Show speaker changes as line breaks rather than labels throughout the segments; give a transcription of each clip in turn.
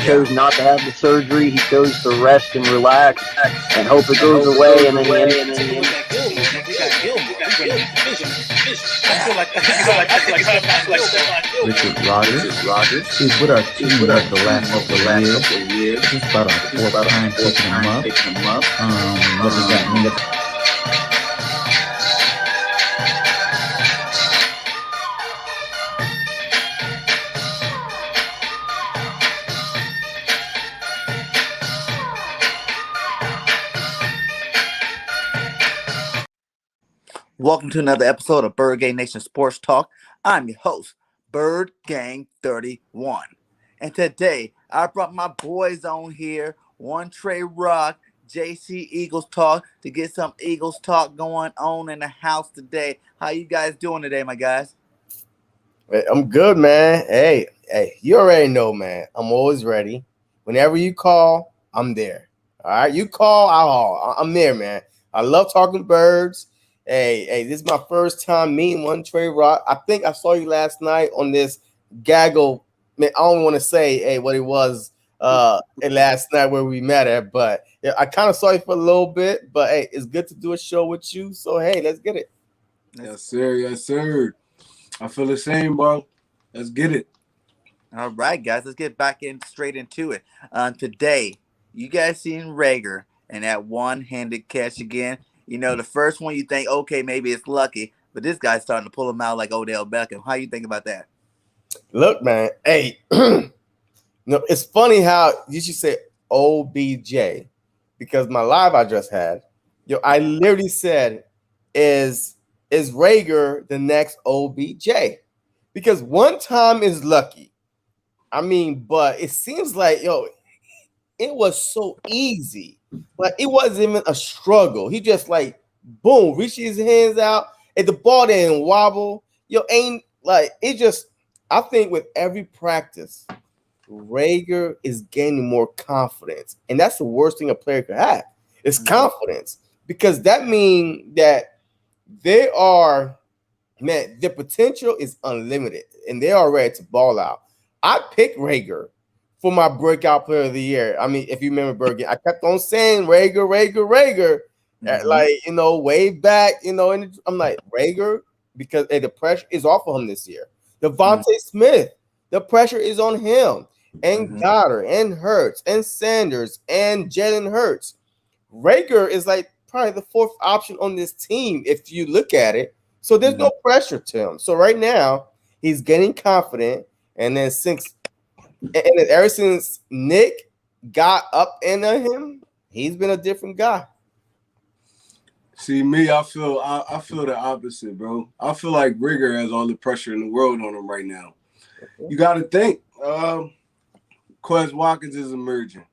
chose not to have the surgery. He chose to rest and relax and hope it goes away. And then he ends up
Richard Rogers. He's with our team for the last couple of years. This is about our fourth time picking him up. What does that mean?
Welcome to another episode of Bird Gang Nation Sports Talk. I'm your host, Bird Gang 31. And today, I brought my boys on here, OneTreRoc, JCEaglesTalk, to get some Eagles talk going on in the house today. How you guys doing today, my guys?
I'm good, man. Hey, you already know, man. I'm always ready. Whenever you call, I'm there. All right, you call, I'm there, man. I love talking birds. Hey, this is my first time meeting OneTreRoc. I think I saw you last night on this gaggle. Man, I don't want to say what it was last night where we met at, but yeah, I kind of saw you for a little bit. But hey, it's good to do a show with you. So hey, let's get it.
Yes, sir. I feel the same, bro. Let's get it.
All right, guys, let's get straight into it. Today, you guys seen Rager and that one-handed catch again. You know, the first one you think, okay, maybe it's lucky, but this guy's starting to pull him out like Odell Beckham. How you think about that?
Look, man, hey, it's funny how you should say OBJ because my live I just had, I literally said, is Rager the next OBJ? Because one time is lucky. I mean, but it seems like, it was so easy. Like it wasn't even a struggle. He just like boom, reached his hands out, and the ball didn't wobble. Ain't like it just. I think with every practice, Rager is gaining more confidence, and that's the worst thing a player could have. It's confidence because that means that they are, man, their potential is unlimited, and they are ready to ball out. I picked Rager for my breakout player of the year. I mean, if you remember Bergen, I kept on saying Rager. Like, way back, and I'm like, Rager, because the pressure is off of him this year. Devontae Smith, the pressure is on him. And Goddard, and Hurts, and Sanders, and Jalen Hurts. Rager is like probably the fourth option on this team if you look at it. So there's no pressure to him. So right now, he's getting confident. And then ever since Nick got up into him, he's been a different guy.
See, me, I feel the opposite, bro. I feel like Rager has all the pressure in the world on him right now. You got to think, Quez Watkins is emerging.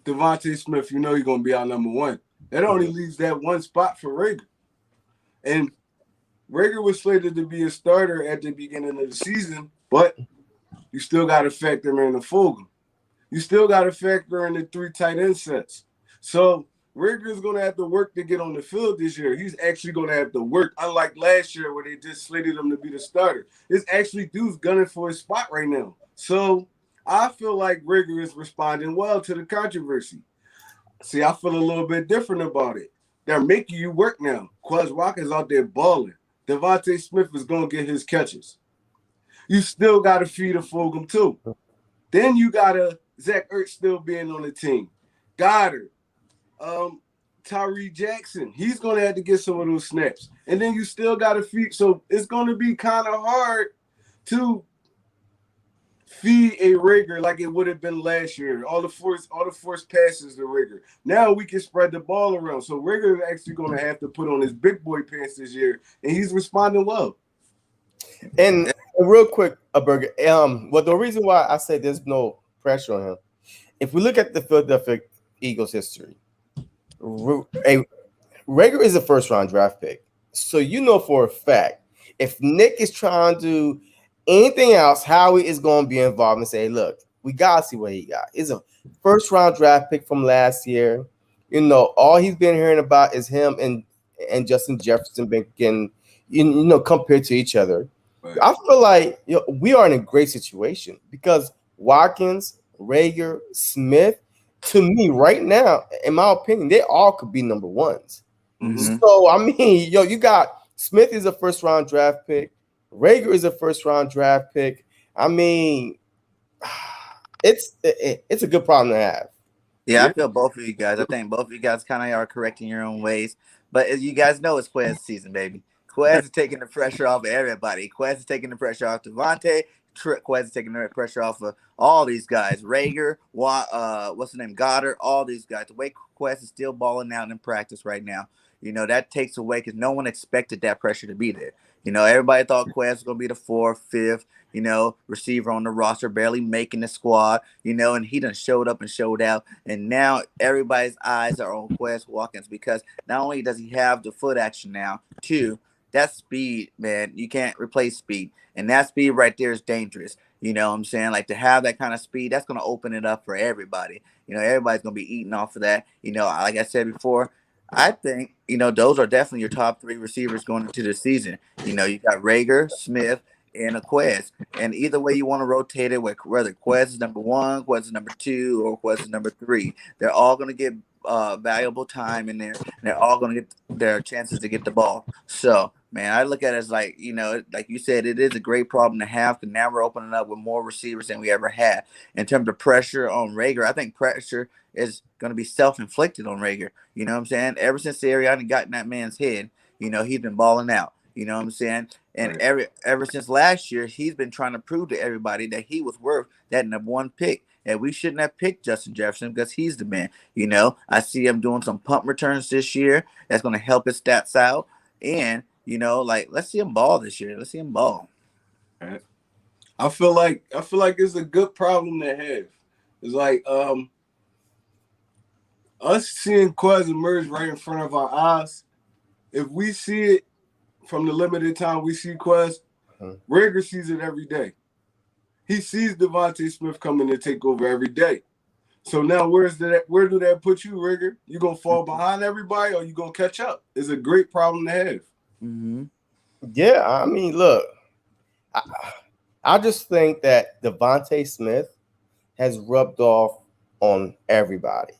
Devontae Smith, you're going to be our number one. That only leaves that one spot for Rager. And Rager was slated to be a starter at the beginning of the season, but you still got to factor in the Fulgham. You still got to factor in the 3 tight end sets. So Rager is going to have to work to get on the field this year. He's actually going to have to work, unlike last year where they just slated him to be the starter. It's actually dude's gunning for his spot right now. So I feel like Rager is responding well to the controversy. See, I feel a little bit different about it. They're making you work now. Quez Watkins out there balling. Devontae Smith is going to get his catches. You still got to feed a Fulgham too. Then you got Zach Ertz still being on the team. Goddard, Tyree Jackson, he's going to have to get some of those snaps. And then you still got to feed. So it's going to be kind of hard to feed a Rager like it would have been last year. All the forced passes to Rager. Now we can spread the ball around. So Rager is actually going to have to put on his big boy pants this year, and he's responding well.
And real quick, Berger, the reason why I say there's no pressure on him, if we look at the Philadelphia Eagles history, Rager is a first-round draft pick. So for a fact, if Nick is trying to do anything else, Howie is going to be involved and say, look, we got to see what he got. It's a first-round draft pick from last year. All he's been hearing about is him and Justin Jefferson being, compared to each other. Right. I feel like we are in a great situation because Watkins, Rager, Smith, to me right now, in my opinion, they all could be number ones.
Mhm.
So I mean, yo, you got Smith is a first round draft pick. Rager is a first round draft pick. I mean, it's a good problem to have.
Yeah, I feel both of you guys. I think both of you guys kind of are correct in your own ways. But as you guys know, it's Quez season, baby. Quez is taking the pressure off of everybody. Quez is taking the pressure off Devontae. Quez is taking the pressure off of all these guys. Rager, what's the name? Goddard, all these guys. The way Quez is still balling out in practice right now, that takes away because no one expected that pressure to be there. Everybody thought Quez was going to be the fourth, fifth, receiver on the roster, barely making the squad, and he done showed up and showed out. And now everybody's eyes are on Quez Watkins because not only does he have the foot action now, two, that speed, man, you can't replace speed. And that speed right there is dangerous. You know what I'm saying? Like to have that kind of speed, that's going to open it up for everybody. Everybody's going to be eating off of that. Like I said before, I think, those are definitely your top three receivers going into the season. You got Rager, Smith, and a Quez. And either way you want to rotate it, whether Quez is number one, Quez is number two, or Quez is number three, they're all going to get valuable time in there. And they're all going to get their chances to get the ball. So, man, I look at it as like, like you said, it is a great problem to have because now we're opening up with more receivers than we ever had. In terms of pressure on Rager, I think pressure is going to be self-inflicted on Rager. You know what I'm saying? Ever since Sirianni got in that man's head, he's been balling out. You know what I'm saying? And ever since last year, he's been trying to prove to everybody that he was worth that number one pick. And we shouldn't have picked Justin Jefferson because he's the man. I see him doing some punt returns this year. That's going to help his stats out. And, let's see him ball this year. Let's see him ball.
Right. I feel like it's a good problem to have. It's like us seeing Quez emerge right in front of our eyes. If we see it from the limited time we see Quez, Rager sees it every day. He sees Devontae Smith coming to take over every day. So now where do that put you, Rager? You gonna fall behind everybody or you gonna catch up? It's a great problem to have.
Mm-hmm.
Yeah, I mean, look, I just think that Devontae Smith has rubbed off on everybody.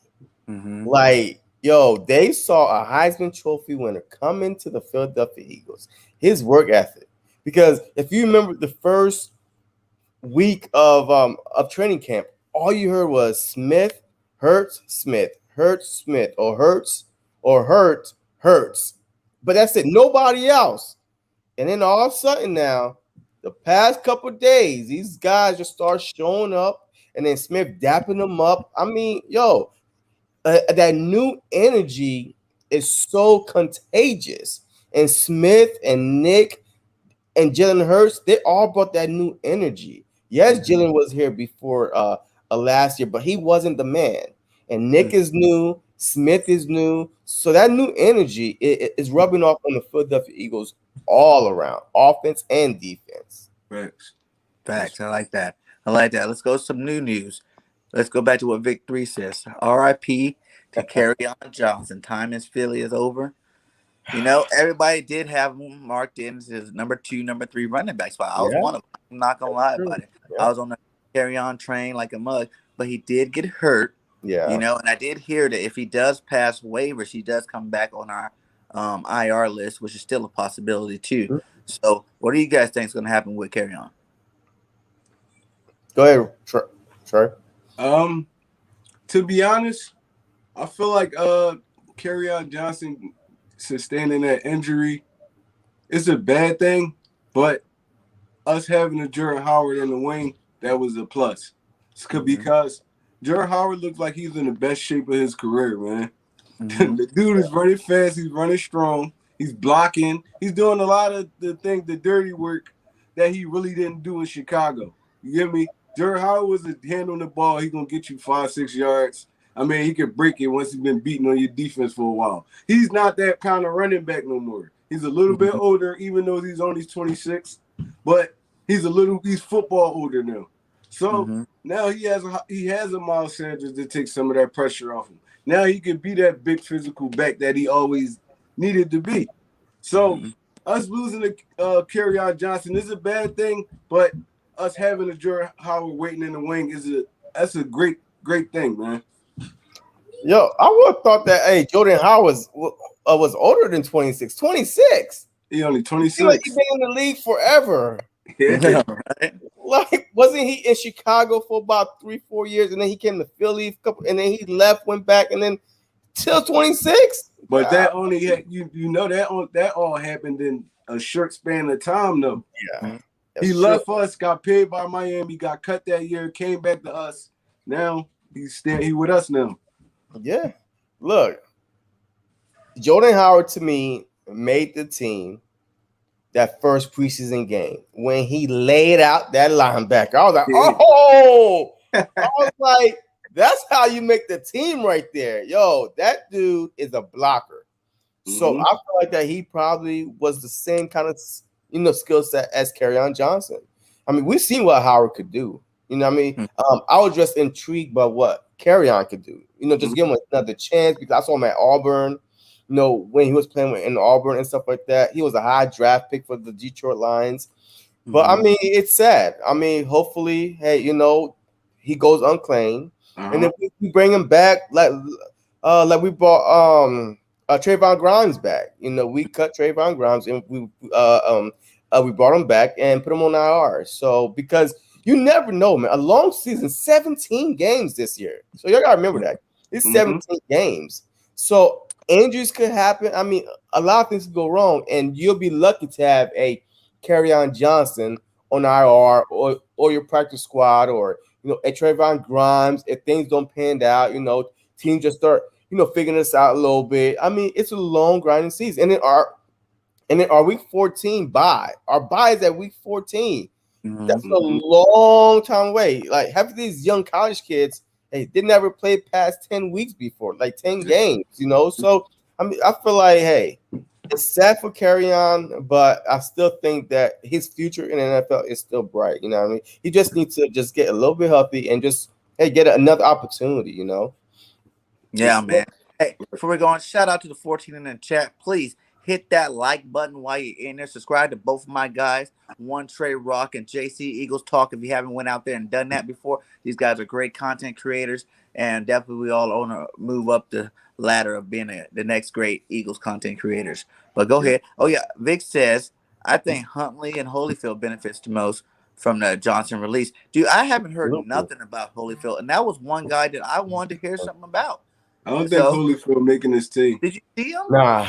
Mm-hmm.
Like, yo, they saw a Heisman Trophy winner come into the Philadelphia Eagles. His work ethic, because if you remember the first week of training camp, all you heard was Smith, Hurts, Smith, Hurts, Smith, or Hurts, or Hurts. But that's it. Nobody else. And then all of a sudden now, the past couple of days, these guys just start showing up, and then Smith dapping them up. I mean, yo, that new energy is so contagious. And Smith and Nick and Jalen Hurts, they all brought that new energy. Yes, Jalen was here before last year, but he wasn't the man. And Nick is new, Smith is new. So that new energy is rubbing off on the Philadelphia Eagles all around, offense and defense.
Facts. I like that. Let's go to some new news. Let's go back to what Vic 3 says. R.I.P. to Kerryon Johnson. Time in Philly is over. Everybody did have him marked in as number 2, number 3 running back spot. I was one of them. I'm not going to lie about it. Yeah. I was on the Kerryon train like a mug, but he did get hurt.
Yeah.
And I did hear that if he does pass waivers, he does come back on our IR list, which is still a possibility too. Mm-hmm. So what do you guys think is going to happen with Kerryon?
Go ahead, Trey.
To be honest, I feel like Kerryon Johnson sustaining that injury is a bad thing, but us having a Jordan Howard in the wing, that was a plus. Because Jordan Howard looks like he's in the best shape of his career, man. Mm-hmm. The dude is running fast, he's running strong, he's blocking, he's doing a lot of the dirty work that he really didn't do in Chicago. You get me? Jordan Howard was a hand on the ball, he's gonna get you 5-6 yards. I mean, he could break it once he's been beating on your defense for a while. He's not that kind of running back no more. He's a little bit older, even though he's only 26, but he's football older now. So now he has a Miles Sanders to take some of that pressure off him. Now he can be that big physical back that he always needed to be. So us losing to Kerryon Johnson is a bad thing, but us having a Jordan Howard waiting in the wing is that's a great thing, man.
Yo, I would have thought that Jordan Howard was older than 26. 26.
He only
He
26.
like he been in the league forever.
Yeah.
Right?
Like, wasn't he in Chicago for about 3-4 years, and then he came to Philly, and then he left, went back, and then till 26.
But that only had, you know that all happened in a short span of time, though.
Yeah,
He left us, got paid by Miami, got cut that year, came back to us. Now he with us now.
Yeah, look, Jordan Howard to me made the team that first preseason game when he laid out that linebacker. I was like, oh, I was like, that's how you make the team right there. Yo, that dude is a blocker. So I feel like that he probably was the same kind of skill set as Kerryon Johnson. I mean, we've seen what Howard could do. You know what I mean? I was just intrigued by what Kerryon could do. Just give him another chance because I saw him at Auburn. When he was playing in Auburn and stuff like that, he was a high draft pick for the Detroit Lions. But I mean, it's sad. I mean, hopefully, hey, he goes unclaimed, and then we bring him back like we brought Trayvon Grimes back. We cut Trayvon Grimes and we brought him back and put him on IR. So because you never know, man, a long season, 17 games this year. So you gotta remember that it's 17 games. So injuries could happen. I mean, a lot of things could go wrong, and you'll be lucky to have a Kerryon Johnson on IR or your practice squad, or a Trayvon Grimes. If things don't pan out, teams just start figuring this out a little bit. I mean, it's a long grinding season, and then our week 14 bye. Our bye is at week 14. That's a long time away. Like half of these young college kids, they never played past 10 weeks before, like 10 games, So I mean, I feel like, hey, it's sad for Kerryon, but I still think that his future in the NFL is still bright. You know what I mean? He just needs to just get a little bit healthy and just get another opportunity.
Yeah, man. Hey, before we go on, shout out to the 14 in the chat. Please hit that like button while you're in there. Subscribe to both of my guys, OneTreRoc and JCEaglesTalk. If you haven't went out there and done that before, these guys are great content creators, and definitely we all want to move up the ladder of being the next great Eagles content creators. But go ahead. Oh yeah, Vic says, I think Huntley and Holyfield benefits the most from the Johnson release. Dude, I haven't heard nothing about Holyfield, and that was one guy that I wanted to hear something about.
I don't think Holyfield making this team.
Did you see him?
Nah,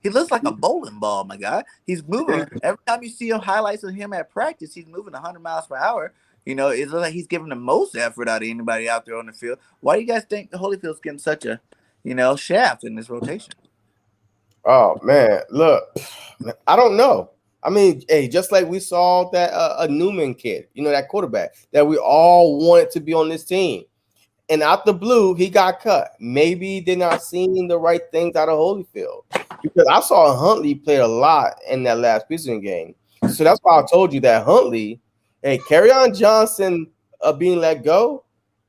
He looks like a bowling ball, my guy. He's moving. Every time you see him, highlights of him at practice, he's moving 100 miles per hour. It looks like he's giving the most effort out of anybody out there on the field. Why do you guys think Holyfield's getting such a, shaft in this rotation?
Oh, man. Look, I don't know. I mean, hey, just like we saw that a Newman kid, that quarterback that we all wanted to be on this team. And out the blue, he got cut. Maybe they're not seeing the right things out of Holyfield. Because I saw Huntley play a lot in that last preseason game. So that's why I told you that Huntley, Kerryon Johnson being let go,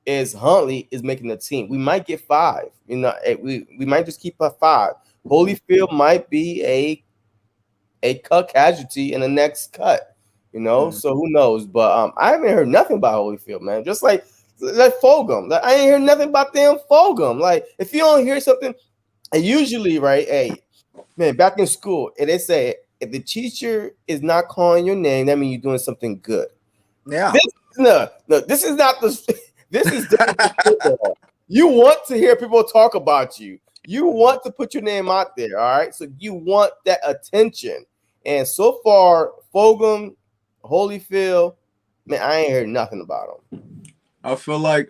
Huntley is making the team. We might get 5. We might just keep a 5. Holyfield might be a cut casualty in the next cut. So who knows? But I haven't heard nothing about Holyfield, man. Just like Fulgham. Like, I ain't hear nothing about them Fulgham. Like, if you don't hear something, and usually, right, man, back in school, and they say if the teacher is not calling your name, that means you're doing something good.
Yeah.
This is not the. This is football. You want to hear people talk about you. You want to put your name out there. All right, so you want that attention. And so far, Fulgham, Holyfield, man, I ain't heard nothing about them.
I feel like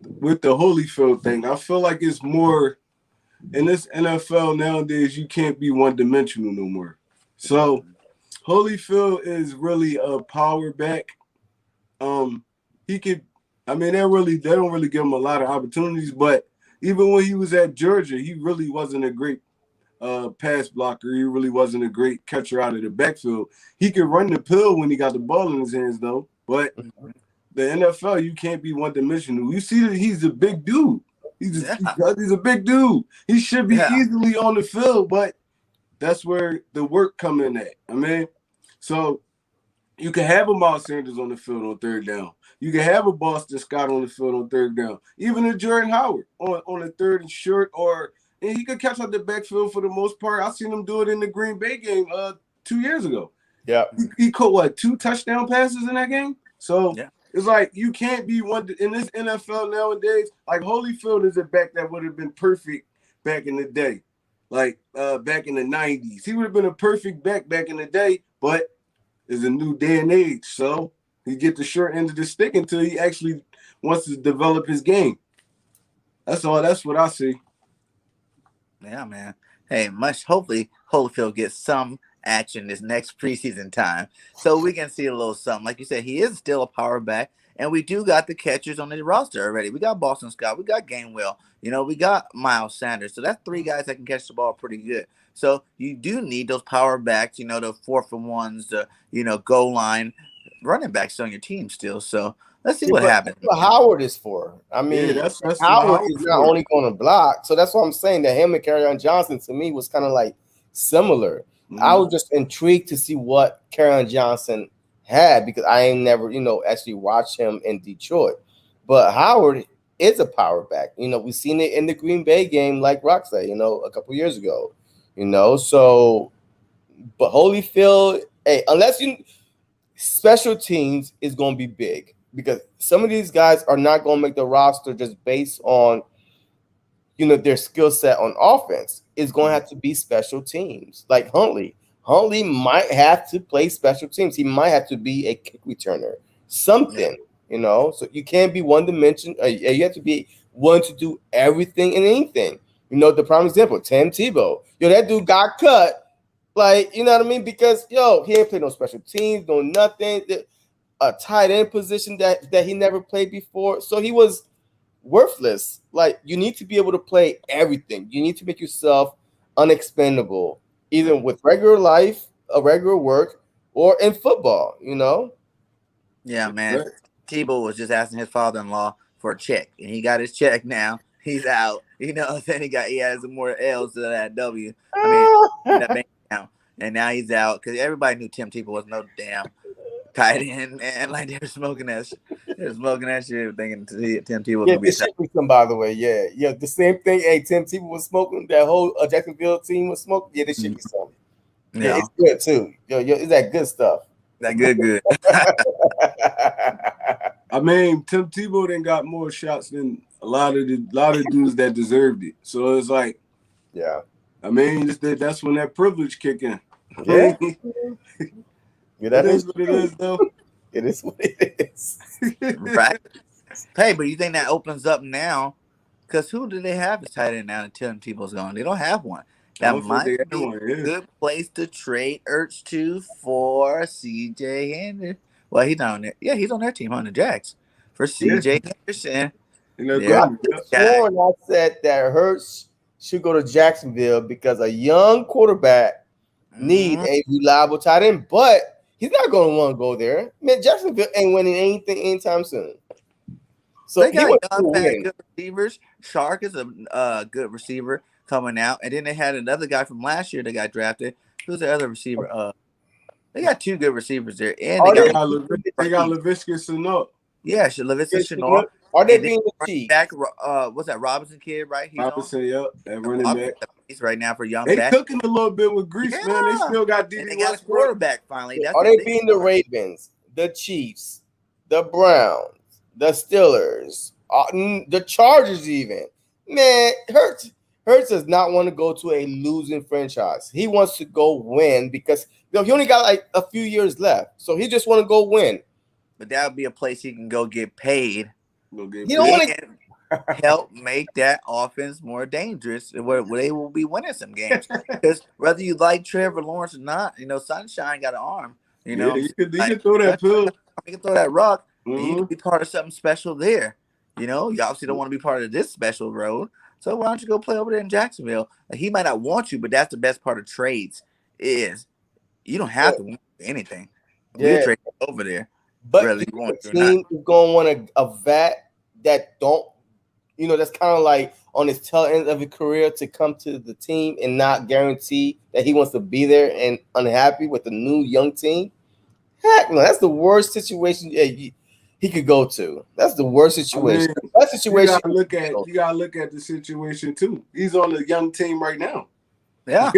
with the Holyfield thing, I feel like it's more in this NFL nowadays. You can't be one-dimensional no more. So Holyfield is really a power back. He could. I mean, they don't really give him a lot of opportunities. But even when he was at Georgia, he really wasn't a great pass blocker. He really wasn't a great catcher out of the backfield. He could run the pill when he got the ball in his hands, though. But the NFL, you can't be one-dimensional. You see that he's a big dude. He's a big dude. He should be easily on the field, but that's where the work come in at. I mean, so You can have a Miles Sanders on the field on third down. You can have a Boston Scott on the field on third down. Even a Jordan Howard on a third and short, and he could catch out the backfield for the most part. I seen him do it in the Green Bay game 2 years ago.
Yeah.
He caught 2 touchdown passes in that game. So it's like you can't be one in this NFL nowadays. Like Holyfield is a back that would have been perfect back in the day, like back in the 90s. He would have been a perfect back in the day, but it's a new day and age. So he get the short end of the stick until he actually wants to develop his game. That's what I see.
Yeah, man. Hey, hopefully Holyfield gets some action this next preseason time, so we can see a little something. Like you said, he is still a power back, and we do got the catchers on the roster already. We got Boston Scott, we got Gainwell, we got Miles Sanders. So that's 3 guys that can catch the ball pretty good. So you do need those power backs, the 4-for-1s, the goal line running backs on your team still. So let's see what happens.
That's what Howard is for. I mean,
that's
Howard is not only going to block. So that's what I'm saying, that him and Kerryon Johnson to me was kind of like similar. I was just intrigued to see what Kerryon Johnson had because I ain't never, actually watched him in Detroit. But Howard is a power back. We've seen it in the Green Bay game, like Rock said, a couple years ago. So, but Holyfield, hey, unless special teams is going to be big because some of these guys are not going to make the roster just based on, their skill set on offense. It's going to have to be special teams like Huntley. Huntley might have to play special teams. He might have to be a kick returner, something, so you can't be one dimension. You have to be willing to do everything and anything. The prime example, Tim Tebow. That dude got cut. Like, you know what I mean? Because, he ain't played no special teams, no nothing. A tight end position that he never played before. So he was worthless. Like, you need to be able to play everything. You need to make yourself unexpendable, either with regular life, regular work, or in football,
Yeah, man. Tebow was just asking his father-in-law for a check, and he got his check now. He's out. Then he has some more L's to that W. That bank account. And now he's out because everybody knew Tim Tebow was no damn tight end, and like they were smoking that shit. They were smoking that shit, thinking Tim Tebow was gonna be a tight
end. By the way, the same thing. Hey, Tim Tebow was smoking. That whole Jacksonville team was smoking. Yeah, this should be something. Yeah, it's good too. It's that good stuff.
That good.
I mean, Tim Tebow then got more shots than a lot of dudes that deserved it. So it's like, I mean, that's when that privilege kick in.
Yeah.
That is what it is, though.
It is what it is.
Right. Hey, but you think that opens up now? Because who do they have as tight end now that Tim Tebow's gone? They don't have one. That might be a good place to trade Ertz to for CJ Henderson. Well, he's not on there. Yeah, he's on their team on the Jacks for CJ Henderson.
I said that Hurts should go to Jacksonville because a young quarterback need a reliable tight end, but he's not going to want to go there. Man, Jacksonville ain't winning anything anytime soon. So
they got good receivers. Shark is a good receiver coming out, and then they had another guy from last year that got drafted. Who's the other receiver? They got 2 good receivers there, and they got
Laviska Shenault.
Yeah, Laviska Shenault.
Are they being the Chiefs?
Back, what's that Robinson kid, right?
Robinson, that running back.
He's right now for young.
They cooking a little bit with grease, man. They still got D.
They got a quarterback finally. That's
Are they being the Ravens, the Chiefs, the Browns, the Steelers, the Chargers? Even man, Hurts does not want to go to a losing franchise. He wants to go win because he only got like a few years left, so he just want to go win.
But that would be a place he can go get paid.
You don't want to
help make that offense more dangerous, where they will be winning some games. Because whether you like Trevor Lawrence or not, Sunshine got an arm.
You can throw that pill.
You can throw that rock. And you can be part of something special there. You obviously don't want to be part of this special road. So why don't you go play over there in Jacksonville? He might not want you, but that's the best part of trades is you don't have to win anything. You trade over there.
But really the team is going to want a vet that don't, that's kind of like on his tail end of his career to come to the team and not guarantee that he wants to be there and unhappy with the new young team. Heck no, that's the worst situation he could go to. That's the worst situation.
I mean,
that situation.
You gotta look at the situation too. He's on a young team right now.
Yeah.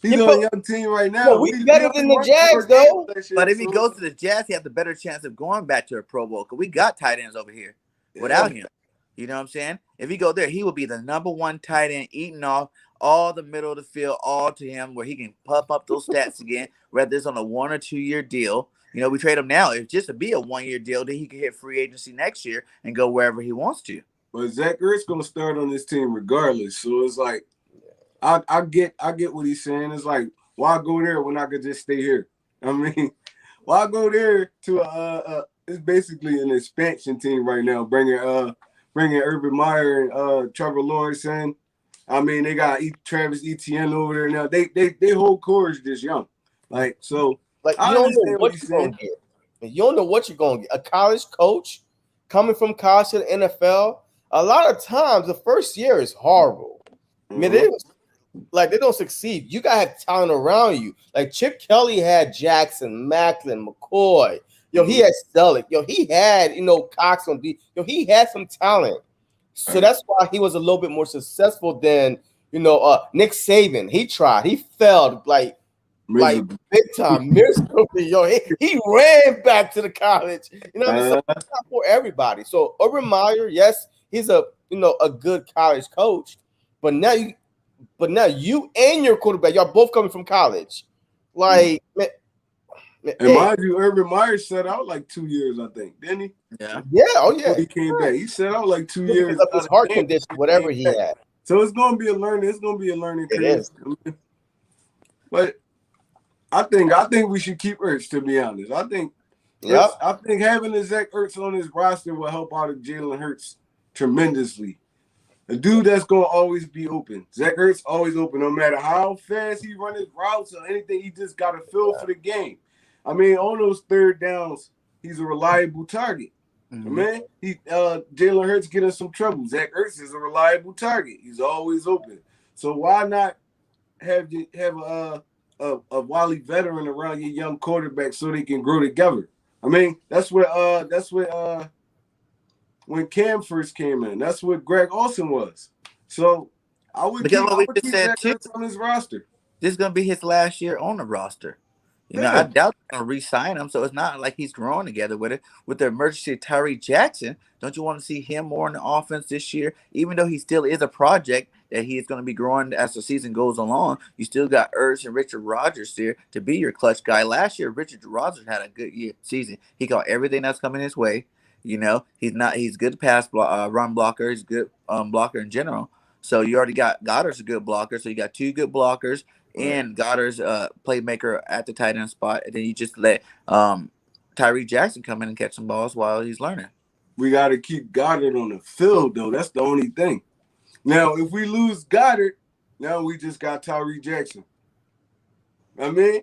He's on a young team right now.
Well, we better than the Jags, though.
But if he goes to the Jazz, he has a better chance of going back to a Pro Bowl because we got tight ends over here without him. You know what I'm saying? If he go there, he will be the #1 tight end, eating off all the middle of the field, all to him, where he can pump up those stats again, whether it's on a 1 or 2 year deal. You know, we trade him now. If just to be a 1 year deal, then he can hit free agency next year and go wherever he wants to.
But Zach Ertz gonna start on this team regardless. So it's like, I get what he's saying. It's like, why go there when I could just stay here? I mean, why go there to it's basically an expansion team right now, bringing Urban Meyer and Trevor Lawrence in. I mean, they got Travis Etienne over there now. They whole core is just young, like so.
Like you don't know what you're gonna get. You don't know what you're gonna get. A college coach coming from college to the NFL. A lot of times, the first year is horrible. I mean, they don't succeed. You gotta have talent around you. Like Chip Kelly had Jackson, Macklin, McCoy. He had Stellick. He had Cox on D. He had some talent. So that's why he was a little bit more successful than Nick Saban. He tried. He failed like big time. He ran back to the college. You know what I mean? So it's not for everybody. So Urban Meyer, yes, he's a good college coach, but now you and your quarterback, y'all both coming from college. Like,
and mind you, Urban Meyer set out like 2 years, I think, didn't he?
Yeah.
Yeah. Oh yeah.
He came back. He set out like 2 years.
Of his heart condition, whatever he had.
So it's gonna be a learning. It's gonna be a learning curve.
It is.
But I think we should keep Ertz. To be honest, I think having a Zach Ertz on his roster will help out Jalen Hurts tremendously. A dude that's gonna always be open. Zach Ertz always open, no matter how fast he run his routes or anything. He just got a feel for the game. I mean, on those third downs, he's a reliable target. Mm-hmm. Man, Jalen Hurts getting some trouble. Zach Ertz is a reliable target. He's always open. So why not have a wily veteran around your young quarterback so they can grow together? I mean, that's what when Cam first came in, that's what Greg Olsen was. So I would keep Zach Ertz on his roster.
This is gonna be his last year on the roster. I doubt they're going to re-sign him, so it's not like he's growing together with it. With the emergency of Tyree Jackson, don't you want to see him more in the offense this year? Even though he still is a project that he is going to be growing as the season goes along, you still got Ertz and Richard Rodgers there to be your clutch guy. Last year, Richard Rodgers had a good season. He got everything that's coming his way. He's good pass run blocker. He's a good blocker in general. So you already got Goddard's a good blocker. So you got two good blockers. And Goddard's playmaker at the tight end spot, and then you just let Tyree Jackson come in and catch some balls while he's learning.
We got to keep Goddard on the field, though. That's the only thing. Now, if we lose Goddard, now we just got Tyree Jackson. I mean,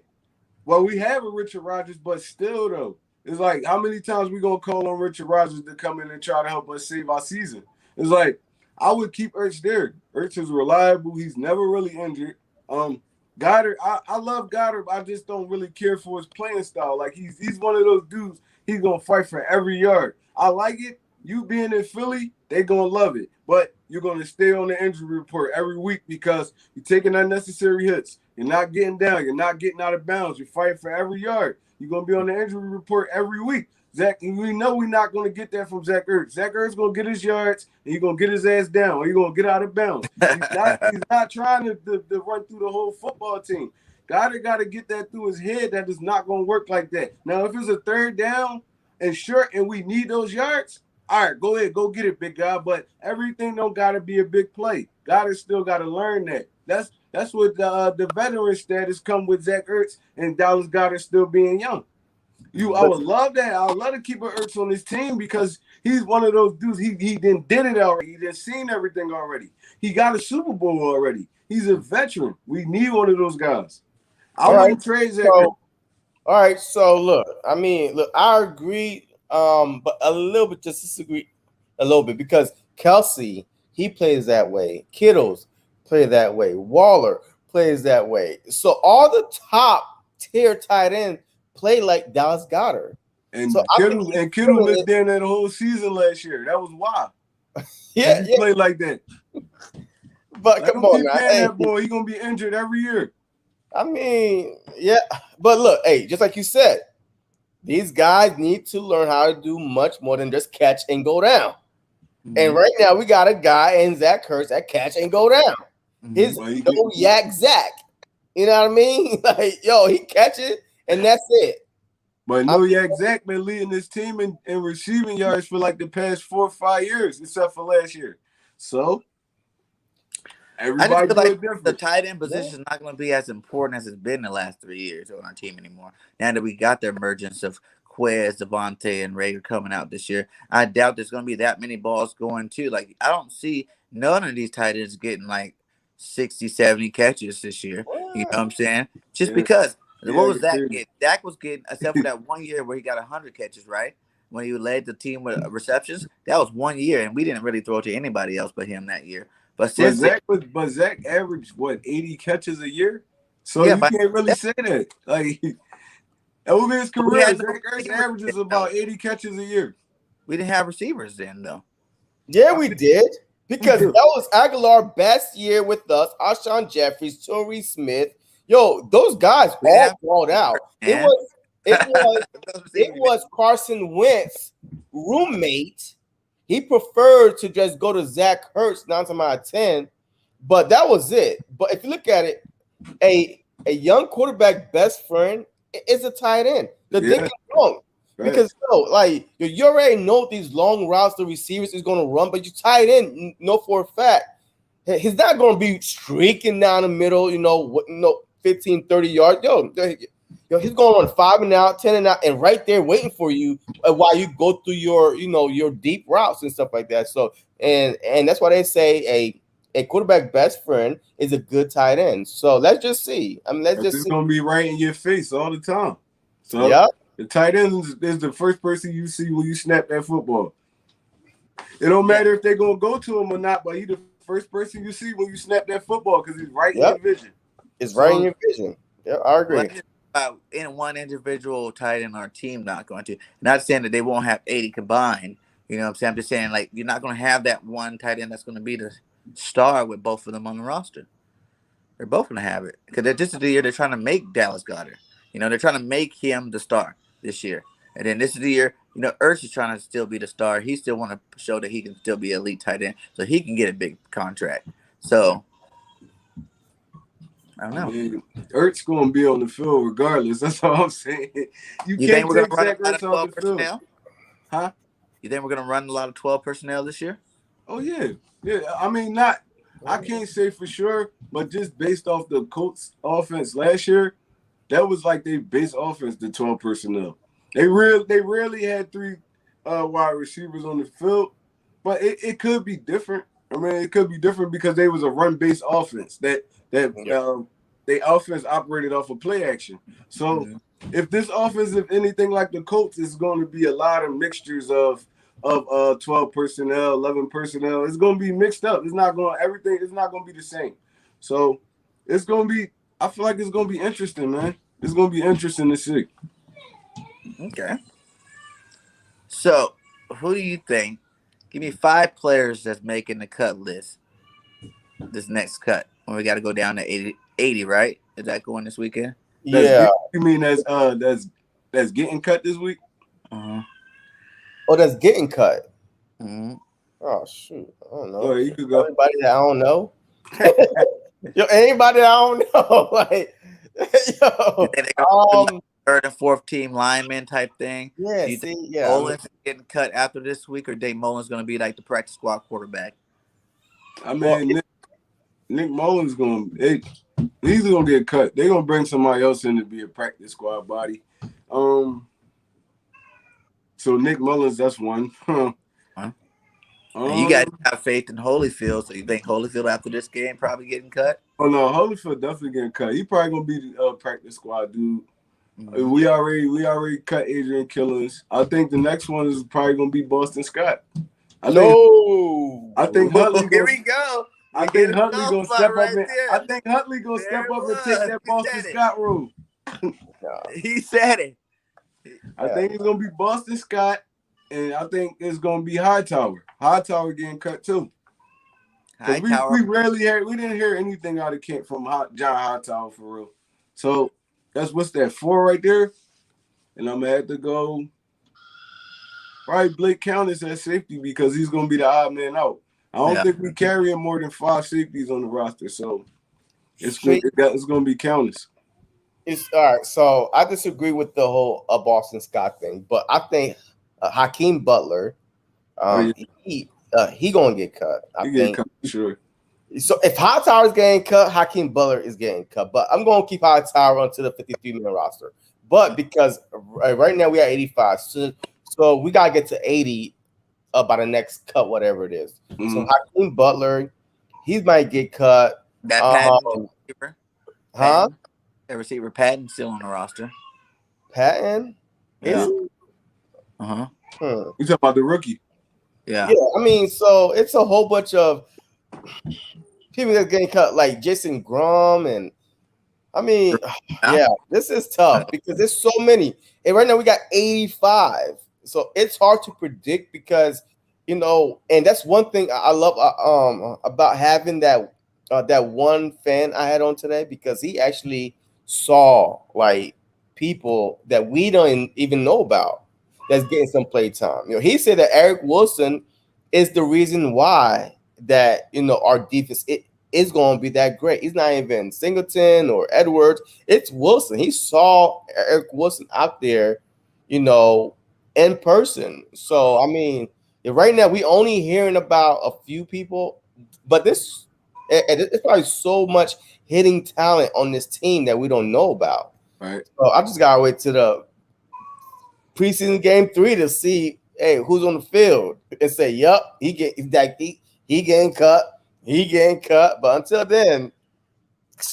we have a Richard Rodgers, but still, though, it's like, how many times we going to call on Richard Rodgers to come in and try to help us save our season? It's like, I would keep Ertz there. Ertz is reliable. He's never really injured. Goddard, I love Goddard, but I just don't really care for his playing style. Like he's one of those dudes, he's gonna fight for every yard. I like it. You being in Philly, they gonna love it. But you're gonna stay on the injury report every week because you're taking unnecessary hits. You're not getting down, you're not getting out of bounds, you're fighting for every yard. You're gonna be on the injury report every week. Zach, we know we're not going to get that from Zach Ertz. Zach Ertz going to get his yards, and he's going to get his ass down, or he's going to get out of bounds. He's not trying to run through the whole football team. Goddard got to get that through his head. That is not going to work like that. Now, if it's a third down and short and we need those yards, all right, go ahead, go get it, big guy. But everything don't got to be a big play. Goddard still got to learn that. That's what the veteran status come with Zach Ertz and Dallas Goedert still being young. I would love that. I would love to keep Ertz on his team because he's one of those dudes. He did it already. He done seen everything already. He got a Super Bowl already. He's a veteran. We need one of those guys. I wouldn't trade Zach.
All right. So look, I agree, but a little bit just disagree a little bit because Kelsey, he plays that way. Kittles play that way. Waller plays that way. So all the top tier tight ends play like Dallas Goedert.
And
So
Kittle missed down that whole season last year. That was why.
Yeah,
he played like that.
But come on,
keep paying that boy. He's gonna be injured every year.
I mean, yeah. But look, hey, just like you said, these guys need to learn how to do much more than just catch and go down. Mm-hmm. And right now, we got a guy in Zach Ertz that catch and go down. His no yak Zach. You know what I mean? Like, yo, he catch it and that's it.
But no yak Zach been leading this team in receiving yards for like the past 4 or 5 years, except for last year. So everybody
I just feel like
different.
The tight end position is not going to be as important as it's been the last 3 years on our team anymore. Now that we got the emergence of Quez, Devontae, and Rager coming out this year, I doubt there's going to be that many balls going too. Like, I don't see none of these tight ends getting like 60, 70 catches this year. You know what I'm saying? Just because. What was that getting? Dak was getting, except for that 1 year where he got 100 catches, right? When he led the team with receptions. That was 1 year, and we didn't really throw to anybody else but him that year. But Zach
averaged what, 80 catches a year? So you can't really say that. Like, over his career, Zach Ertz averages about 80 catches a year.
We didn't have receivers then, though.
Yeah, we did. Because that was Aguilar's best year with us. Alshon Jeffries, Torrey Smith. Yo, those guys all balled out. It was Carson Wentz's roommate. He preferred to just go to Zach Ertz 9 times out of 10, but that was it. But if you look at it, a young quarterback best friend is a tight end. The thing is wrong. Right. Because you already know these long routes the receivers is going to run, but you tight end know for a fact he's not going to be streaking down the middle, 15, 30 yards. Yo, he's going on 5 and out, 10 and out, and right there waiting for you while you go through your deep routes and stuff like that. So, and that's why they say a quarterback best friend is a good tight end. So let's just see. I mean, it's
going to be right in your face all the time. So the tight end is the first person you see when you snap that football. It don't matter if they're going to go to him or not, but he's the first person you see when you snap that football because he's right in your vision.
It's right in your vision. Yeah, I agree.
In one individual tight end on our team, not going to. Not saying that they won't have 80 combined. You know what I'm saying? I'm just saying, like, you're not going to have that one tight end that's going to be the star with both of them on the roster. They're both going to have it. Because this is the year they're trying to make Dallas Goedert. They're trying to make him the star this year. And then this is the year, Ertz is trying to still be the star. He still want to show that he can still be elite tight end so he can get a big contract. So, I don't know.
Ertz going to be on the field regardless. That's all I'm saying. You can't
think we're
take Zach Ertz off the field. Huh?
You think we're going to run a lot of 12 personnel this year?
Oh, yeah. Yeah, I mean, I can't say for sure, but just based off the Colts offense last year, that was like their base offense, the 12 personnel. They rarely had 3 wide receivers on the field, but it could be different. I mean, it could be different because they was a run-based offense that they offense operated off of play action. So if this offense, if anything like the Colts, is going to be a lot of mixtures of 12 personnel, 11 personnel. It's going to be mixed up. It's not going to be the same. So it's going to be, I feel like it's going to be interesting, man. It's going to be interesting to see.
Okay. So who do you think? Give me 5 players that's making the cut list. This next cut when we got to go down to 80, right? Is that going this weekend?
You
mean that's getting cut this week?
Uh-huh.
Oh, that's getting cut.
Mm-hmm.
Oh shoot, I don't know.
Oh, you could go.
Anybody that I don't know. Anybody that I don't know. Like,
third and fourth team lineman type thing.
Yeah.
Mullins getting cut after this week, or Dave Mullins going to be like the practice squad quarterback?
I mean, Nick Mullins he's gonna get cut. They're gonna bring somebody else in to be a practice squad body. So Nick Mullins, that's one.
You guys have faith in Holyfield, so you think Holyfield after this game probably getting cut?
Oh no, Holyfield definitely getting cut. He probably gonna be the practice squad dude. Mm-hmm. We already cut Adrian Killings. I think the next one is probably gonna be Boston Scott. I think Huntley.
Here we go.
I think Huntley gonna step up and take that Boston Scott role.
He said it.
I think it's gonna be Boston Scott, and I think it's gonna be Hightower. Hightower getting cut too. Because we didn't hear anything out of Kent from John Hightower for real. So what's that, 4 right there? And I'm gonna have to go probably Blake Countess at safety because he's gonna be the odd man out. I don't think we carrying more than 5 safeties on the roster, so it's gonna be Countess.
It's all right. So I disagree with the whole Boston Scott thing, but I think Hakeem Butler, he gonna get cut. I think
sure.
So if Hightower is getting cut, Hakeem Butler is getting cut. But I'm gonna keep Hightower onto the 53-man roster. But because right now we are 85, so we gotta get to 80 by the next cut, whatever it is. Mm-hmm. So Hakeem Butler, he might get cut.
That Patton receiver, that receiver Patton still on the roster.
Patton,
yeah.
You talking about the rookie?
Yeah.
I mean, so it's a whole bunch of people that's getting cut, like Jason Grom, and I mean, this is tough because there's so many. And right now we got 85, so it's hard to predict because and that's one thing I love about having that one fan I had on today, because he actually saw like people that we don't even know about that's getting some play time. He said that Eric Wilson is the reason why that our defense is going to be that great. He's not even Singleton or Edwards. It's Wilson. He saw Eric Wilson out there, in person. So I mean, right now we only hearing about a few people, but it's probably so much hitting talent on this team that we don't know about.
Right.
So I just gotta wait to the preseason game 3 to see, hey, who's on the field, and say, yup, he getting cut. He getting cut. But until then,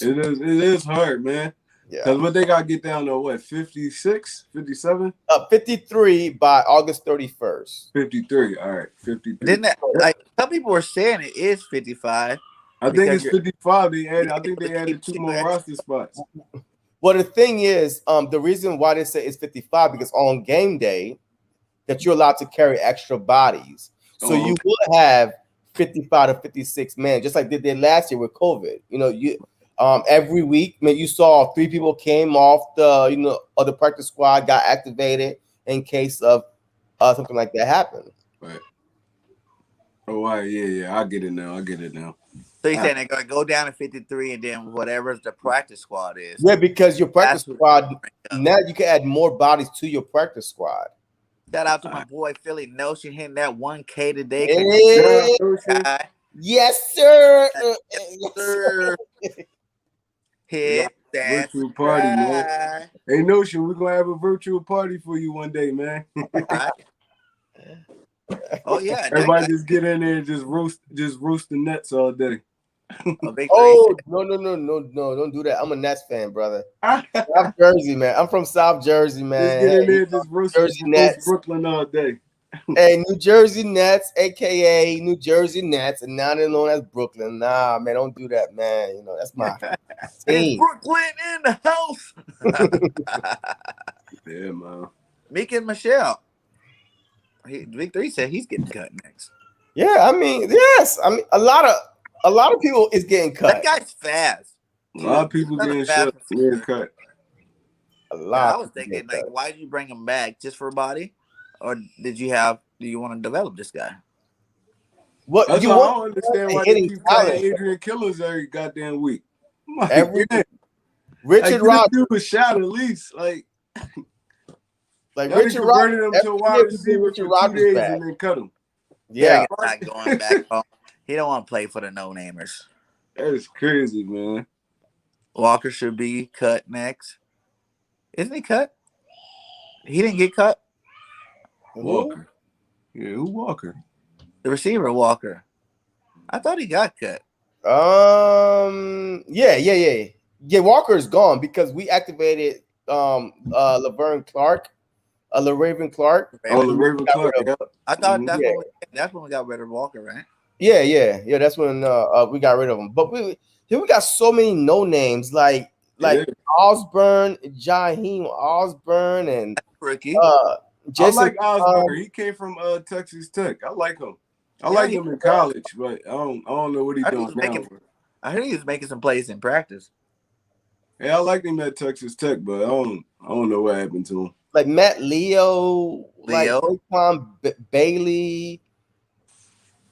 it is hard, man. Because what they got to get down to, what, 56, 57?
53 by August 31st.
53, all right, 53.
Didn't that, some people were saying it is 55.
I think it's 55. I think they added 2 more roster spots.
Well, the thing is, the reason why they say it's 55 because on game day that you're allowed to carry extra bodies. So you will have 55 to 56 men, just like they did last year with COVID. Every week, you saw 3 people came off the practice squad, got activated in case of something like that happened.
Right. Oh, yeah. I get it now.
So you're saying they're going to go down to 53 and then whatever the practice squad is.
Yeah, because your practice squad, now you can add more bodies to your practice squad.
Shout out to my boy Philly Notion hitting that 1K today.
Hey. Yes, sir.
Yes, sir. Hit that
virtual party, man. Hey, Notion, we're gonna have a virtual party for you one day, man.
Oh yeah.
Everybody just get in there and just roast the Nets all day.
No, don't do that. I'm a Nets fan, brother. South Jersey, man. I'm from South Jersey, man.
Just get in there, just roast Brooklyn all day.
Hey, New Jersey Nets, aka New Jersey Nets, and now they're known as Brooklyn. Nah, man, don't do that, man. That's my team.
Brooklyn in the house.
Yeah, man.
Meek and Michelle. Victor, he said he's getting cut next.
Yeah, I mean, yes. I mean, a lot of people is getting cut.
That guy's fast.
A lot of people getting cut.
A lot.
I was thinking, like, why did you bring him back? Just for a body? Or do you want to develop this guy?
What
I don't understand why they keep calling Adrian Killers every goddamn week.
Richard Rodgers
do a shot at least. Like
Richard Rodgers
him to a wide receiver for 2 days and then cut him.
Yeah,
not going back home. He don't want to play for the no-namers.
That is crazy, man.
Walker should be cut next. Isn't he cut? He didn't get cut?
Walker. Yeah, who Walker?
The receiver, Walker. I thought he got cut.
Yeah. Walker is gone because we activated LaVern Clark. LaRaven Clark.
LaRaven Clark. Yeah.
I thought that's when we got rid of Walker, right?
Yeah. That's when we got rid of him. But we got so many no names like Osborne, Jaheim Osborne, and
rookie.
I
Jason,
like Osborne. He came from Texas Tech. I like him. I liked him in college, but I don't know what he's doing now.
I heard he was making some plays in practice.
Yeah, I liked him at Texas Tech, but I don't know what happened to him.
like Matt Leo, like Saquon Bailey.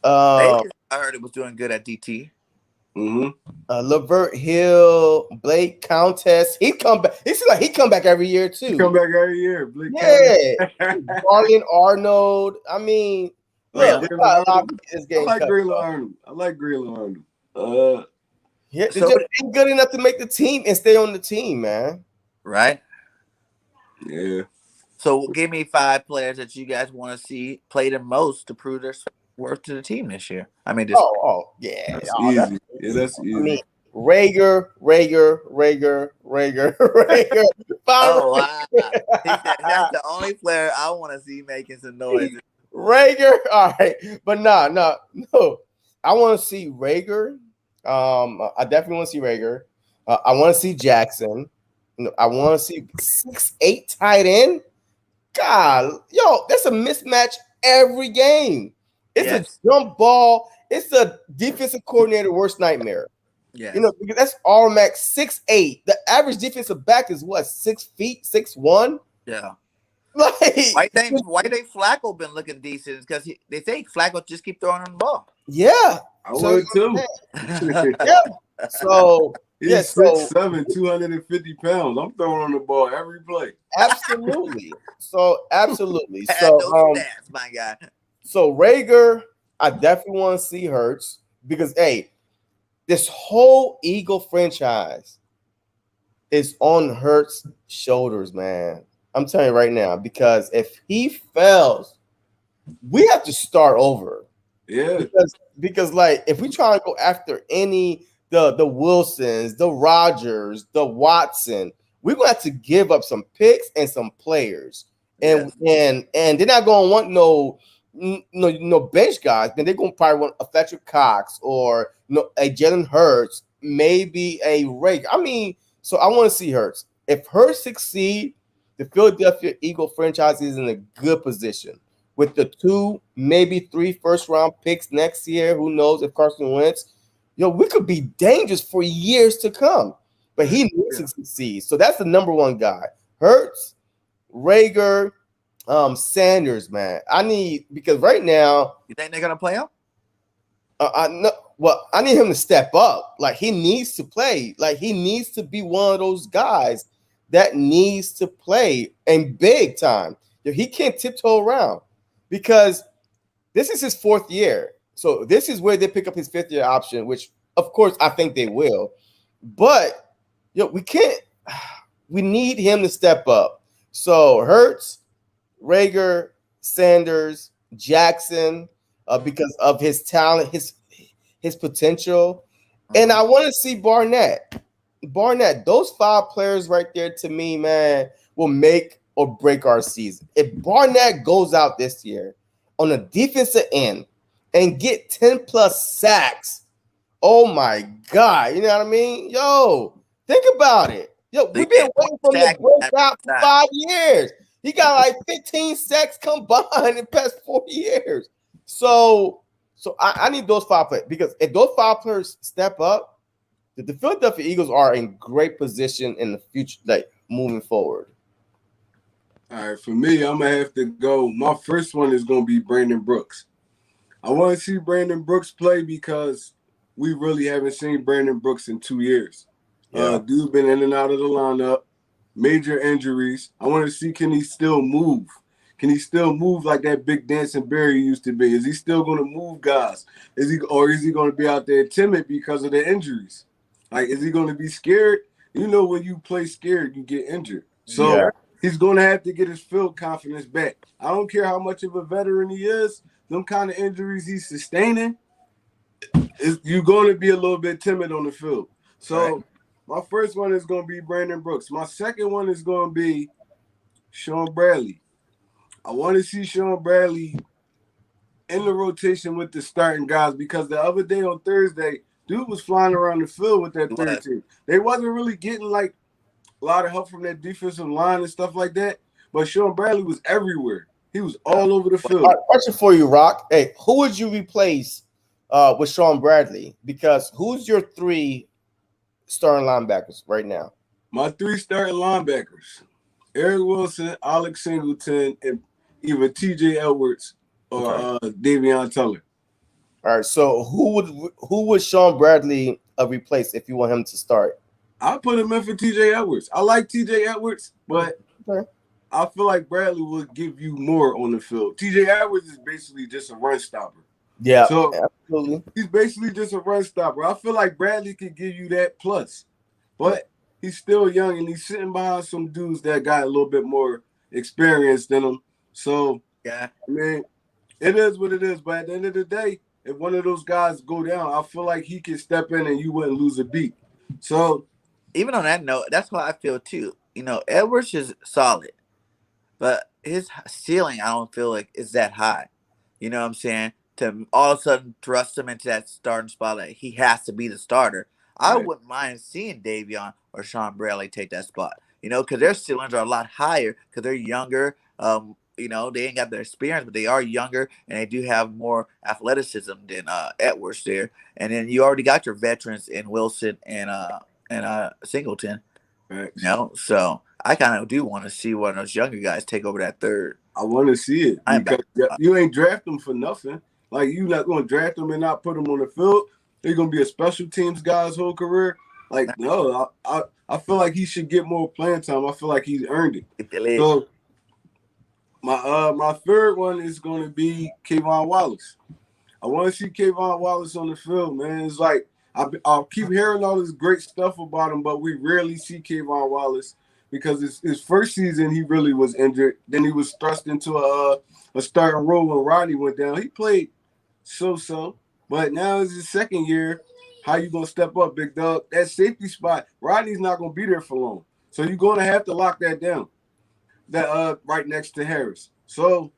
I heard it was doing good at DT.
Levert Hill, Blake Countess. He come back. It seems like he come back every year too.
He come back every year. Blake
Marlon Arnold. I mean, look,
I like Grayland Arnold.
Yeah, they're just ain't good enough to make the team and stay on the team, man.
Right?
Yeah.
So give me 5 players that you guys want to see play the most to prove their worth to the team this year. I mean,
yeah.
That's easy. That's easy.
I mean, Rager.
Oh, wow. That's the only player I want to see making some noise.
Rager. All right. But no. I want to see Rager. I definitely want to see Rager. I want to see Jackson. I want to see 6'8" tight end. God, that's a mismatch every game. It's a jump ball. It's a defensive coordinator worst nightmare.
Yeah,
because that's all max 6'8". The average defensive back is what, 6 feet, 6'1".
Yeah.
Like
why think Flacco been looking decent? Because they think Flacco just keep throwing on the ball.
Yeah,
I would too.
Yeah. So
he's 6'7", 250 pounds. I'm throwing on the ball every play.
Absolutely. Absolutely.
Those stats, my guy.
So Rager, I definitely want to see Hurts because this whole Eagle franchise is on Hurts' shoulders, man. I'm telling you right now, because if he fails, we have to start over.
Yeah.
Because like if we try to go after any the Wilsons, the Rodgers, the Watson, we're gonna have to give up some picks and some players. And they're not gonna want no bench guys, then they're gonna probably want a Fletcher Cox or a Jalen Hurts, maybe a Ray. I mean, so I want to see Hurts. If Hurts succeed, the Philadelphia Eagle franchise is in a good position with the 2, maybe 3 first-round picks next year. Who knows if Carson Wentz? We could be dangerous for years to come. But he needs to succeed. So that's the number 1 guy. Hurts, Rager, Sanders, man. Because right now,
you think they're gonna play him?
I need him to step up. Like he needs to play. Like he needs to be one of those guys that needs to play in big time. He can't tiptoe around because this is his 4th year. So this is where they pick up his 5th year option, which of course I think they will. But we need him to step up. So Hurts, Rager, Sanders, Jackson, because of his talent, his potential. And I want to see Barnett. Those 5 players right there to me, man, will make or break our season. If Barnett goes out this year on a defensive end and get 10 plus sacks, oh my God, you know what I mean? Think about it. We've been waiting for him to break out for 5 years. He got like 15 sacks combined in the past 4 years. So I need those 5 players because if those 5 players step up, the Philadelphia Eagles are in great position in the future, like moving forward.
All right, for me, I'm gonna have to go. My first one is gonna be Brandon Brooks. I want to see Brandon Brooks play because we really haven't seen Brandon Brooks in 2 years. Dude been in and out of the lineup, major injuries. I want to see, can he still move? Can he still move like that big dancing bear he used to be? Is he still going to move guys? Is he going to be out there timid because of the injuries? Like, is he going to be scared? When you play scared, you get injured. So he's going to have to get his field confidence back. I don't care how much of a veteran he is. Them kind of injuries he's sustaining, you're going to be a little bit timid on the field. So my first one is going to be Brandon Brooks. My second one is going to be Sean Bradley. I want to see Sean Bradley in the rotation with the starting guys because the other day on Thursday, dude was flying around the field with that third team. They wasn't really getting like a lot of help from that defensive line and stuff like that. but Sean Bradley was everywhere. He was all over the field.
All right, question for you, Rock. Hey, who would you replace with Sean Bradley? Because who's your 3 starting linebackers right now?
My 3 starting linebackers: Eric Wilson, Alex Singleton, and either T.J. Edwards or Davion Teller.
All right, so who would Sean Bradley replace if you want him to start?
I put him in for T.J. Edwards. I like T.J. Edwards, but
Okay.
I feel like Bradley will give you more on the field. T.J. Edwards is basically just a run stopper.
Yeah,
so
absolutely.
He's basically just a run stopper. I feel like Bradley could give you that plus, but he's still young and he's sitting behind some dudes that got a little bit more experience than him. So
Yeah,
I mean, it is what it is. But at the end of the day, if one of those guys go down, I feel like he can step in and you wouldn't lose a beat. So
even on that note, that's what I feel too. You know, Edwards is solid, but his ceiling I don't feel like is that high. You know what I'm saying? To all of a sudden thrust him into that starting spot, like he has to be the starter. I
right.
wouldn't mind seeing Davion or Sean Bradley take that spot. You know, because their ceilings are a lot higher because they're younger. You know, they ain't got their experience, but they are younger and they do have more athleticism than Edwards there. And then you already got your veterans in Wilson and Singleton.
Right.
You know, so I kind of do want to see one of those younger guys take over that third.
I want to see it because you ain't draft them for nothing. Like, you not going to draft them and not put them on the field. They're going to be a special teams guy his whole career. Like, no, I feel like he should get more playing time. I feel like he's earned it. So my third one is going to be Kayvon Wallace. I want to see Kayvon Wallace on the field, man. It's like I'll keep hearing all this great stuff about him, but we rarely see Kayvon Wallace because his first season he really was injured. Then he was thrust into a starting role when Rodney went down. He played so, but now it's his second year. How you gonna step up, big dog? That safety spot, Rodney's not gonna be there for long, so you're gonna have to lock that down. That right next to Harris. So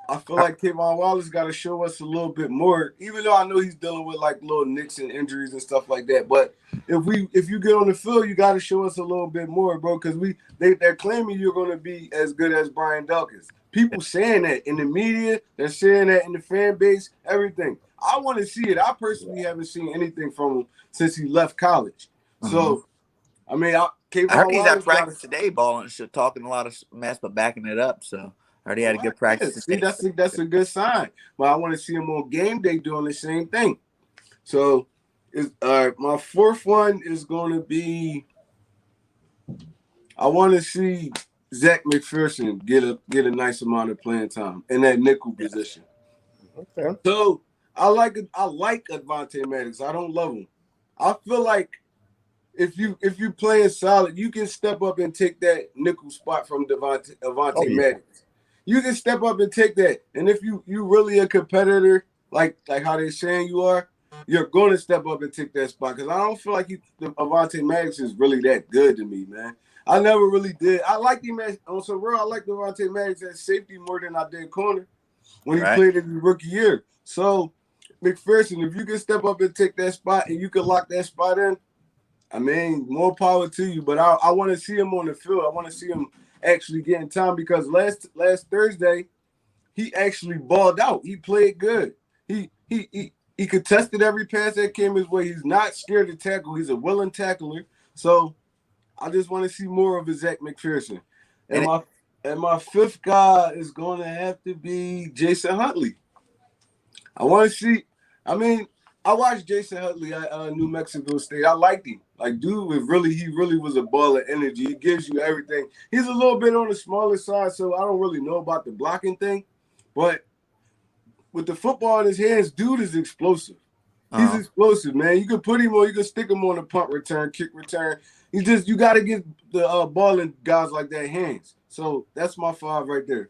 I feel like Kayvon Wallace got to show us a little bit more, even though I know he's dealing with like little nicks and injuries and stuff like that. But if you get on the field, you got to show us a little bit more, bro, because they're claiming you're going to be as good as Brian Dawkins. People saying that in the media, they're saying that in the fan base, everything. I want to see it. I personally haven't seen anything from him since he left college. So, I mean,
I heard he's at practice today, balling, talking a lot of mess, but backing it up. So I already had a good practice.
See, that's a good sign. But I want to see him on game day doing the same thing. So, my fourth one is going to be. I want to see Zach McPherson get a nice amount of playing time in that nickel position.
Okay.
So I like Avonte Maddox. I don't love him. I feel like if you playing solid, you can step up and take that nickel spot from Avonte Maddox. You can step up and take that. And if you really a competitor, like how they're saying you are, you're going to step up and take that spot. Because I don't feel like Avonte Maddox is really that good to me, man. I never really did. I liked him on some real. I liked Avonte Maddox at safety more than I did corner when he played in his rookie year. So, McPherson, if you can step up and take that spot and you can lock that spot in, I mean, more power to you. But I want to see him on the field. I want to see him actually getting time because last Thursday, he actually balled out. He played good. He contested every pass that came his way. He's not scared to tackle. He's a willing tackler. So I just want to see more of Zach McPherson. And my fifth guy is going to have to be Jason Huntley. I want to see. I mean, I watched Jason Huntley at New Mexico State. I liked him. Like, dude, he really was a ball of energy. He gives you everything. He's a little bit on the smaller side, so I don't really know about the blocking thing. But with the football in his hands, dude is explosive. He's explosive, man. You can put him on, you can stick him on a punt return, kick return. You got to get the ball in guys like that hands. So that's my 5 right there.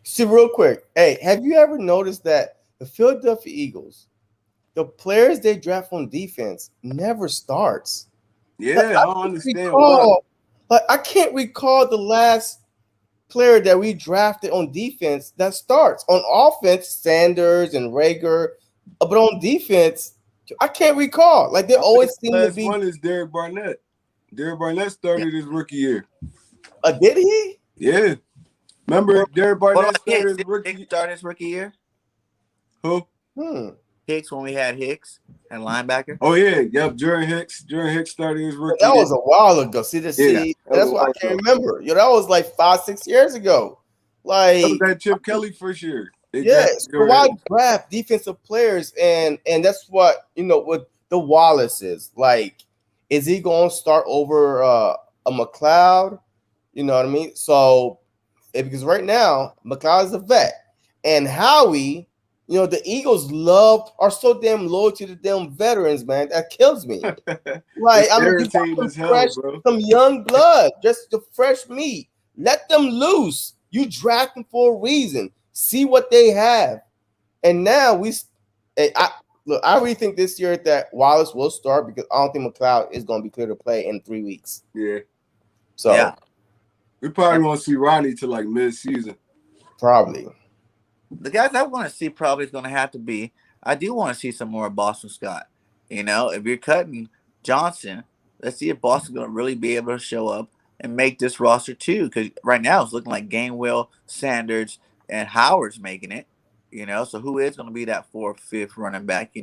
See, real quick, hey, have you ever noticed that the Philadelphia Eagles, the players they draft on defense never starts?
Yeah, I don't understand why.
Like, I can't recall the last player that we drafted on defense that starts. On offense, Sanders and Rager, but on defense, I can't recall. Like, they always seem to be.
One is Derek Barnett. Derek Barnett started his rookie year.
Did he?
Yeah. Remember Derek
What
Barnett
about
started
Hicks?
his
Did
rookie?
Hicks start his rookie year?
Who?
Hicks, when we had Hicks and linebacker.
Oh yeah, yep. Jordan Hicks started his rookie.
That was a while ago. See, that's why I can't remember. That was like 5-6 years ago. Like
that was that Chip Kelly first year.
Yes, but why draft defensive players? And that's what with the Wallaces. Like, is he going to start over a McLeod? You know what I mean? So, because right now McLeod is a vet, and Howie, the Eagles are so damn loyal to the damn veterans, man. That kills me. Like, I mean, you got some young blood, just the fresh meat. Let them loose. You draft them for a reason. See what they have. And now I really think this year that Wallace will start, because I don't think McLeod is going to be clear to play in 3 weeks.
Yeah.
So
we probably won't see Ronnie till like mid-season.
Probably.
The guys I want to see probably is going to have to be. I do want to see some more Boston Scott. If you're cutting Johnson, let's see if Boston's going to really be able to show up and make this roster too. Because right now it's looking like Gainwell, Sanders, and Howard's making it. So who is going to be that 4th, 5th running back?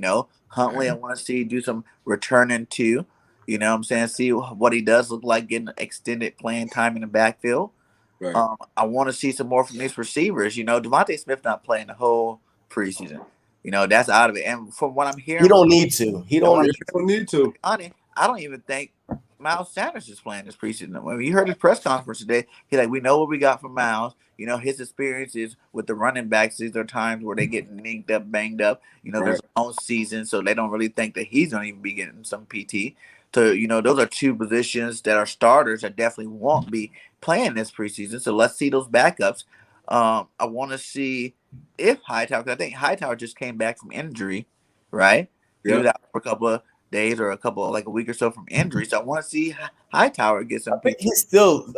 Huntley, I want to see do some returning too. What I'm saying? See what he does look like getting extended playing time in the backfield. Right. I want to see some more from these receivers. Devontae Smith not playing the whole preseason. That's out of it. And from what I'm hearing,
he don't need to. He don't
need to.
Honey, I don't even think Miles Sanders is playing this preseason. When you heard his press conference today, we know what we got from Miles. His experiences with the running backs. These are times where they get nicked up, banged up. There's a own season, so they don't really think that he's going to even be getting some PT. So, those are two positions that are starters that definitely won't be playing this preseason. So let's see those backups. I want to see if Hightower, because I think Hightower just came back from injury, right? He was out for a couple of days or a week or so from injury. So I want to see Hightower get some PT.
He's still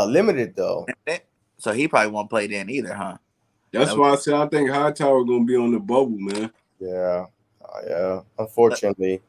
limited though.
So he probably won't play then either, huh?
That's why I said I think Hightower going to be on the bubble, man.
Yeah. Unfortunately.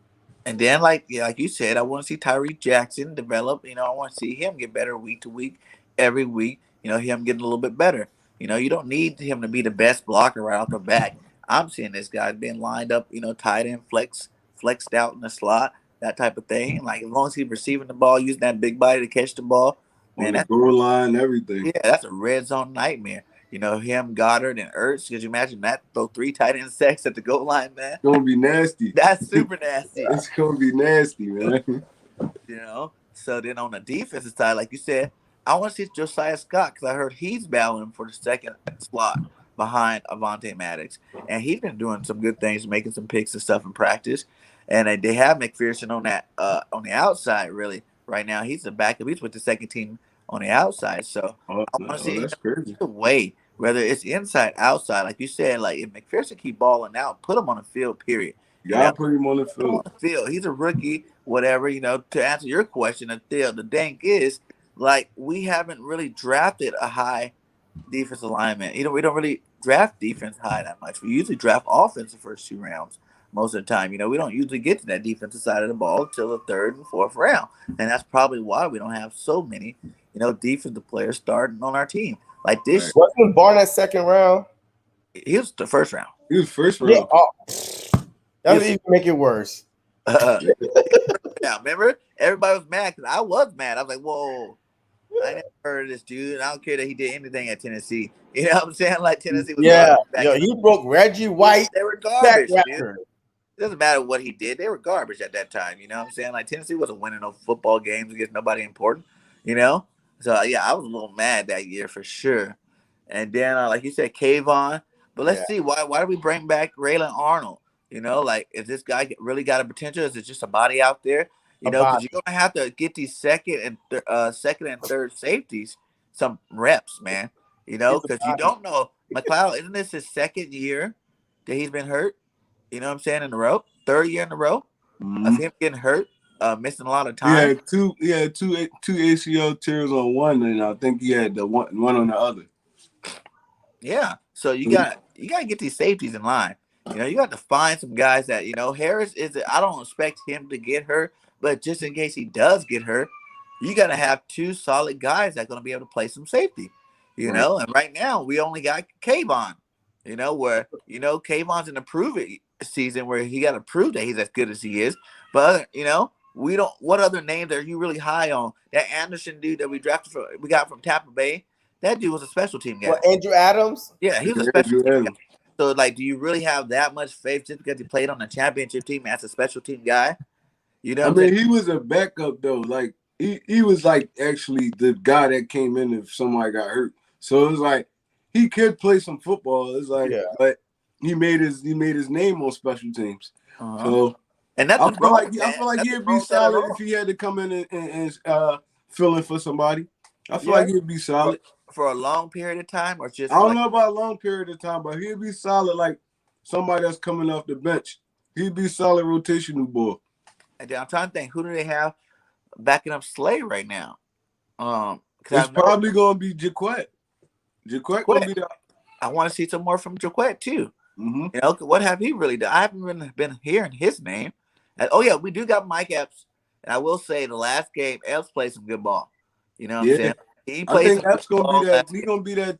And then, like you said, I want to see Tyree Jackson develop. I want to see him get better week to week, every week. Him getting a little bit better. You don't need him to be the best blocker right off the bat. I'm seeing this guy being lined up, tight end, flexed out in the slot, that type of thing. Like, as long as he's receiving the ball, using that big body to catch the ball.
On the goal line, everything.
Yeah, that's a red zone nightmare. Him, Goddard, and Ertz. Could you imagine that? Throw 3 tight end sacks at the goal line, man.
It's going to be nasty.
That's super nasty.
It's going to be nasty, man.
So then on the defensive side, like you said, I want to see Josiah Scott, because I heard he's battling for the second slot behind Avonte Maddox. And he's been doing some good things, making some picks and stuff in practice. And they have McPherson on that on the outside, really. Right now, he's the backup. He's with the second team on the outside. So I want to see the way, whether it's inside, outside. Like you said, like if McPherson keep balling out, put him on the field, period.
Yeah, put him on the field.
He's a rookie, whatever. To answer your question, the thing is, like, we haven't really drafted a high defensive lineman. We don't really draft defense high that much. We usually draft offense the first 2 rounds most of the time. We don't usually get to that defensive side of the ball until the 3rd and 4th round. And that's probably why we don't have so many, defensive players starting on our team. Like this.
Wasn't Barnett 2nd round?
He was the 1st round.
He was 1st round.
Yeah, that would even make it worse.
Yeah, remember? Everybody was mad because I was mad. I was like, whoa. I never heard of this dude. I don't care that he did anything at Tennessee. You know what I'm saying? Like, Tennessee was
he broke Reggie White.
They were garbage, dude. It doesn't matter what he did. They were garbage at that time. You know what I'm saying? Like, Tennessee wasn't winning no football games against nobody important, So, yeah, I was a little mad that year for sure. And then, like you said, Kayvon. But let's see. Why do we bring back Raylan Arnold? Like, is this guy really got a potential? Is it just a body out there? Because you're going to have to get these second and third safeties some reps, man. Because you don't know. McLeod, isn't this his 2nd year that he's been hurt? You know what I'm saying? In a row? 3rd year in a row of him getting hurt, missing a lot of time.
He had two ACL tears on one, and I think he had the one on the other.
Yeah. So you got to get these safeties in line. You got to find some guys that, Harris I don't expect him to get hurt, but just in case he does get hurt, you got to have two solid guys that are going to be able to play some safety. You
Right.
know, and right now we only got Kayvon. You know, where Kayvon's in a prove it season where he got to prove that he's as good as he is. But we don't. What other names are you really high on? That Anderson dude that we got from Tampa Bay. That dude was a special team guy.
Well, Andrew Adams.
Yeah, he was a special team guy. So, like, do you really have that much faith just because he played on the championship team as a special team guy? You know,
I mean, he was a backup though. Like he was like actually the guy that came in if somebody got hurt. So it was like he could play some football. It's like, but he made his name on special teams. So
and
I feel like he'd be solid if he had to come in and fill in for somebody. I feel like he'd be solid
for a long period of time, or just
I don't know about a long period of time, but he'd be solid like somebody that's coming off the bench. He'd be solid rotational ball.
And then I'm trying to think, who do they have backing up Slay right now?
It's probably gonna be Jaquette. Jaquette gonna be the.
I want to see some more from Jaquette too.
Mm-hmm.
You know, what have he really done? I haven't really been hearing his name. And, oh yeah, we do got Mike Epps, and I will say the last game Epps played some good ball. You know what I'm saying? He
I think
some
Epps gonna be that. He's gonna be that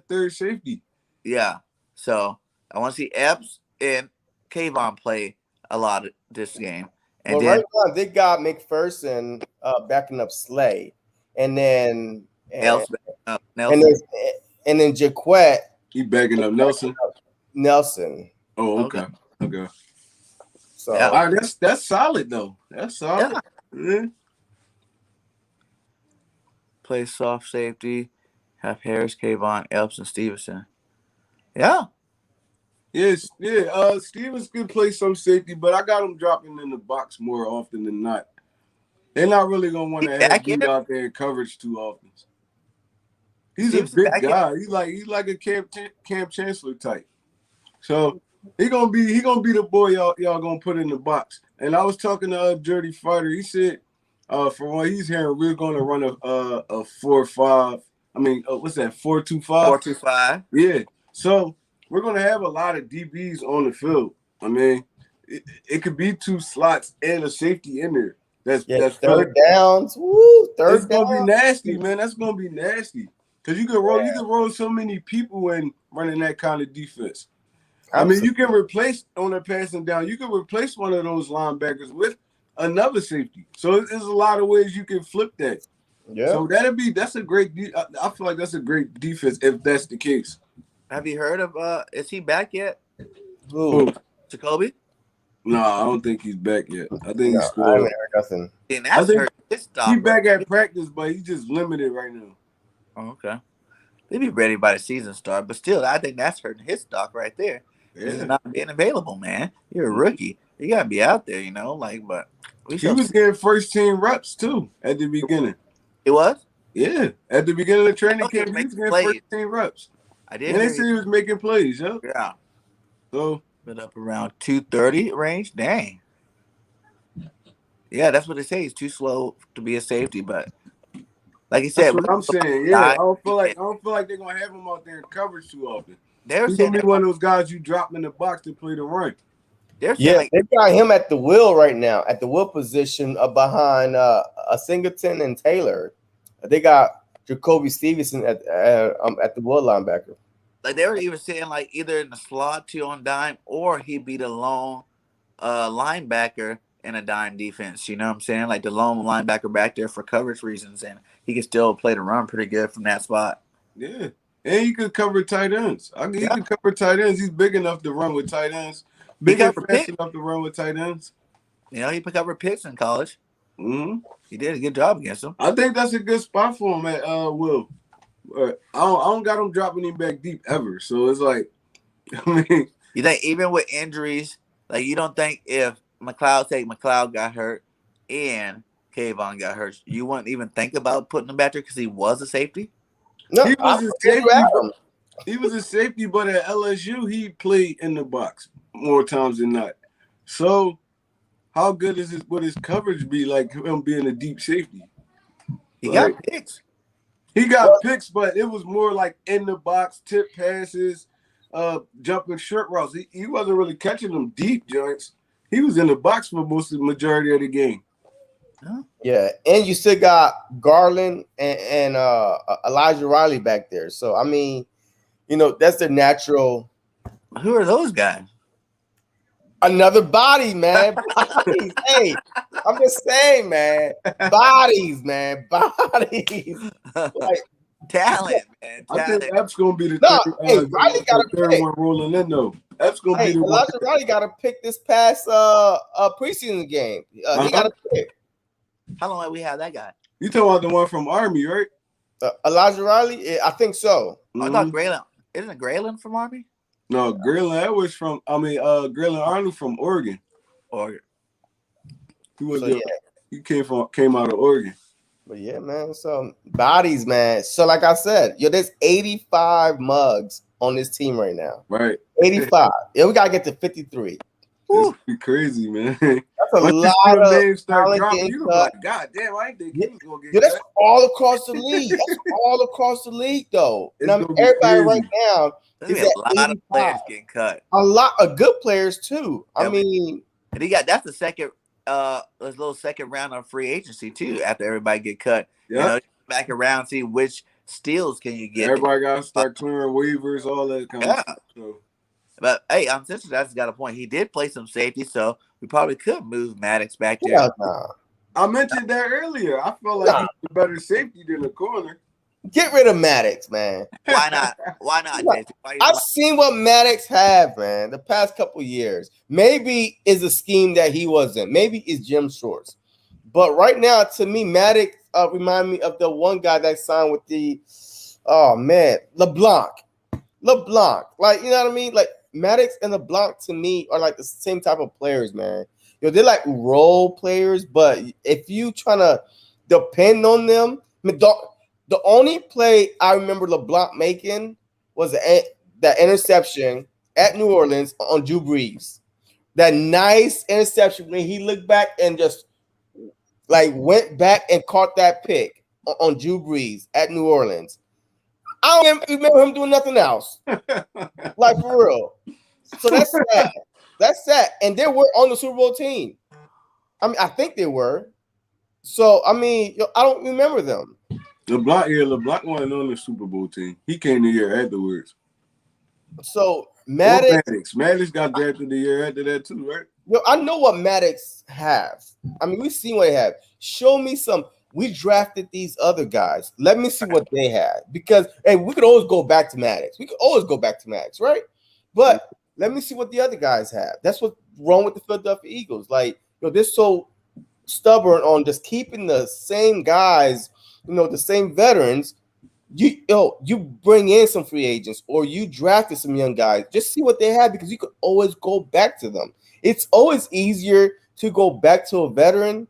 third safety.
Yeah. So I want to see Epps and Kayvon play a lot of this game. And
right now they got McPherson backing up Slay, and then
Nelson.
and then Jaquette.
He backing up Nelson.
Oh,
okay. So that's solid though. That's solid. Yeah.
Play soft safety. Have Harris, Kayvon, Epps, and Stevenson. Yeah.
Yes, yeah. Stevens could play some safety, but I got him dropping in the box more often than not. They're not really gonna want to have him out there in coverage too often. He's a big guy. He's like a Camp Chancellor type. So he gonna be the boy y'all gonna put in the box. And I was talking to Dirty Fighter. He said, from what he's hearing, we're gonna run a 4-5. I mean, what's that? 4-2-5.
4-2-5.
Yeah. So we're going to have a lot of DBs on the field. I mean, it could be two slots and a safety in there. That's
third downs. Woo,
That's going to be nasty, man. That's going to be nasty. Because you can roll so many people in running that kind of defense. Absolutely. I mean, you can replace on a passing down. You can replace one of those linebackers with another safety. So there's a lot of ways you can flip that.
Yeah.
So that's a great. I feel like that's a great defense if that's the case.
Have you heard of? Is he back yet?
Who?
Jacoby?
No, I don't think he's back yet. I think he's still.
I haven't heard nothing.
I think
he's back at practice, but he's just limited right now.
Oh, okay. He'll be ready by the season start, but still, I think that's hurting his stock right there. Yeah. He's not being available, man. You're a rookie. You gotta be out there, But
he was getting first team reps too at the beginning.
It was?
Yeah. At the beginning of the training camp, he was getting first team reps.
I did.
And they said he was making plays, yeah.
Yeah.
So
been up around 230 range. Dang. Yeah, that's what they say. He's too slow to be a safety, but like you said,
that's what I'm saying. Yeah, I don't feel like they're gonna have him out there in coverage too often. He's gonna be one of those guys you drop in the box to play the run.
They got him at the wheel right now, at the wheel position behind a Singleton and Taylor. They got Jacoby Stevenson at the wheel linebacker.
Like they were even saying, like either in the slot 2 on dime, or he'd be the lone linebacker in a dime defense. You know what I'm saying? Like the lone linebacker back there for coverage reasons, and he can still play the run pretty good from that spot.
Yeah, and he could cover tight ends. He can cover tight ends. He's big enough to run with tight ends. Big and fast enough to run with tight ends.
He covered picks in college.
Mm-hmm.
He did a good job against them.
I think that's a good spot for him at Will. I don't got him dropping him back deep ever. So it's like, I mean,
you think even with injuries, like you don't think if McLeod got hurt and Kayvon got hurt, you wouldn't even think about putting him back there because he was a safety?
No, he was a safety. He was a safety, but at LSU he played in the box more times than not. So how good would his coverage be like him being a deep safety?
He got picks.
He got picks, but it was more like in the box, tip passes, jumping short routes. He wasn't really catching them deep joints. He was in the box for most of the majority of the game.
Huh?
Yeah, and you still got Garland and Elijah Riley back there. So I mean, that's the natural.
Who are those guys?
Another body, man. Bodies. Hey, I'm just saying, man. Bodies, man. Bodies. Like,
Talent, man.
I think
Talent.
Epps gonna be the
no, hey,
third,
Riley got
the
to
third
pick.
one rolling in though. Epps gonna
Hey,
be the one.
Elijah Riley got to pick this past preseason game. He got to pick.
How long have we had that guy?
You talking about the one from Army, right?
Elijah Riley? I think so.
I thought Grayland. Isn't it Grayland from Army?
No, Grayland Edwards from. Grayland Arnold from Oregon.
Or
He came out of Oregon.
But yeah, man. So bodies, man. So like I said, there's 85 mugs on this team right now.
Right.
85. Yeah, we gotta get to 53.
It's be crazy, man.
That's a lot of
names start
talent
dropping.
getting
You
cut.
like, God damn, I ain't think he was gonna get
That's
cut.
all across the league. That's all across the league, though.
It's
And
gonna be
everybody
crazy.
right now
there's
is
gonna be a
at
lot of players
85.
getting cut.
A lot of good players too.
Yeah,
I mean,
and that's the second little second round of free agency too. After everybody get cut,
Yeah.
Back around, see which steals can you get.
Everybody gotta start clearing waivers, all that kind of stuff. So.
But hey, I'm since that's got a point. He did play some safety, so we probably could move Maddox back there.
yeah, nah.
I mentioned that earlier. I feel like he's a better safety than a corner.
Get rid of Maddox, man.
Why not? Why not, Jason?
I've seen what Maddox have, man, the past couple years. Maybe is a scheme that he wasn't. Maybe it's Jim Shorts. But right now, to me, Maddox remind me of the one guy that signed with the LeBlanc. Like, you know what I mean? Like Maddox and LeBlanc to me are like the same type of players, man. They're like role players, but if you trying to depend on them, I mean, the only play I remember LeBlanc making was that interception at New Orleans on Drew Brees. That nice interception when he looked back and just like went back and caught that pick on Drew Brees at New Orleans. I don't remember him doing nothing else. Like for real. So that's sad. That's sad. And they were on the Super Bowl team. I mean, I think they were. So I mean, I don't remember them.
LeBlanc wasn't on the Super Bowl team. He came the year afterwards.
So Maddox
got drafted the year after that too, right?
I know what Maddox have. I mean, we've seen what they have. Show me some. We drafted these other guys. Let me see what they had. Because hey, we could always go back to Maddox. We could always go back to Maddox, right? But let me see what the other guys have. That's what's wrong with the Philadelphia Eagles. Like, they're so stubborn on just keeping the same guys, the same veterans. You bring in some free agents or you drafted some young guys. Just see what they have because you could always go back to them. It's always easier to go back to a veteran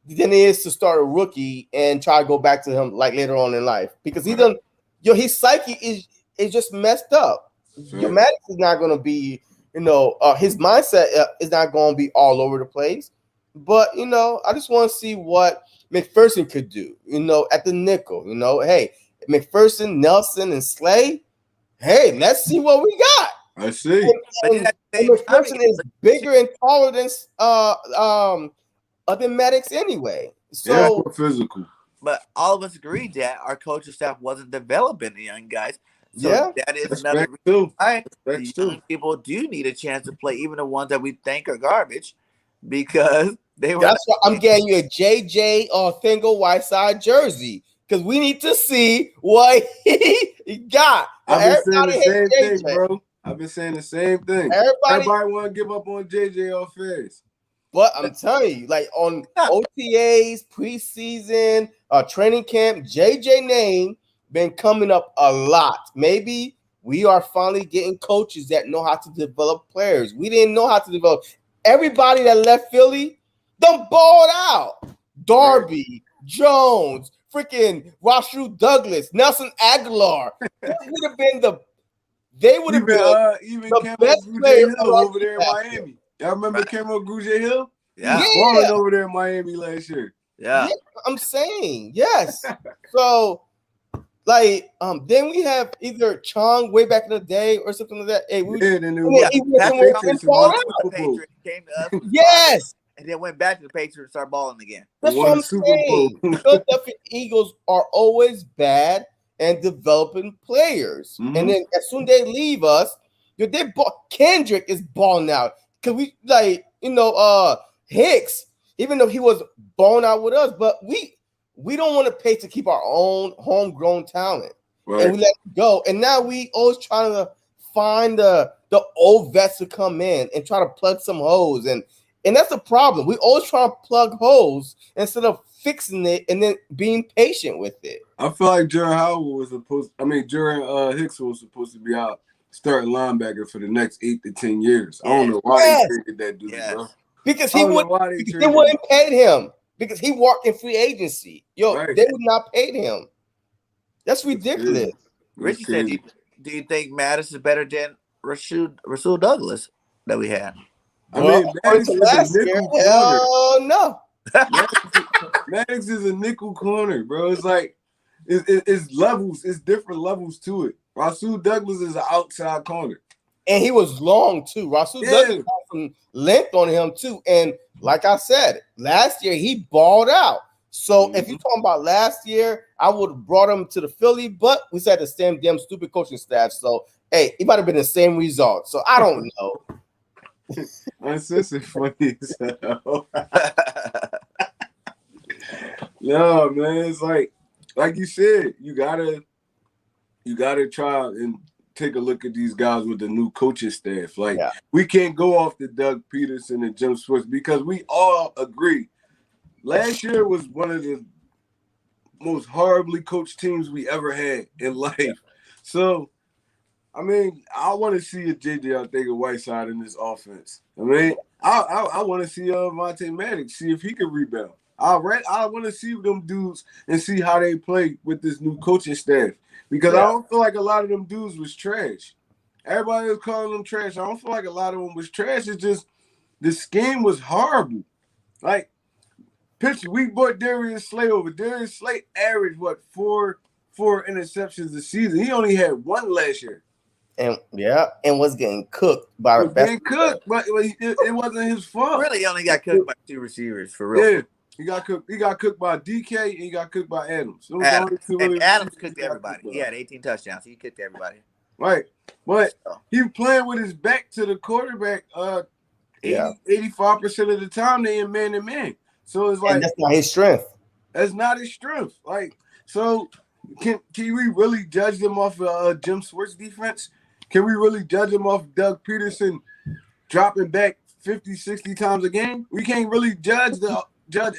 than it is to start a rookie and try to go back to him like later on in life because his psyche is just messed up. Your Maddox is not going to be, his mindset is not going to be all over the place. But, I just want to see what McPherson could do, at the nickel. Hey, McPherson, Nelson, and Slay. Hey, let's see what we got.
I see.
And McPherson is bigger and taller than Maddox anyway. So
physical.
But all of us agreed that our coaching staff wasn't developing the young guys. So that is another reason why the young people do need a chance to play, even the ones that we think are garbage, because they were.
That's why I'm getting you a JJ or Thingo Whiteside jersey because we need to see what he got.
I've been saying the same thing, bro. I've been saying the same thing. Everybody want to give up on JJ off face.
But I'm telling you, like on OTAs, preseason, training camp, JJ name been coming up a lot. Maybe we are finally getting coaches that know how to develop players. We didn't know how to develop. Everybody that left Philly, them balled out. Darby, Jones, freaking Rasheed Douglas, Nelson Aguilar. They would have been
even
the best players
over there in Miami. Y'all remember Cameron Grugier Hill?
Yeah.
He was balling over there in Miami last year.
Yeah.
I'm saying, yes. So, like, then we have either Chong way back in the day or something like that. Hey,
Patrick came to us.
Yes.
and then went back to the Patriots and started balling again.
That's
Won
what
the
I'm
Super Bowl.
saying. Philadelphia Eagles are always bad and developing players.
Mhm.
And then as soon as they leave us, Kendrick is balling out. Cause we Hicks, even though he was balling out with us, but we don't want to pay to keep our own homegrown talent.
Right.
And we let it go. And now we always trying to find the old vets to come in and try to plug some holes. And that's the problem. We always try to plug holes instead of fixing it and then being patient with it.
I feel like Jaron Hicks was supposed to be out starting linebacker for the next 8 to 10 years. I don't know why they traded that dude, bro.
Because they wouldn't pay him. Because he walked in free agency. They would not pay him. That's ridiculous.
Richie said, do you think Mattis is better than Rasul Douglas that we had?
I mean, Maddox is a nickel corner.
Hell no.
Maddox is a nickel corner, bro. It's like it's levels, it's different levels to it. Rasul Douglas is an outside corner.
And he was long too. Rasul Douglas had some length on him too. And like I said, last year he balled out. So if you're talking about last year, I would have brought him to the Philly, but we said the same damn stupid coaching staff. So hey, it might have been the same result. So I don't know.
My sister funny as hell. No, man, it's like you said, you gotta try and take a look at these guys with the new coaching staff. Like we can't go off the Doug Peterson and Jim Schwartz because we all agree. Last year was one of the most horribly coached teams we ever had in life. So, I mean, I want to see a J.J. Arcega-Whiteside in this offense. I mean, I want to see Vontae Maddox, see if he can rebound. I want to see them dudes and see how they play with this new coaching staff because I don't feel like a lot of them dudes was trash. Everybody was calling them trash. I don't feel like a lot of them was trash. It's just the scheme was horrible. Like, picture, we bought Darius Slay over. Darius Slay averaged, four interceptions a season. He only had one last year.
And was getting cooked by the best.
Getting cooked, but it wasn't his fault.
Really, he only got cooked by 2 receivers for real.
Yeah, he got cooked. He got cooked by DK and he got cooked by Adams.
Adams cooked everybody. He had 18 touchdowns. So he kicked everybody.
Right, but he playing with his back to the quarterback. 85% of the time they in man to man. So it's like,
and that's not his strength.
That's not his strength. Like, so can we really judge them off of Jim Schwartz defense? Can we really judge them off Doug Peterson dropping back 50, 60 times a game? We can't really judge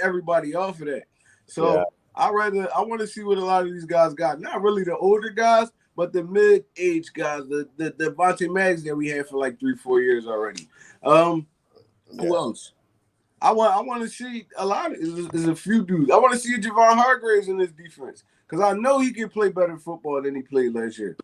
everybody off of that. So I want to see what a lot of these guys got. Not really the older guys, but the mid-age guys, the Vontae Maddox that we had for like 3-4 years already. Who else? I want to see a lot of there's a few dudes. I want to see Javon Hargraves in this defense because I know he can play better football than he played last year.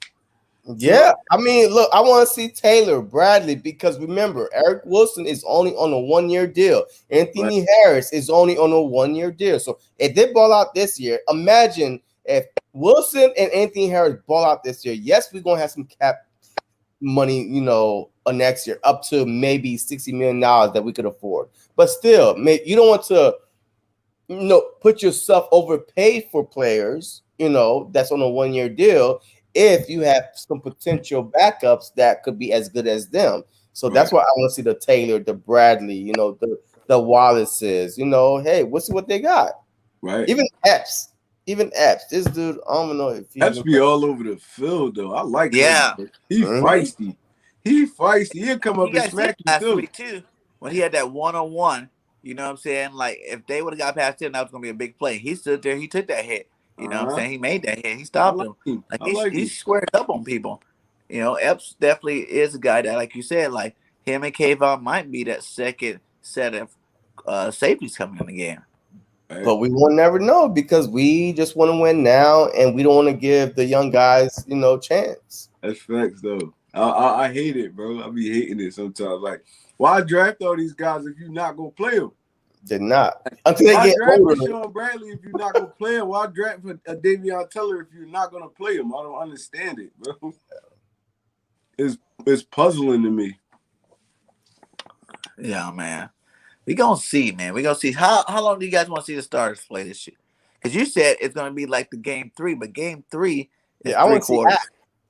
Yeah, I mean, look, I want to see Taylor Bradley because remember, Eric Wilson is only on a 1-year deal. Anthony Harris is only on a 1-year deal. So if they ball out this year, imagine if Wilson and Anthony Harris ball out this year. Yes, we're gonna have some cap money, next year, up to maybe $60 million that we could afford. But still, you don't want to, put yourself overpaid for players, that's on a 1-year deal. If you have some potential backups that could be as good as them. So that's why I want to see the Taylor, the Bradley, the Wallaces, hey, we'll see what they got.
Right.
Even Epps. This dude, I don't know if
Epps be all over the field, though. I like him. He feisty. He'll come up and smack you,
last week, too. When he had that one-on-one, you know what I'm saying? Like, if they would have got past him, that was going to be a big play. He stood there. He took that hit. You know what I'm saying? He made that hit. He stopped him. He squared up on people. Epps definitely is a guy that, like you said, like him and Kayvon might be that second set of safeties coming in the game.
But we will never know because we just want to win now, and we don't want to give the young guys, chance.
That's facts, though. I hate it, bro. I be hating it sometimes. Like, why draft all these guys if you're not gonna play them?
They're not until they get older.
Sean Bradley, if you're not gonna play him, why draft for Davion Teller if you're not gonna play him? I don't understand it, bro. It's puzzling to me.
Yeah, man. We gonna see, man. We gonna see. How long do you guys want to see the starters play this year? Because you said it's gonna be like the game 3, but game 3 is
Yeah, I
three
want to see
quarters.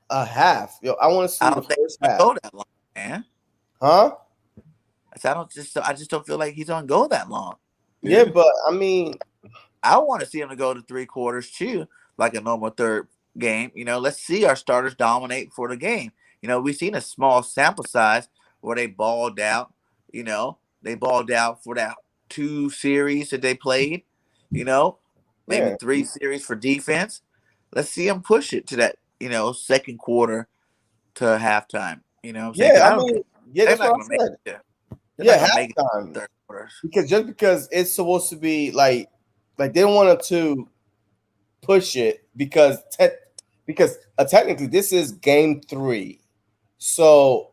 a half. Yo, I want to
I
see the
don't think
first
he's
half.
gonna go that long, man.
Huh?
I just don't feel like he's gonna go that long.
Yeah, but I mean,
I want to see him to go to 3 quarters too, like a normal third game. Let's see our starters dominate for the game. We've seen a small sample size where they balled out. They balled out for that 2 series that they played. Maybe 3 series for defense. Let's see them push it to that. Second quarter to halftime. You know what I'm saying?
yeah, I mean, yeah,
They're
that's
not
what
gonna
I
make
said.
it. They're
Yeah,
not gonna make it
halftime.
third quarters.
Because it's supposed to be like they wanted to push it because technically this is game 3. So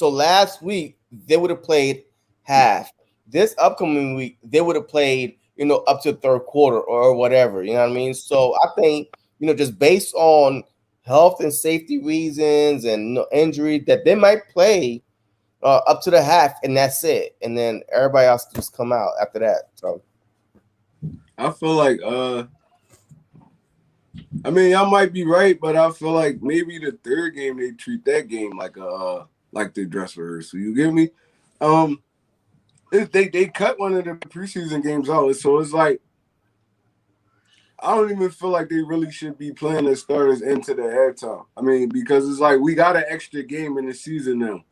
last week they would have played half. This upcoming week they would have played, up to third quarter or whatever. You know what I mean? So I think, just based on health and safety reasons and injury, that they might play up to the half, and that's it. And then everybody else just come out after that. So
I feel like I mean, y'all might be right, but I feel like maybe the third game they treat that game like the dress rehearsal. You get me? They cut one of the preseason games out, so it's like I don't even feel like they really should be playing the starters into the halftime. I mean, because it's like we got an extra game in the season now.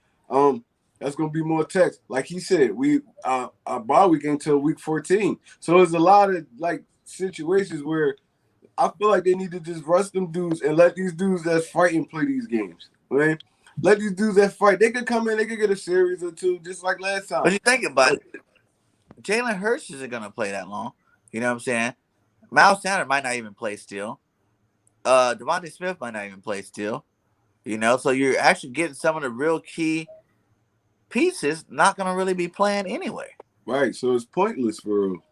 That's gonna be more text. Like he said, we our bye week until week 14. So there's a lot of like situations where I feel like they need to just rush them dudes and let these dudes that's fighting play these games. Right? Let these dudes that fight. They could come in, they could get a series or 2, just like last time.
But you think about it, Jalen Hurts isn't gonna play that long. You know what I'm saying? Miles Sanders might not even play still. Devontae Smith might not even play still. So you're actually getting some of the real key pieces not gonna really be playing anyway.
Right. So it's pointless for real.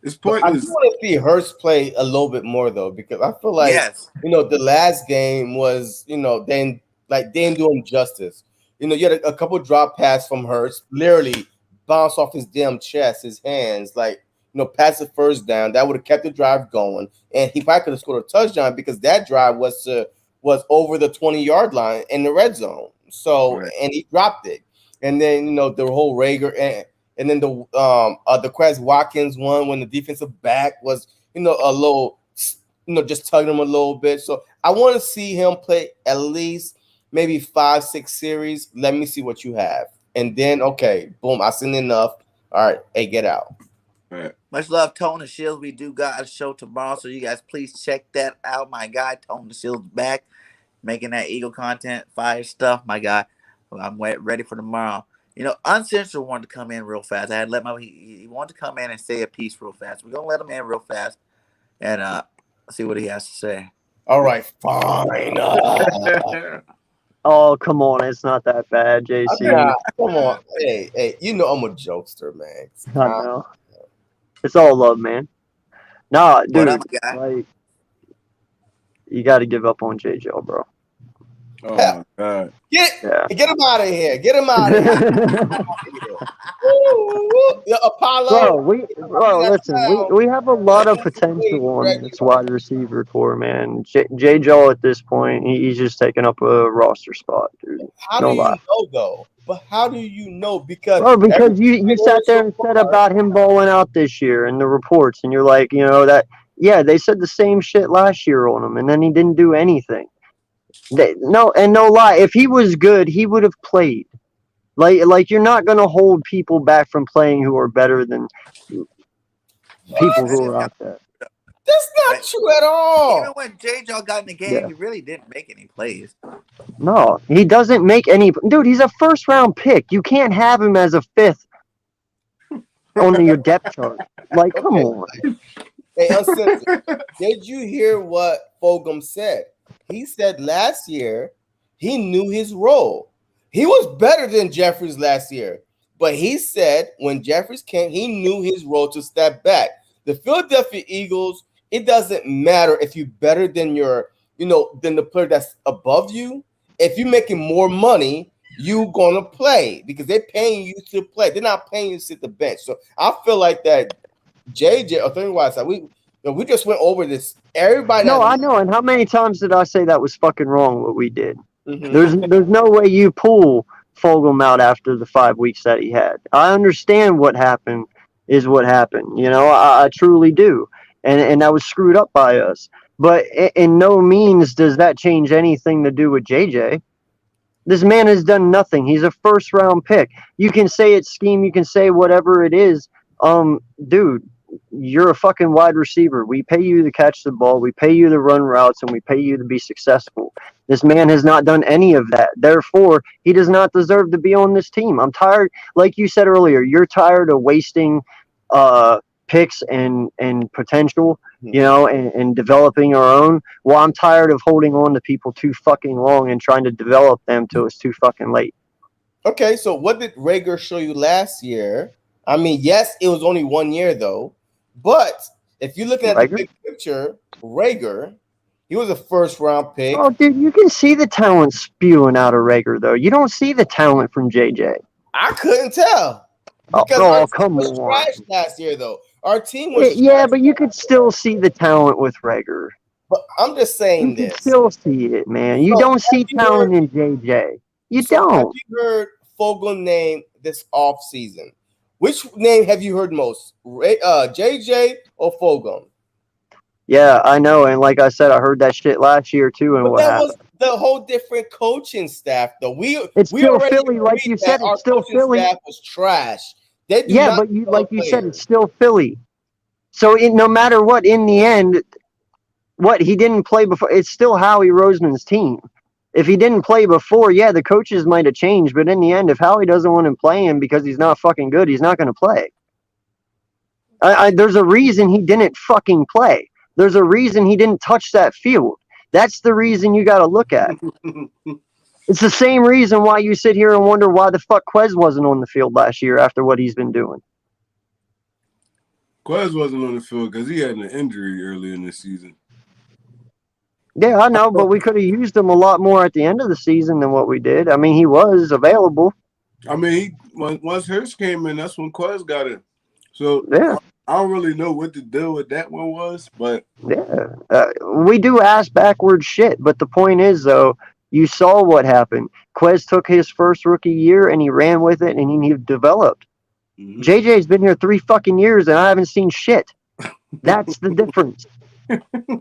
It's
I
pointless.
do want to see Hurst play a little bit more though, because I feel like the last game was, they didn't do him justice. You had a couple drop pass from Hurst, literally bounced off his damn chest, his hands, pass the first down. That would have kept the drive going, and he probably could have scored a touchdown because that drive was over the 20-yard line in the red zone. So and he dropped it, and then the whole Rager and then the Quez Watkins one when the defensive back was a little just tugging him a little bit. So I want to see him play at least maybe 5-6 series. Let me see what you have, and then okay, boom, I seen enough. All right, hey, get out.
All right.
Much love, Tone and Shields. We do got a show tomorrow, so you guys please check that out. My guy, Tone and Shields, back making that Eagle content, fire stuff. My guy, I'm ready for tomorrow. Uncensored wanted to come in real fast. I had let he wanted to come in and say a piece real fast. We're gonna let him in real fast and see what he has to say.
All right, fine.
Oh, come on. It's not that bad, JC.
Come on. Hey, I'm a jokester, man.
I know. It's all love, man. Nah, dude.
What up, my guy?
Like, you got to give up on JJ, bro.
Oh, my God.
Get him out of here. Get him out of here. Apollo.
Listen, we have a lot of potential on this wide receiver core, man. J. Joe at this point, he's just taking up a roster spot, dude.
How do you know, though? But how do you know? Because
you sat there and said about him balling out this year and the reports, and you're like, they said the same shit last year on him, and then he didn't do anything. No lie, if he was good, he would have played. Like you're not gonna hold people back from playing who are better than people who are out there.
That's not true at all.
Even when J-Jaw got in the game, he really didn't make any plays.
No, he doesn't make any. Dude, he's a first-round pick. You can't have him as a 5th on your depth chart. Like, come on.
Hey, Uncensored, did you hear what Fogum said? He said last year he knew his role. He was better than Jeffries last year, but he said when Jeffries came, he knew his role to step back. The Philadelphia Eagles, it doesn't matter if you're better than than the player that's above you. If you're making more money, you gonna play because they're paying you to play. They're not paying you to sit the bench. So I feel like that JJ or three wise we just went over this. Everybody
No, I know. And how many times did I say that was fucking wrong what we did?
Mhm.
There's no way you pull Fulgham out after the 5 weeks that he had. I understand what happened is what happened. You know, I truly do. And that was screwed up by us. But in no means does that change anything to do with JJ. This man has done nothing. He's a first round pick. You can say it's scheme, you can say whatever it is. Dude, you're a fucking wide receiver. We pay you to catch the ball, we pay you to run routes, and we pay you to be successful. This man has not done any of that. Therefore, he does not deserve to be on this team. I'm tired, like you said earlier, you're tired of wasting picks and potential, you know, and developing our own. Well, I'm tired of holding on to people too fucking long and trying to develop them till it's too fucking late.
Okay, so what did Rager show you last year? I mean, yes, it was only 1 year though, but if you look at the big picture, Rager, he was a first round pick.
Oh, dude, you can see the talent spewing out of Rager though. You don't see the talent from JJ.
I couldn't tell.
Oh, come on.
Trash last year though. Our team was
yeah, but you could still see the talent with Rager.
But I'm just saying
you can still see it, man. You don't see talent in JJ. You don't.
Have you heard Fulgham name this off season? Which name have you heard most? JJ or Fulgham?
Yeah, I know. And like I said, I heard that shit last year too. And
but
what
that
happened?
was the whole different coaching staff, though.
It's still Philly, like you said. It's still Philly.
Staff was trash. They do
yeah, but like you said, it's still Philly. So no matter what, in the end, what he didn't play before, it's still Howie Roseman's team. If he didn't play before, yeah, the coaches might have changed, but in the end, if Howie doesn't want him playing because he's not fucking good, he's not going to play. There's a reason he didn't fucking play. There's a reason he didn't touch that field. That's the reason you got to look at. It's the same reason why you sit here and wonder why the fuck Quez wasn't on the field last year after what he's been doing.
Quez wasn't on the field because he had an injury early in the season.
Yeah, I know, but we could have used him a lot more at the end of the season than what we did. I mean, he was available.
I mean, once Hurst came in, that's when Quez got in. So
yeah,
I don't really know what the deal with that one was, but
yeah, we do ass backwards shit. But the point is, though, you saw what happened. Quez took his first rookie year and he ran with it and he developed. Mm-hmm. JJ's been here 3 fucking years and I haven't seen shit. That's the difference.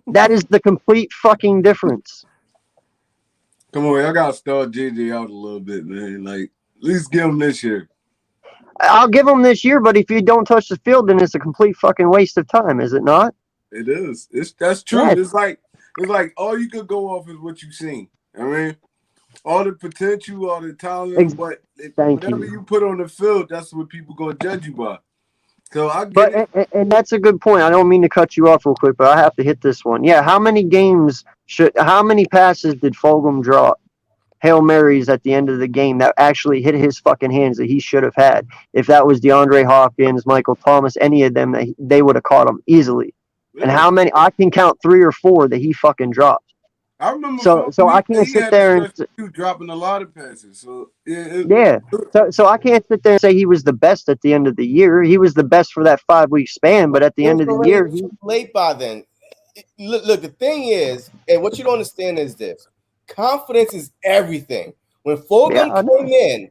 That is the complete fucking difference.
Come on, I gotta start JJ out a little bit, man. Like, at least give him this year.
I'll give him this year, but if you don't touch the field, then it's a complete fucking waste of time, is it not?
It is. That's true. Yeah. It's like all you could go off is what you've seen. I mean, all the potential, all the talent, but whatever you put on the field, that's what people gonna judge you by. So I get it.
And that's a good point. I don't mean to cut you off real quick, but I have to hit this one. Yeah, how many passes did Fulgham drop? Hail Marys at the end of the game that actually hit his fucking hands that he should have had. If that was DeAndre Hopkins, Michael Thomas, any of them, they would have caught him easily. Really? And how many? I can count 3 or 4 that he fucking dropped.
I remember.
So I can't sit there and
dropping a lot of passes. So
So I can't sit there and say he was the best at the end of the year. He was the best for that 5-week span, but at the end of the year,
too late by then. Look, the thing is, and what you don't understand is this: confidence is everything. When Fulgham came in,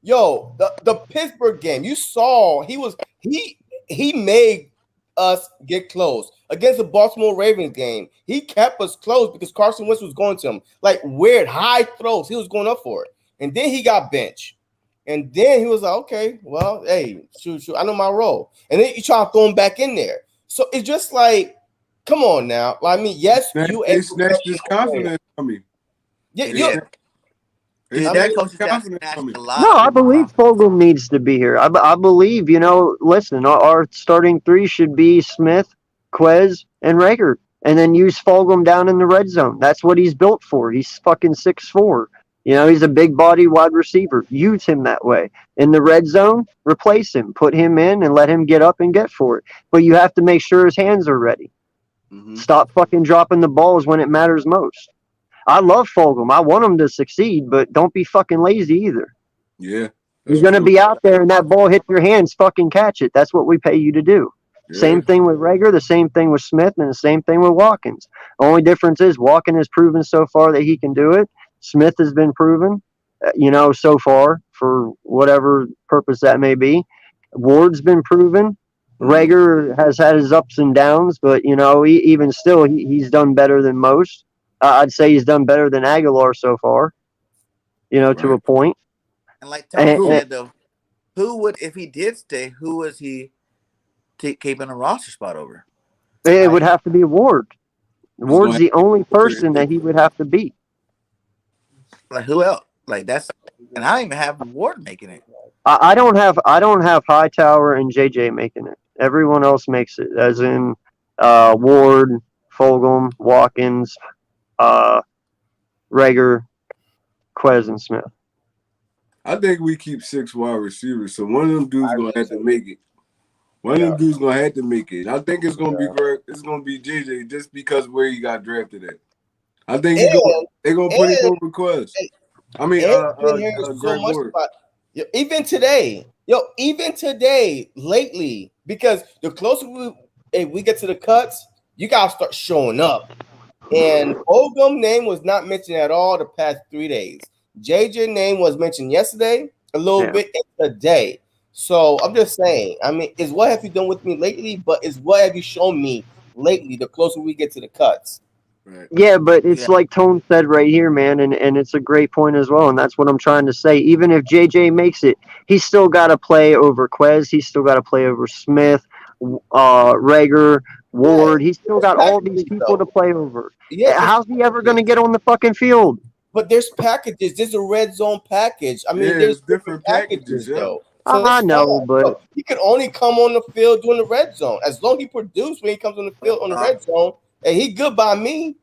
the Pittsburgh game, you saw he made us get close. Against the Baltimore Ravens game, he kept us close because Carson Wentz was going to him like weird high throws. He was going up for it, and then he got benched, and then he was like, "Okay, well, hey, shoot, I know my role." And then you try to throw him back in there. So it's just like, come on now. I mean, yes,
you snatched his confidence from me.
Yeah.
No, I believe Fulgham needs to be here. I believe, listen, our starting 3 should be Smith, Quez, and Rager, and then use Fulgham down in the red zone. That's what he's built for. He's fucking 6'4". He's a big body wide receiver. Use him that way. In the red zone, replace him. Put him in and let him get up and get for it. But you have to make sure his hands are ready. Mm-hmm. Stop fucking dropping the balls when it matters most. I love Fulgham. I want him to succeed, but don't be fucking lazy either.
Yeah.
You're going to be out there and that ball hits your hands, fucking catch it. That's what we pay you to do.
Yeah.
Same thing with Rager, the same thing with Smith, and the same thing with Watkins. The only difference is Watkins has proven so far that he can do it. Smith has been proven, so far for whatever purpose that may be. Ward's been proven. Rager has had his ups and downs, but even still, he's done better than most. I'd say he's done better than Aguilar so far. To a point.
And like Tony said, though, who would, if he did stay, who was he keeping a roster spot over?
It would have to be Ward. Ward's the only person that he would have to beat.
Like who else? Like that's, and I don't even have Ward making it.
I don't have Hightower and JJ making it. Everyone else makes it, as in Ward, Fulgham, Watkins, Rager, Quez, and Smith.
I think we keep 6 wide receivers, so one of them dudes gonna have to make it. One of them dudes gonna have to make it. I think it's gonna be JJ just because where he got drafted at. I think they're gonna put him over Quez. I mean,
so much about, even today, lately, because the closer we get to the cuts, you gotta start showing up. And Fulgham name was not mentioned at all the past 3 days. JJ name was mentioned yesterday, a little bit today. So I'm just saying, I mean, is what have you done with me lately? But is what have you shown me lately? The closer we get to the cuts.
Right.
Yeah, but it's like Tone said right here, man, and it's a great point as well, and that's what I'm trying to say. Even if JJ makes it, he's still got to play over Quez. He's still got to play over Smith, Rager, Ward. He's still got all these people to play over. Yeah, how's he ever going to get on the fucking field?
But there's packages. There's a red zone package. I mean, there's different packages though.
So I know, but
he could only come on the field during the red zone. As long as he produces when he comes on the field on the red zone, and he good by me.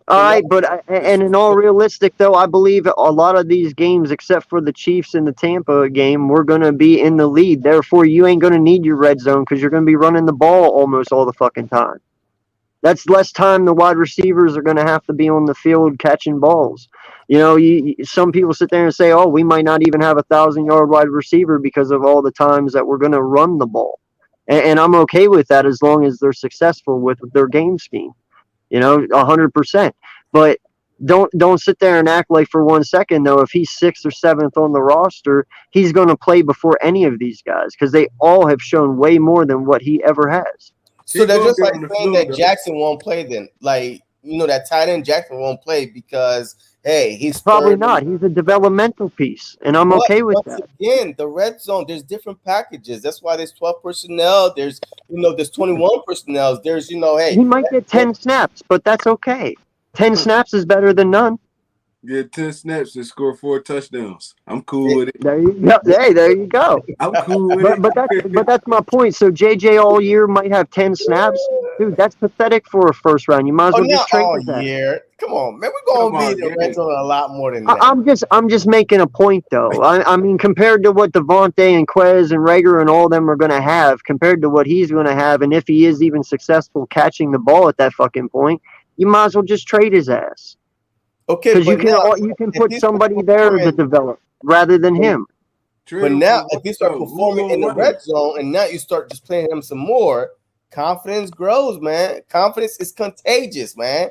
All right, but and in all realistic though, I believe a lot of these games, except for the Chiefs and the Tampa game, we're gonna be in the lead. Therefore, you ain't gonna need your red zone because you're gonna be running the ball almost all the fucking time. That's less time the wide receivers are going to have to be on the field catching balls. Some people sit there and say, oh, we might not even have 1,000-yard wide receiver because of all the times that we're going to run the ball. And I'm okay with that as long as they're successful with their game scheme, 100%. But don't sit there and act like for 1 second, though, if he's 6th or 7th on the roster, he's going to play before any of these guys because they all have shown way more than what he ever has.
So they're just like saying that Jackson won't play then. Like, that tight end Jackson won't play because, hey, he's
probably not. He's a developmental piece, and I'm okay with that.
Again, the red zone, there's different packages. That's why there's 12 personnel. There's, there's 21 personnel. There's, hey.
He might get 10 snaps, but that's okay. 10 snaps is better than none.
Get 10 snaps and score 4 touchdowns. I'm cool with it.
There you go. Hey, there you go.
I'm cool with it.
But that's my point. So JJ all year might have 10 snaps. Dude, that's pathetic for a first round. You might as well just trade
all
that.
Year. Come on, man. We're gonna be the red zone a lot more than that.
I'm just making a point though. I mean, compared to what Devontae and Quez and Rager and all of them are gonna have, compared to what he's gonna have, and if he is even successful catching the ball at that fucking point, you might as well just trade his ass.
Okay,
because you can put somebody there to develop rather than him.
But now, if you start performing in the red zone, and now you start just playing him some more, confidence grows, man. Confidence is contagious, man.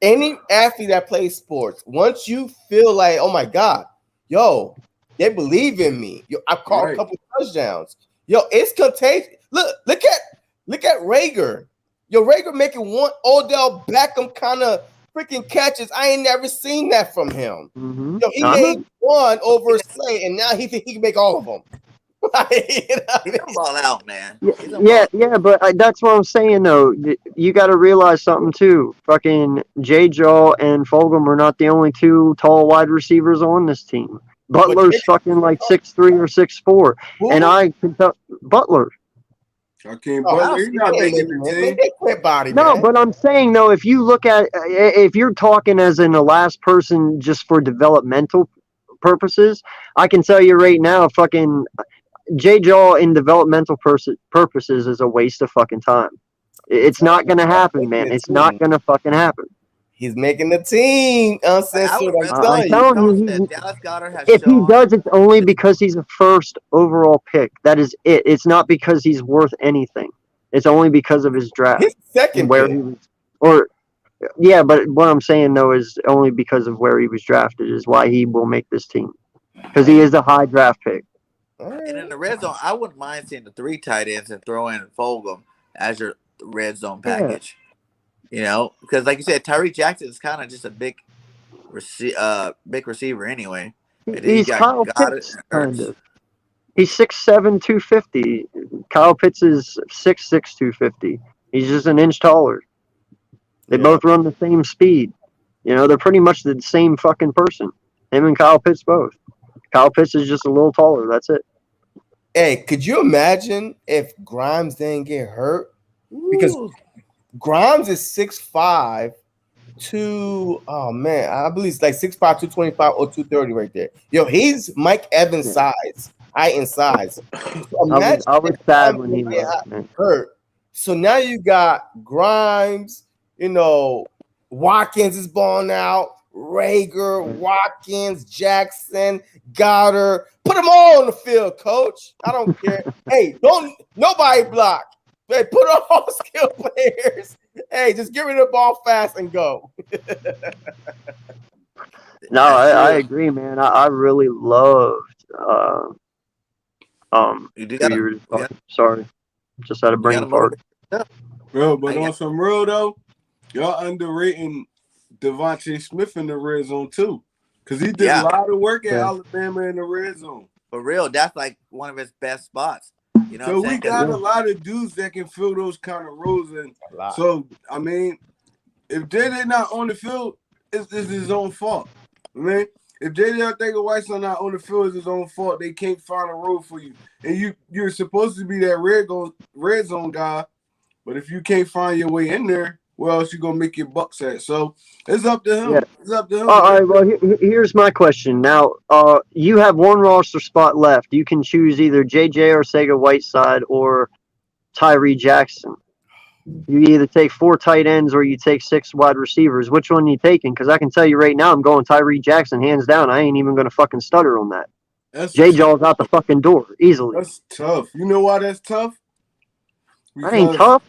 Any athlete that plays sports, once you feel like, oh my God, they believe in me. I caught a couple touchdowns. It's contagious. Look at Rager. Rager making one Odell Beckham kind of freaking catches. I ain't never seen that from him.
Mm-hmm.
He made one over Slay, and now he think he can make all of them.
He's all out, man.
Yeah, but that's what I'm saying though. You got to realize something too. Fucking J. Jaw and Fulgham are not the only 2 tall wide receivers on this team. Butler's fucking like 6'3" or 6'4", and I can tell Butler.
Hakeem Butler, he's not making the
team.
No, but I'm saying though, if you look at, if you're talking as in the last person just for developmental purposes, I can tell you right now, fucking J. Jaw in developmental purposes is a waste of fucking time. It's not gonna happen, man. It's not gonna fucking happen.
He's making the team. Uncensored. I'm
I'm
telling you.
telling you,
Dallas Goedert has
if he
shown.
does, it's only because he's a first overall pick. That is it. It's not because he's worth anything. It's only because of his draft
His second
and where
pick.
he was. Or yeah, but what I'm saying though is only because of where he was drafted is why he will make this team, because he is a high draft pick.
And in the red zone, I wouldn't mind seeing the 3 tight ends and throw in Fulgham as your red zone package. You know, because like you said, Tyree Jackson is kind of just a big receiver anyway. And
He's Kyle Pitts, kind of. He's 6'7", 250. Kyle Pitts is 6'6", 250. He's just an inch taller. They both run the same speed. You know, they're pretty much the same fucking person. Him and Kyle Pitts both. Kyle Pitts is just a little taller. That's it.
Hey, could you imagine if Grimes didn't get hurt? Because Grimes is 6'5", I believe it's like 6'5", 225 or 230 right there. Yo, he's Mike Evans size, height and size.
I was sad when he was
hurt. So now you got Grimes, you know, Watkins is balling out, Rager, Watkins, Jackson, Goddard. Put them all on the field, coach. I don't care. Hey, nobody block. Hey, put on all skill players. Hey, just give me the ball fast and go.
No, I agree, man. I really loved sorry. Just had a brain fart.
Bro, but on some real though, y'all underrating Devontae Smith in the red zone too. Because he did a lot of work at Alabama in the red zone.
For real, that's like one of his best spots. You know,
so we got a lot of dudes that can fill those kind of roles. And so, I mean, if JJ not on the field, it's his own fault. I mean, if JJ Arcega-Whiteside not on the field, it's his own fault. They can't find a role for you. And you're supposed to be that red zone guy, but if you can't find your way in there, where else you gonna make your bucks at? So it's up to him.
Yeah.
It's up to him.
All right. Well, here's my question. Now, you have one roster spot left. You can choose either JJ Arcega-Whiteside or Tyree Jackson. You either take 4 tight ends or you take 6 wide receivers. Which one are you taking? Because I can tell you right now, I'm going Tyree Jackson hands down. I ain't even gonna fucking stutter on that. J-Jaw's out the fucking door easily.
That's tough. You know why that's tough?
That ain't tough.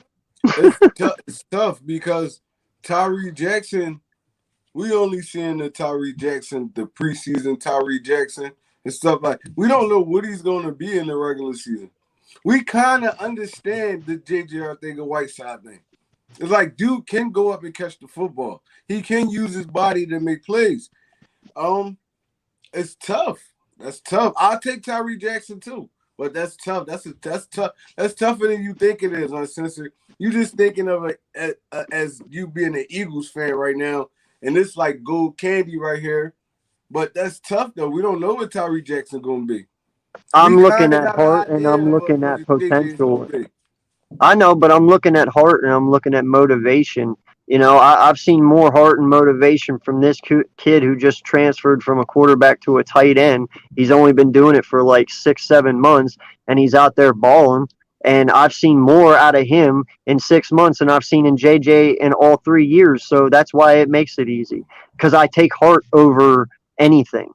It's tough because Tyree Jackson, we only seeing the Tyree Jackson, the preseason Tyree Jackson and stuff like. We don't know what he's going to be in the regular season. We kind of understand the J.J. Arcega-Whiteside thing. It's like dude can go up and catch the football. He can use his body to make plays. It's tough. That's tough. I'll take Tyree Jackson too, but that's tough. That's tough. That's tougher than you think it is, Uncensored. You just thinking of it as you being an Eagles fan right now, and it's like gold candy right here. But that's tough though. We don't know what Tyree Jackson gonna be.
I'm looking at heart and I'm looking at potential. I know, but I'm looking at heart and I'm looking at motivation. You know, I've seen more heart and motivation from this kid who just transferred from a quarterback to a tight end. He's only been doing it for like 6-7 months, and he's out there balling. And I've seen more out of him in 6 months than I've seen in JJ in all 3 years. So that's why it makes it easy, because I take heart over anything.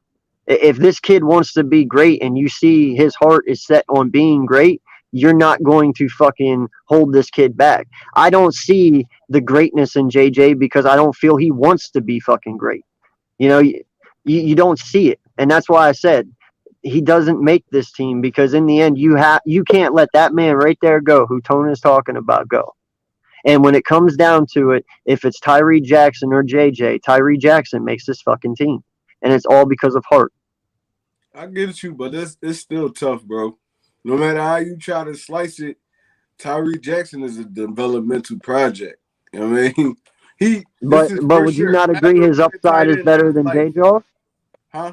If this kid wants to be great and you see his heart is set on being great, you're not going to fucking hold this kid back. I don't see the greatness in JJ because I don't feel he wants to be fucking great. You know, you don't see it. And that's why I said he doesn't make this team, because in the end you can't let that man right there go who Tone is talking about go. And when it comes down to it, if it's Tyree Jackson or JJ, Tyree Jackson makes this fucking team. And it's all because of heart.
I get you, but it's still tough, bro. No matter how you try to slice it, Tyree Jackson is a developmental project. You know what I mean?
But would you not agree his upside is better than J-Jaw?
Huh?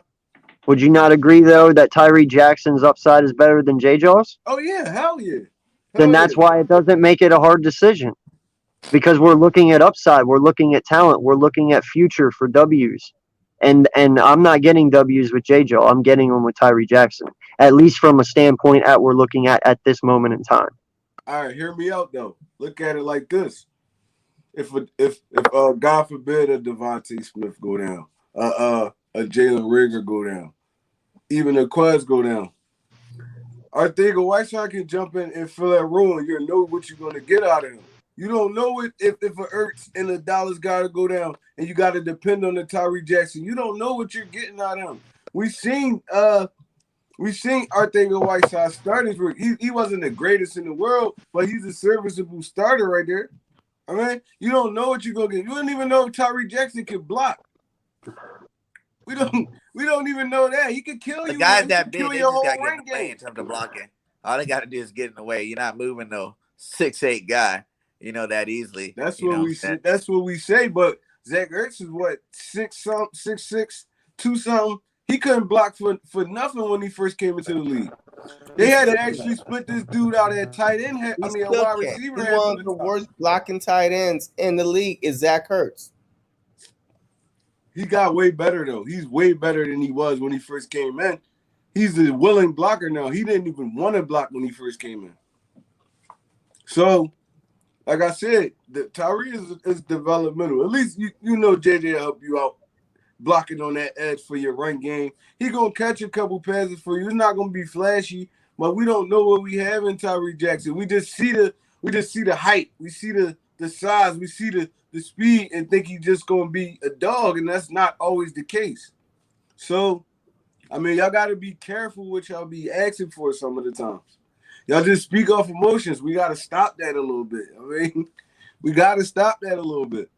Would you not agree, though, that Tyree Jackson's upside is better than J-Jaw's?
Oh, yeah. Hell yeah.
Then that's why it doesn't make it a hard decision. Because we're looking at upside. We're looking at talent. We're looking at future for W's. And I'm not getting W's with J-Jaw. I'm getting them with Tyree Jackson. At least from a standpoint we're looking at this moment in time.
All right, hear me out, though. Look at it like this. if God forbid a Devontae Smith go down, a Jalen Rigger go down, even a Quez go down. I think a Whiteside can jump in and fill that role, and you know what you're going to get out of him. You don't know it if a Ertz and a Dallas got to go down, and you got to depend on the Tyree Jackson. You don't know what you're getting out of him. We've seen Arthur Whiteside starting for. He wasn't the greatest in the world, but he's a serviceable starter right there. I mean, you don't know what you're gonna get. You don't even know if Tyree Jackson can block. We don't even know that. He could kill
The
you.
guys that big,
kill
they
your
just got
whole
to get in
ring
the way
game.
in terms of blocking. All they got to do is get in the way. You're not moving no 6'8" guy, that easily.
That's what we say. That's what we say. But Zach Ertz is what 6'6", 2 something. He couldn't block for nothing when he first came into the league. They had to actually split this dude out at tight end. A wide receiver.
He's one of the worst blocking tight ends in the league. Is Zach Ertz.
He got way better though. He's way better than he was when he first came in. He's a willing blocker now. He didn't even want to block when he first came in. So, like I said, Tyree is developmental. At least you know JJ will help you out blocking on that edge for your run game. He gonna catch a couple passes for you. It's not gonna be flashy, but we don't know what we have in Tyree Jackson. We just see the height. We see the size. We see the speed and think he's just gonna be a dog, and that's not always the case. So, I mean, y'all got to be careful what y'all be asking for some of the times. Y'all just speak off emotions. We got to stop that a little bit. I mean, we got to stop that a little bit.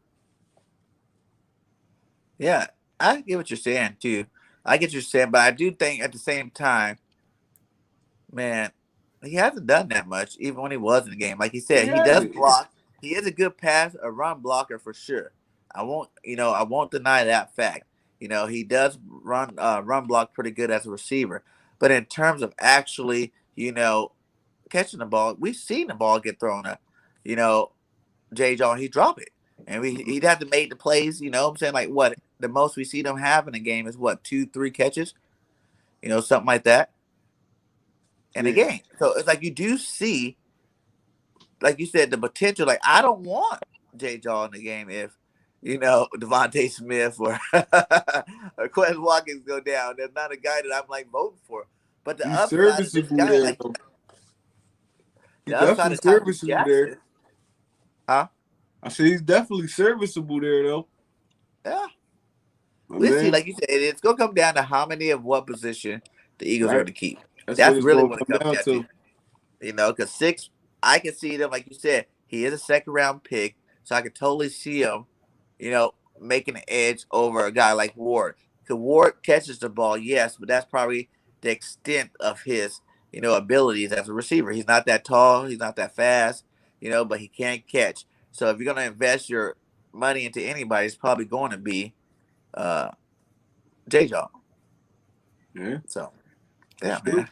Yeah, I get what you're saying, too. I get what you're saying, but I do think at the same time, man, he hasn't done that much, even when he was in the game. Like he said, he does block. He is a good a run blocker for sure. I won't deny that fact. He does run block pretty good as a receiver. But in terms of actually, catching the ball, we've seen the ball get thrown up. Jay John, he drop it. And he'd have to make the plays, I'm saying? Like what the most we see them have in a game is what, 2-3 catches? Something like that in a game. So it's like you do see, like you said, the potential. Like I don't want Jay Jaw in the game if Devontae Smith or Quez Watkins go down. There's not a guy that I'm like voting for. But the upside of this guy, like
he's definitely serviceable there.
Huh?
I said he's definitely serviceable there though.
Yeah. We'll see, like you said, it's gonna come down to how many of what position the Eagles are going to keep. That's really what it comes down to. Because 6, I can see them, like you said, he is a second round pick, so I can totally see him, making an edge over a guy like Ward. Because Ward catches the ball, yes, but that's probably the extent of his, abilities as a receiver. He's not that tall, he's not that fast, but he can catch. So if you're going to invest your money into anybody, it's probably going to be J-Jaw.
Yeah.
So, yeah, man.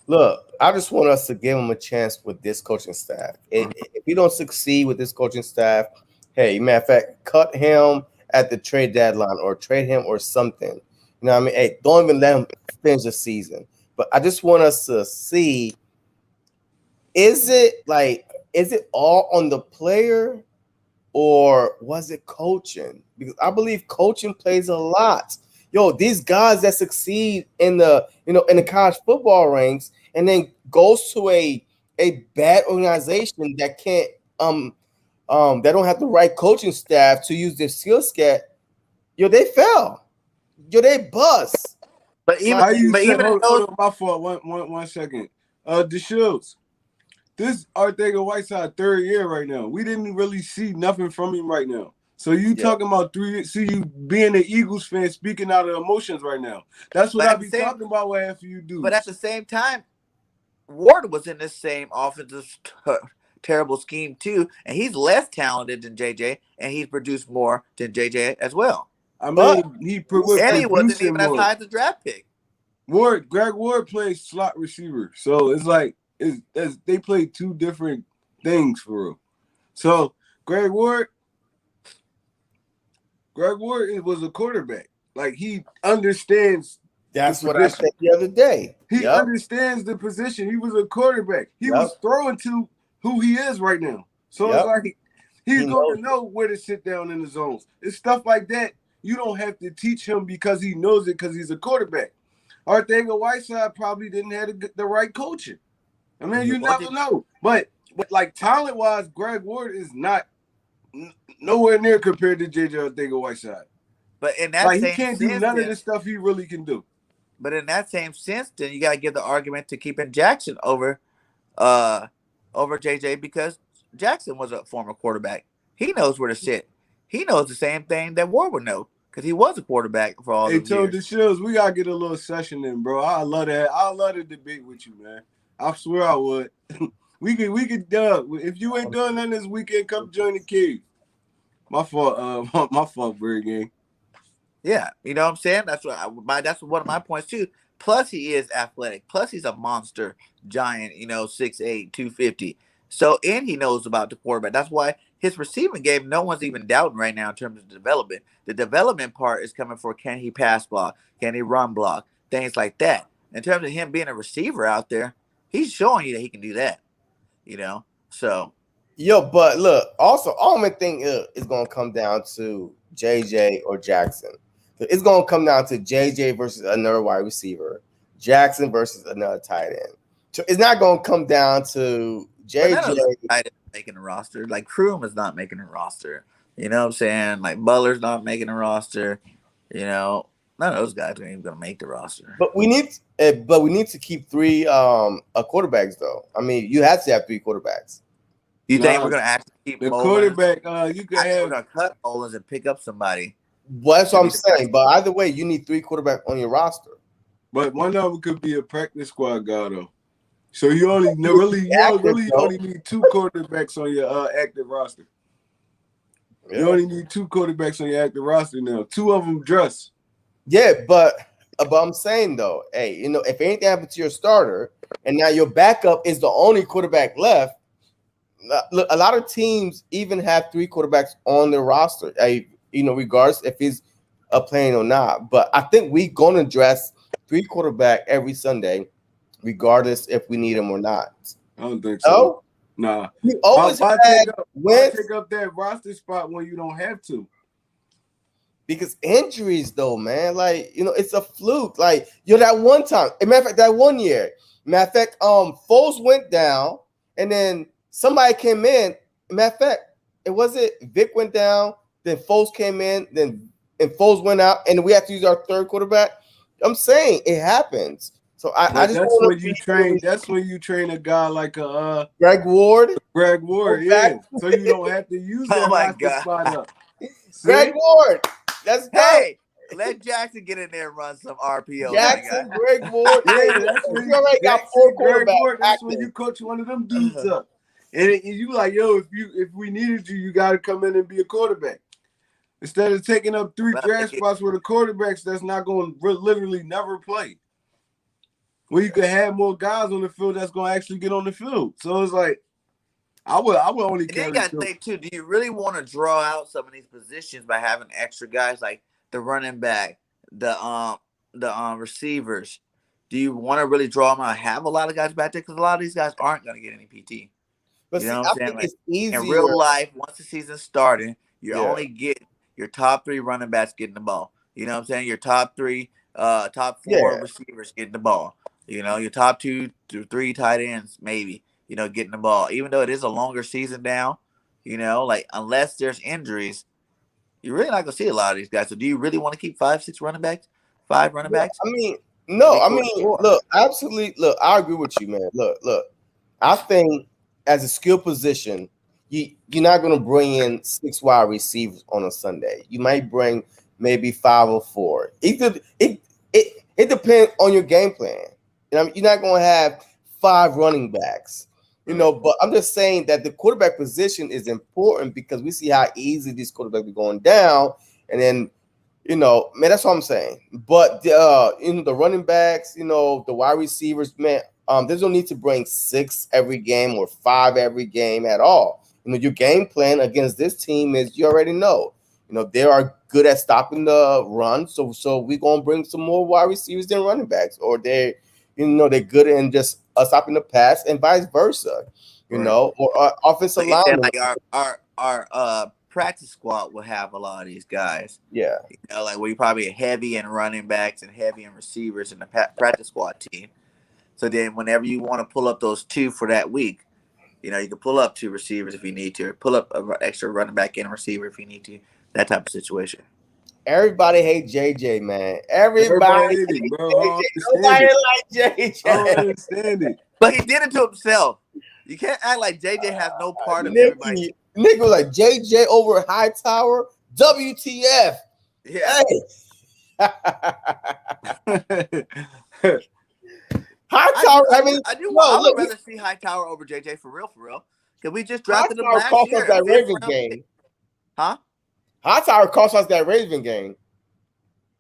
Look, I just want us to give him a chance with this coaching staff. If you don't succeed with this coaching staff, hey, matter of fact, cut him at the trade deadline or trade him or something. You know what I mean? Hey, don't even let him finish the season. But I just want us to see, is it all on the player or was it coaching? Because I believe coaching plays a lot. Yo, these guys that succeed in the college football ranks and then goes to a bad organization that can't that don't have the right coaching staff to use their skill set, they fell. They bust.
But even
hold on, my fault. One second. The Shields. This Arthur Whiteside 3rd year right now. We didn't really see nothing from him right now. So you talking about 3 years, see you being an Eagles fan speaking out of emotions right now. That's what I be talking about what after you do.
But at the same time, Ward was in this same offensive terrible scheme too, and he's less talented than JJ, and he's produced more than JJ as well.
I mean, he
wasn't even as high as the draft pick.
Greg Ward plays slot receiver, so it's like they play 2 different things for real. So Greg Ward was a quarterback. Like he understands.
That's what I said the other day.
He understands the position. He was a quarterback. He was throwing to who he is right now. So it's like He's going to know where to sit down in the zones. It's stuff like that. You don't have to teach him because he knows it because he's a quarterback. Arthega-Whiteside probably didn't have the right coaching. I mean, you never know. But like talent-wise, Greg Ward is not nowhere near compared to J.J. Arthega-Whiteside.
But in that
he
same
can't
sense,
do none of this stuff he really can do.
But in that same sense, then you got to give the argument to keeping Jackson over JJ because Jackson was a former quarterback. He knows where to sit. He knows the same thing that Ward would know because he was a quarterback for all those years.
Hey, told the shows we gotta get a little session in, bro. I love that. I love to debate with you, man. I swear I would. we could if you ain't doing nothing this weekend, come join the cave. My fault, my fault, Bird Gang.
Yeah, you know what I'm saying? That's one of my points too. Plus, he is athletic. Plus, he's a monster giant, 6'8", 250. So, and he knows about the quarterback. That's why his receiving game, no one's even doubting right now in terms of development. The development part is coming for can he pass block? Can he run block? Things like that. In terms of him being a receiver out there, he's showing you that he can do that, So.
Yo, but look, also, only thing is going to come down to JJ or Jackson. It's going to come down to JJ versus another wide receiver, Jackson versus another tight end. So it's not going to come down to JJ
making a roster. Like Kroom is not making a roster. You know what I'm saying? Like Butler's not making a roster. None of those guys are even going to make the roster.
But we need to keep three quarterbacks though. I mean, you have to have three quarterbacks.
You think we're going to actually keep
the
Mullins?
Quarterback? You can have.
We're going to cut Mullins and pick up somebody.
Well, that's what I'm saying. But either way, you need three quarterbacks on your roster.
But one of them could be a practice squad guy, though. So you only only need two quarterbacks on your active roster. Yeah. You only need two quarterbacks on your active roster now. Two of them dress.
Yeah, but I'm saying though, hey, if anything happens to your starter, and now your backup is the only quarterback left. Look, a lot of teams even have three quarterbacks on their roster. Regardless if he's playing or not. But I think we're going to dress three quarterback every Sunday, regardless if we need him or not.
I don't think so.
No?
Nah.
We always
take up that roster spot when you don't have to.
Because injuries, though, man, it's a fluke. That one time, matter of fact, that 1 year, Foles went down, and then somebody came in. Matter of fact, Vic went down, then Foles came in, and Foles went out, and we had to use our third quarterback. I'm saying it happens. So
that's when you train. That's when you train a guy like a
Greg Ward.
Yeah. So you don't have to use that spot up.
Greg Ward. Let's go.
Hey, let Jackson get in there and run some RPO.
Jackson, Greg Ward.
That's when you already got four quarterbacks. That's when you coach one of them dudes up. And you like, yo, if we needed you, you got to come in and be a quarterback. Instead of taking up three draft spots with the quarterbacks that's not going to literally never play. Well, you could have more guys on the field that's going to actually get on the field. So it's like, I would only carry.
And then you got to think too. Do you really want to draw out some of these positions by having extra guys like the running back, the receivers? Do you want to really draw them out? Have a lot of guys back there because a lot of these guys aren't going to get any PT.
But
what I'm saying?
It's easier.
In real life, once the season's starting, you only get your top three running backs getting the ball. You know what I'm saying? Your top four receivers getting the ball. Your top 2 to 3 tight ends, maybe, getting the ball. Even though it is a longer season now, unless there's injuries, you're really not going to see a lot of these guys. So do you really want to keep 5 running backs?
I mean, no. Look, absolutely. Look, I agree with you, man. Look. I think as a skill position, you're not going to bring in 6 wide receivers on a Sunday. You might bring maybe 5 or 4. It depends on your game plan. You're not going to have 5 running backs, but I'm just saying that the quarterback position is important because we see how easy these quarterbacks are going down. And then, man, that's what I'm saying. But, the running backs, the wide receivers, man, there's no need to bring 6 every game or 5 every game at all. Your game plan against this team is, you already know, they are good at stopping the run. So we're going to bring some more wide receivers than running backs, or they're good in just stopping the pass and vice versa, or offensive line.
Like our practice squad will have a lot of these guys.
Yeah.
You know, like we probably heavy in running backs and heavy in receivers in the practice squad team. So then, whenever you want to pull up those two for that week, you know, you can pull up two receivers if you need to, or pull up an extra running back and a receiver if you need to. That type of situation.
Everybody hate JJ, man.
Everybody
Everybody
hate
hate
him, bro. I
JJ.
don't
Nobody
understand it.
like
I don't
JJ.
understand it.
But he did it to himself. You can't act like JJ has no part of everybody.
Nick was like JJ over Hightower. WTF?
Yeah.
Hey. Hightower. I
would rather see Hightower over JJ for real. Because we just drafted him last
cost
year.
us that Raven game.
Huh?
Hightower cost us that Raven game.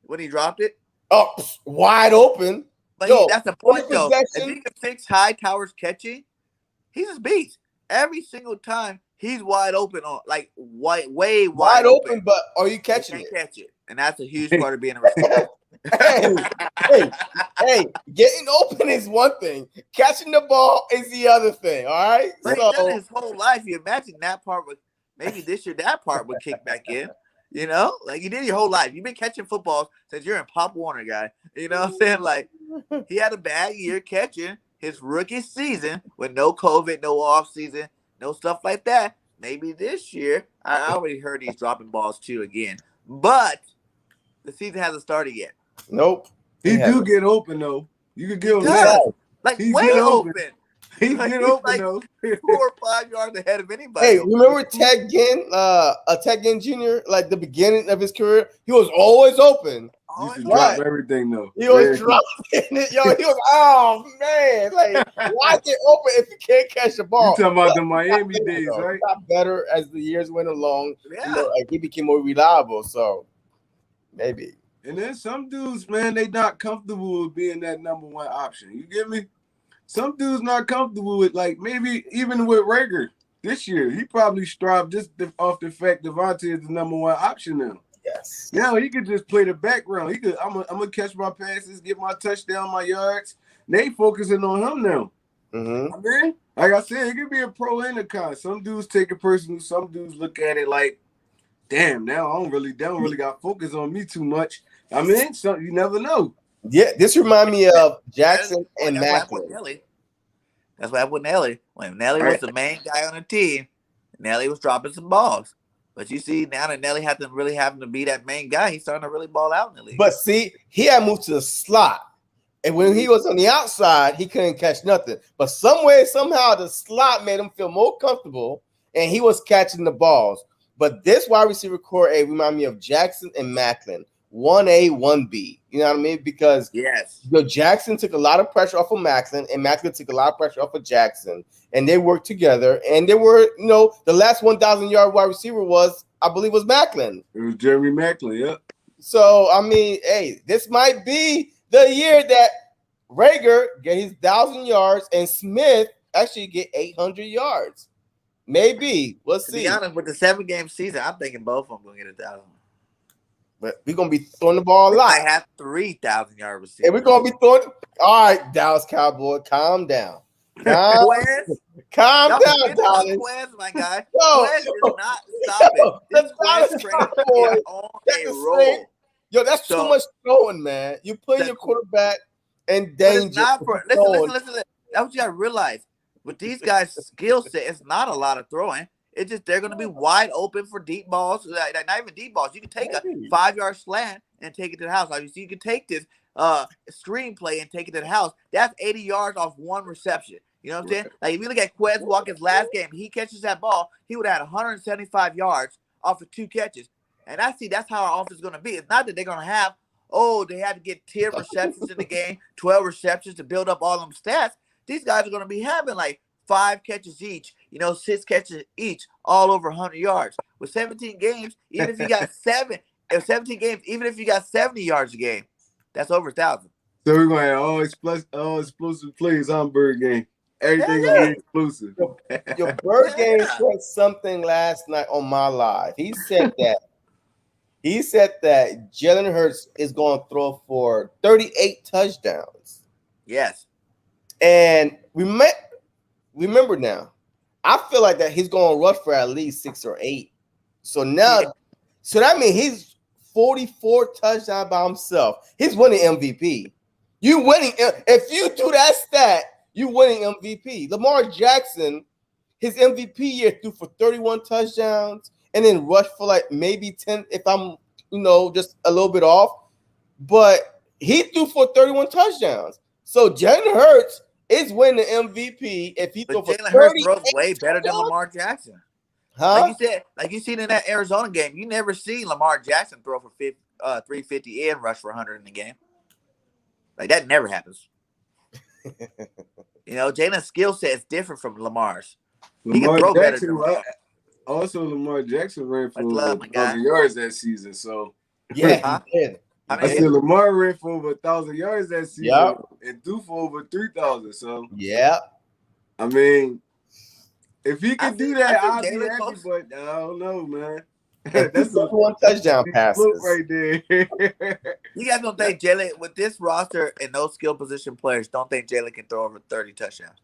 When he dropped it?
Oh, wide open.
But that's the point, though. If he can fix Hightower's catching, he's a beast. Every single time he's wide open, way wide open.
But are you catching
it?
You
can't catch it, and that's a huge part of being a receiver.
hey, getting open is one thing. Catching the ball is the other thing. All right.
But he's done it his whole life. You imagine that part would maybe this year that part would kick back in. You know, like you did your whole life. You've been catching footballs since you're in Pop Warner, guy. You know what I'm saying? Like he had a bad year catching his rookie season with no COVID, no off season, no stuff like that. Maybe this year, I already heard he's dropping balls too again. But the season hasn't started yet.
Nope.
He do get open though. You could give him that.
Like
He's
way open.
He get open though.
4 or 5 yards ahead of anybody.
Hey, remember Ted Ginn, Ted Ginn Jr., like the beginning of his career? He was always open.
He used to drop everything though.
He was dropping it. Yo, he was, oh man, like why get open if you can't catch the ball?
You talking about the Miami days, right?
He got better as the years went along.
Yeah.
You know, like he became more reliable. So maybe.
And then some dudes, man, they not comfortable with being that number one option. You get me? Some dudes not comfortable with, like, maybe even with Rager this year. He probably strived just off the fact Devontae is the number one option now.
Yes.
Now he could just play the background. He could. I'm gonna catch my passes, get my touchdown, my yards. They focusing on him now.
Mm-hmm.
I mean, like I said, it could be a pro and a con. Some dudes take it personal. Some dudes look at it like, damn, now they don't really got focus on me too much. I mean, so you never know.
Yeah, this remind me of Jackson and Macklin.
That's what happened with Nelly. When Nelly was the main guy on the team, Nelly was dropping some balls. But you see, now that Nelly really having to be that main guy, he's starting to really ball out in the league.
But see, he had moved to the slot. And when he was on the outside, he couldn't catch nothing. But somehow, the slot made him feel more comfortable, and he was catching the balls. But this wide receiver core A remind me of Jackson and Macklin. 1A, 1B. You know what I mean? Because Jackson took a lot of pressure off of Macklin, and Macklin took a lot of pressure off of Jackson. And they worked together. And they were, the last 1,000-yard wide receiver I believe was Macklin.
It was Jeremy Macklin, yeah.
So, I mean, hey, this might be the year that Rager get his 1,000 yards and Smith actually get 800 yards. Maybe. We'll see.
To be honest, with the 7-game season, I'm thinking both of them going to get 1,000.
But we're going to be throwing the ball a lot.
I have 3,000-yard receivers.
And we're going to be throwing. All right, Dallas Cowboy, calm down. Calm down, Dallas.
Quez, my guy. Quez is not stopping. This Quez train is on a roll.
Yo, that's too much throwing, man. You put your quarterback in danger.
Listen. That's what you got to realize. With these guys' skill set, it's not a lot of throwing. It's just they're going to be wide open for deep balls. Not even deep balls. You can take a 5-yard slant and take it to the house. Like you can take this screenplay and take it to the house. That's 80 yards off one reception. You know what I'm saying? Like if you look at Quez Walker's last game, he catches that ball, he would have had 175 yards off of 2 catches. And that's how our offense is going to be. It's not that they're going to have, they had to get 10 receptions in the game, 12 receptions to build up all them stats. These guys are going to be having like 5 catches each, 6 catches each, all over 100 yards. With 17 games, even if you got 17 games, even if you got 70 yards a game, that's over 1,000.
So we're going to have all explosive plays on Bird Gang. Everything gonna be exclusive.
Your Bird Gang said something last night on my live. He said that Jalen Hurts is going to throw for 38 touchdowns.
Yes.
And remember now, I feel like that he's going to rush for at least 6 or 8. So now, so that means he's 44 touchdowns by himself. He's winning MVP. You winning if you do that stat, you winning MVP. Lamar Jackson, his MVP year threw for 31 touchdowns and then rushed for like maybe 10 if I'm, just a little bit off. But he threw for 31 touchdowns. So Jalen Hurts is winning the MVP if he threw for
Jalen Hurts
30
throws way better than Lamar Jackson.
Huh?
Like you seen in that Arizona game, you never see Lamar Jackson throw for 350 and rush for 100 in the game. Like that never happens. Jalen's skill set is different from Lamar's. He can throw better than Lamar.
Also, Lamar Jackson ran for over 1,000 yards that season. So
yeah, he did.
I said Lamar ran for over 1,000 yards that season and threw for over 3,000. So I mean, if he could do that, I'd be happy. But I don't know, man.
That's a one touchdown passes
right there.
You guys don't think Jalen, with this roster and those skill position players, don't think Jalen can throw over 30 touchdowns?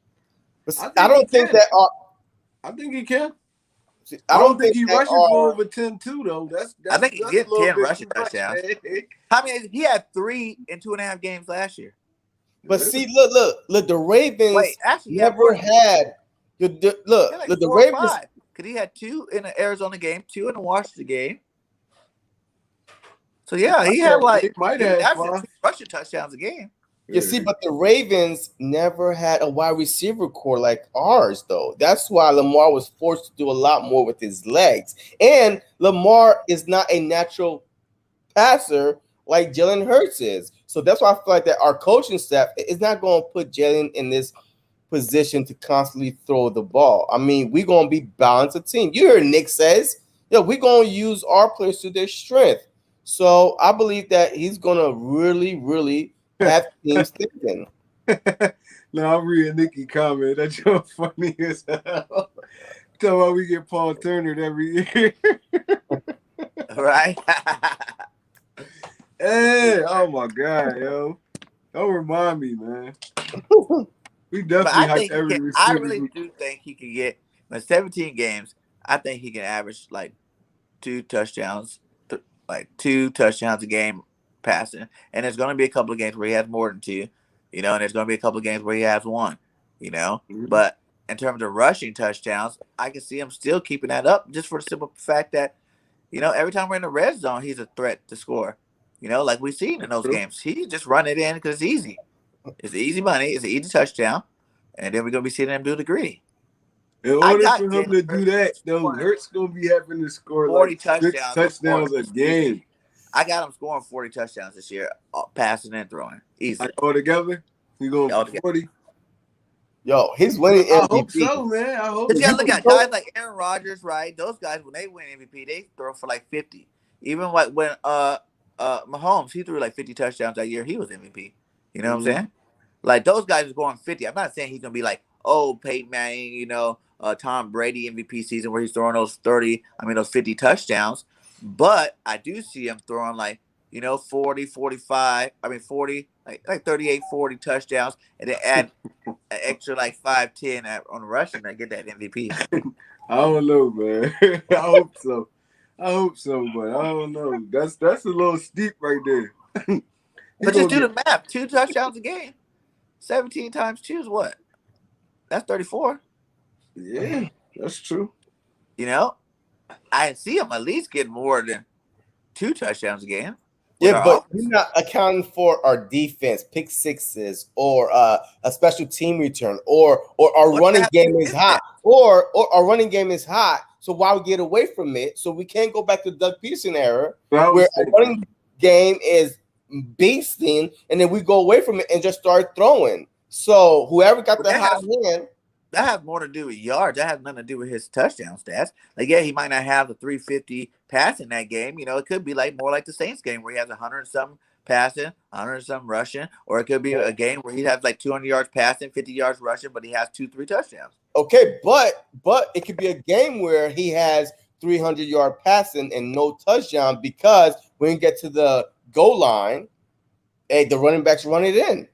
I don't think that.
I think he can.
I don't think
he's rushing for over 10 too, though.
I think he gets 10 rushing touchdowns. I mean, he had 3 in 2.5 games last year.
But see, look, the Ravens never had. The Ravens.
Because he had 2 in the Arizona game, 2 in the Washington game. So he had he might have 2 rushing touchdowns a game.
You see, but the Ravens never had a wide receiver core like ours, though. That's why Lamar was forced to do a lot more with his legs. And Lamar is not a natural passer like Jalen Hurts is. So that's why I feel like that our coaching staff is not going to put Jalen in this position to constantly throw the ball. I mean, we're going to be balanced a team. You heard Nick says, we're going to use our players to their strength. So I believe that he's going to really, really have teams thinking.
Now I'm reading Nicky comment. That's so funny as hell. Tell why we get Paul Turner every year.
Right?
Hey, oh my God, yo. Don't remind me, man. We definitely hype every receiver.
I really do think he can get 17 games. I think he can average like 2 touchdowns, like 2 touchdowns a game passing. And there's going to be a couple of games where he has more than 2, and there's going to be a couple of games where he has 1,
Mm-hmm.
But in terms of rushing touchdowns, I can see him still keeping that up just for the simple fact that, every time we're in the red zone, he's a threat to score. Like we've seen in those games. He just run it in because it's easy. It's easy money. It's an easy touchdown. And then we're going to be seeing him do the gritty.
In order for him to do that, though, Hurts going to be having to score
40
like 6 touchdowns a game.
I got him scoring 40 touchdowns this year, passing and throwing. Easy.
Like all together? He going for 40?
Yo, he's winning MVP.
I hope so, man. I hope
so. You look at guys like Aaron Rodgers, right? Those guys, when they win MVP, they throw for like 50. Even like when Mahomes, he threw like 50 touchdowns that year. He was MVP. You know what I'm saying? Like those guys are going 50. I'm not saying he's gonna be like, Peyton Manning, Tom Brady MVP season where he's throwing those 50 touchdowns. But I do see him throwing like, 40, 45, 40, like 38, 40 touchdowns, and then add an extra like 5, 10 on the rushing and get that MVP.
I don't know, man. I hope so, but I don't know. That's a little steep right there.
But just do the math. 2 touchdowns a game. 17 times 2 is what? That's 34.
Yeah, that's true.
I see him at least getting more than 2 touchdowns a game.
Yeah, but you're not accounting for our defense, pick sixes, or a special team return, or our running game is hot, or our running game is hot. So why we get away from it? So we can't go back to the Doug Peterson era where our running game is beasting, and then we go away from it and just start throwing. So whoever got the hot hand.
That has more to do with yards. That has nothing to do with his touchdown stats. Like, he might not have the 350 pass in that game. It could be like more like the Saints game where he has 100-something passing, 100-something rushing, or it could be a game where he has like 200 yards passing, 50 yards rushing, but he has 2-3 touchdowns.
Okay, but it could be a game where he has 300-yard passing and no touchdown because when you get to the goal line, the running backs run it in.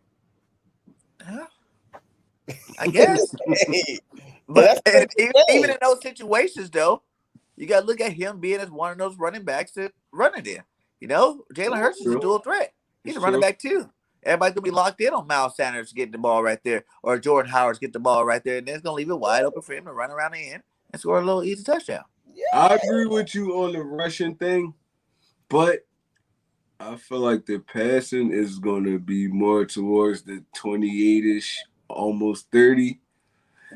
I guess. But
that's
even in those situations, though, you got to look at him being as one of those running backs that run it in. You know, Jalen Hurts is a dual threat. He's a running back too. Everybody's gonna be locked in on Miles Sanders getting the ball right there, or Jordan Howard's getting the ball right there, and then it's gonna leave it wide open for him to run around the end and score a little easy touchdown.
I agree with you on the rushing thing, but I feel like the passing is going to be more towards the 28-ish, almost 30.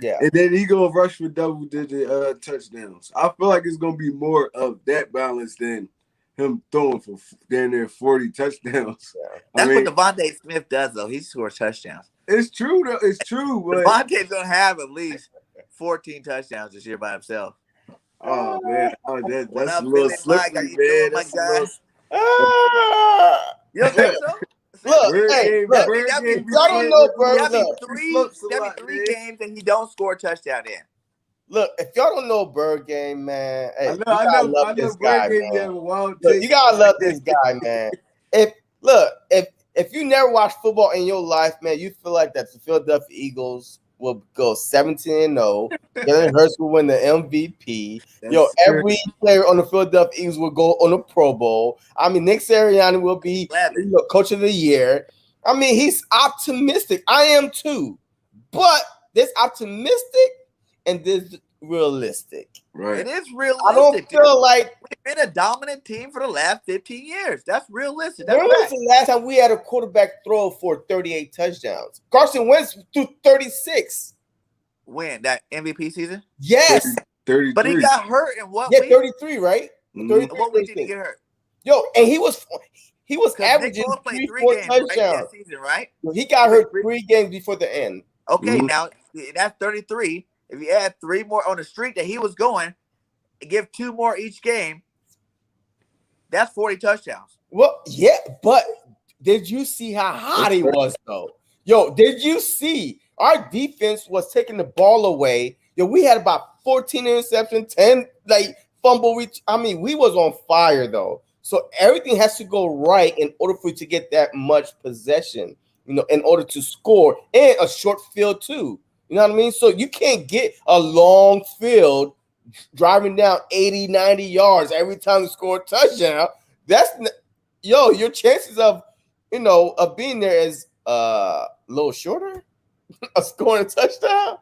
Yeah.
And then he going to rush for double-digit touchdowns. I feel like it's going to be more of that balance than him throwing for damn near 40 touchdowns.
Yeah.
That's what Devontae Smith does, though. He scores touchdowns.
It's true, though. It's true. But
Devontae's going to have at least 14 touchdowns this year by himself.
Oh, man. Oh,
What
that's
up,
a little
Billy Mike? How
slippery,
you doing,
man.
my
That's a
guy?
little...
You don't think so?
Look,
That'd be
y'all don't know
that'd be
Bird.
three games that he don't score a touchdown in.
Look, if y'all don't know Bird Gang, man, hey,
I know
this
Bird
guy,
Gang
man.
have a wild
Look,
take.
you gotta love this guy, man. If you never watched football in your life, man, you feel like that the Philadelphia Eagles will go 17-0. Jalen Hurts will win the MVP. Every player on the Philadelphia Eagles will go on the Pro Bowl. I mean, Nick Sirianni will be coach of the year. I mean, he's optimistic. I am too. But there's optimistic and there's realistic.
Right.
It is realistic.
I don't feel like
we've been a dominant team for the last 15 years. That's realistic.
When was the last time we had a quarterback throw for 38 touchdowns? Carson Wentz threw 36.
When? That MVP season?
Yes.
33.
But he got hurt in what
week?
33,
right?
Mm-hmm. 33 what week did he get hurt?
Yo, and he was averaging 3-4 touchdowns.
That season, right?
He got hurt 3 games before the end.
Okay, now that's 33. If you add 3 more on the streak that he was going, give 2 more each game, that's 40 touchdowns.
Well, yeah, but did you see how hot he was, though? Yo, did you see our defense was taking the ball away? Yo, we had about 14 interceptions, 10 fumble. I mean, we was on fire, though. So everything has to go right in order for you to get that much possession, in order to score, and a short field, too. You know what I mean? So you can't get a long field driving down 80, 90 yards every time you score a touchdown. Your chances of being there is a little shorter of scoring a touchdown.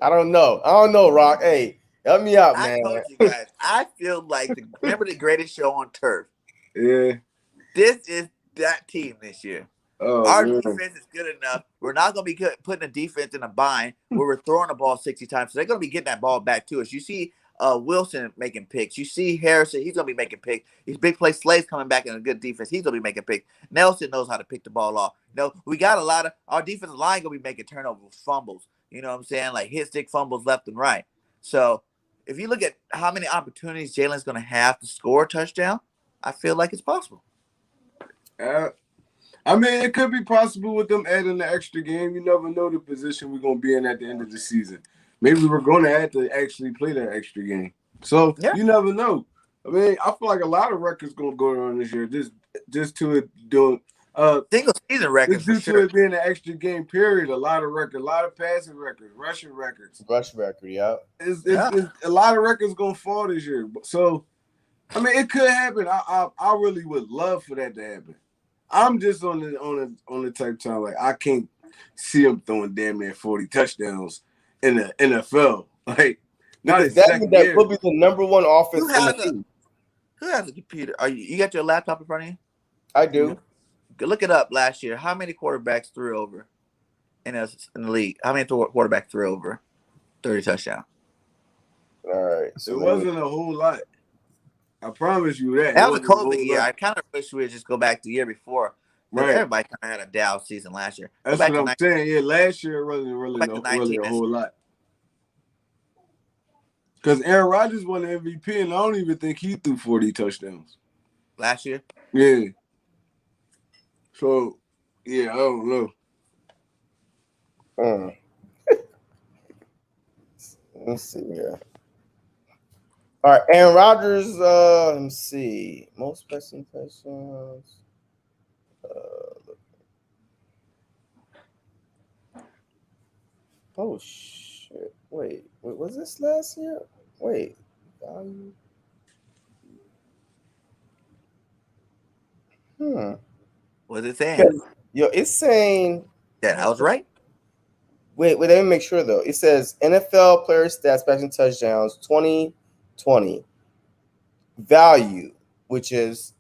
I don't know, Rock. Hey, help me out, man.
I told you guys, I feel like remember the greatest show on turf.
Yeah.
This is that team this year.
Oh,
our defense is good enough. We're not going to be putting a defense in a bind where we're throwing the ball 60 times. So they're going to be getting that ball back to us. You see Wilson making picks. You see Harrison. He's going to be making picks. These big play Slade's coming back in a good defense. He's going to be making picks. Nelson knows how to pick the ball off. We got a lot of – our defensive line going to be making turnovers, fumbles. You know what I'm saying? Like hit-stick fumbles left and right. So if you look at how many opportunities Jalen's going to have to score a touchdown, I feel like it's possible.
I mean, it could be possible with them adding the extra game. You never know the position we're going to be in at the end of the season. Maybe we're going to have to actually play that extra game. So you never know. I mean, I feel like a lot of records going to go on this year just to it doing
single season records.
Just due to it being an extra game period, a lot of records, a lot of passing records, rushing records.
Rush record, yeah.
It's a lot of records going to fall this year. So, I mean, it could happen. I really would love for that to happen. I'm just on the type of time like I can't see him throwing damn near 40 touchdowns in the NFL. Like not his second year.
That will be the number one offense.
Who has a computer? You got your laptop in front of you?
I do.
Look it up. Last year, how many quarterbacks threw over in the league? How many quarterbacks threw over 30 touchdowns?
All right. So
it wasn't a whole lot. I promise you that.
That was a COVID year. I kind of wish we would just go back to the year before.
Right.
Everybody kind of had a down season last year.
That's what I'm saying. Yeah, last year wasn't really a whole lot. Because Aaron Rodgers won the MVP, and I don't even think he threw 40 touchdowns.
Last year?
Yeah. So, yeah, I don't know.
Let's see here. All right, Aaron Rodgers, let me see. Most passing touchdowns. shit. Wait, was this last year? Wait, value.
What's it saying?
Because, yo, it's saying.
That I was right.
Wait, let me make sure though. It says NFL player stats, passing touchdowns, 2020 value, which is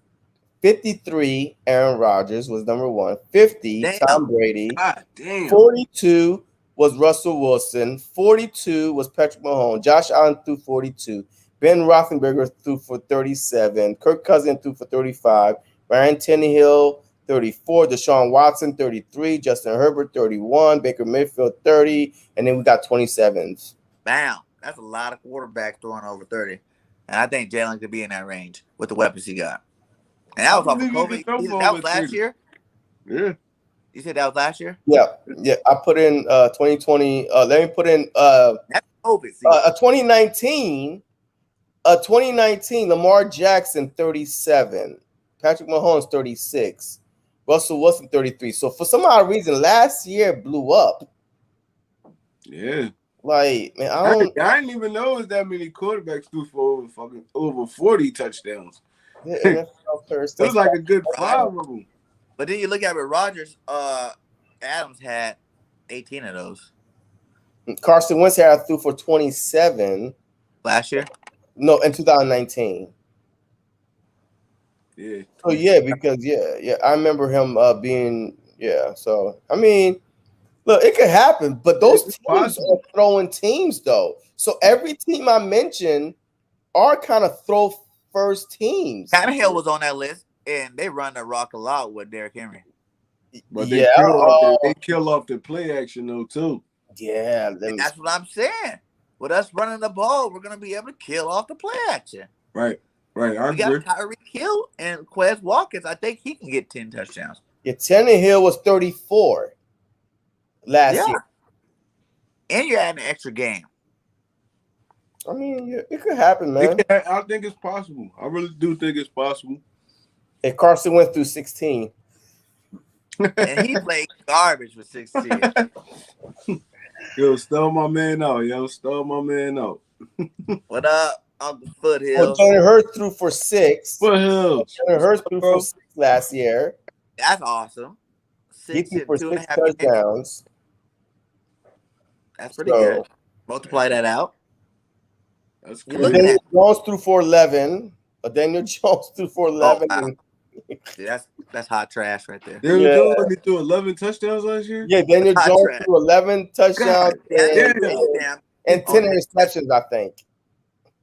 53. Aaron Rodgers was number 1. 50.
Damn.
Tom Brady.
God damn.
42 was Russell Wilson. 42 was Patrick Mahomes. Josh Allen threw 42. Ben Roethlisberger threw for 37. Kirk Cousins threw for 35. Ryan Tannehill 34. Deshaun Watson 33. Justin Herbert 31. Baker Mayfield 30. And then we got 27s.
Bam. That's a lot of quarterbacks throwing over 30. And I think Jalen could be in that range with the weapons he got. And that was off of COVID. That was last year?
Yeah.
You said that was last year?
Yeah. I put in 2020. Let me put in
That's COVID season.
a 2019. 2019, Lamar Jackson 37. Patrick Mahomes 36. Russell Wilson 33. So for some odd reason, last year blew up.
Yeah.
Like, man,
I didn't even know it was that many quarterbacks threw for over 40 touchdowns.
It
was like a good 5 of them.
But then you look at it, Rodgers, Adams had 18 of those.
Carson Wentz threw for 27
last year.
No, in 2019.
Yeah.
Oh yeah, because I remember him being So I mean, look, it could happen, but those teams are throwing teams though. So every team I mentioned are kind of throw first teams.
Tannehill was on that list, and they run the rock a lot with Derrick Henry.
But they kill off the play action though too.
Yeah,
that's what I'm saying. With us running the ball, we're gonna be able to kill off the play action.
Right. I agree.
Got Tyreek Hill and Quez Watkins. I think he can get 10 touchdowns.
Yeah, Tannehill was 34 last year.
And you're adding an extra game.
I mean, it could happen, man.
I think it's possible. I really do think it's possible.
And Carson went through 16.
And he played garbage for 16.
Yo,
stole my man out.
What up, Uncle Foothill?
Well, Jalen Hurts threw for 6.
Foothill.
Jalen Hurts threw for 6 last year.
That's awesome.
He threw for 6 touchdowns.
That's pretty good. Multiply that out.
That's good.
Daniel Jones threw for 11. Daniel Jones threw for 11.
Oh, wow. That's hot trash right there.
Daniel Jones threw 11 touchdowns last year?
Yeah, Daniel Jones threw 11 touchdowns and 10 interceptions, I think.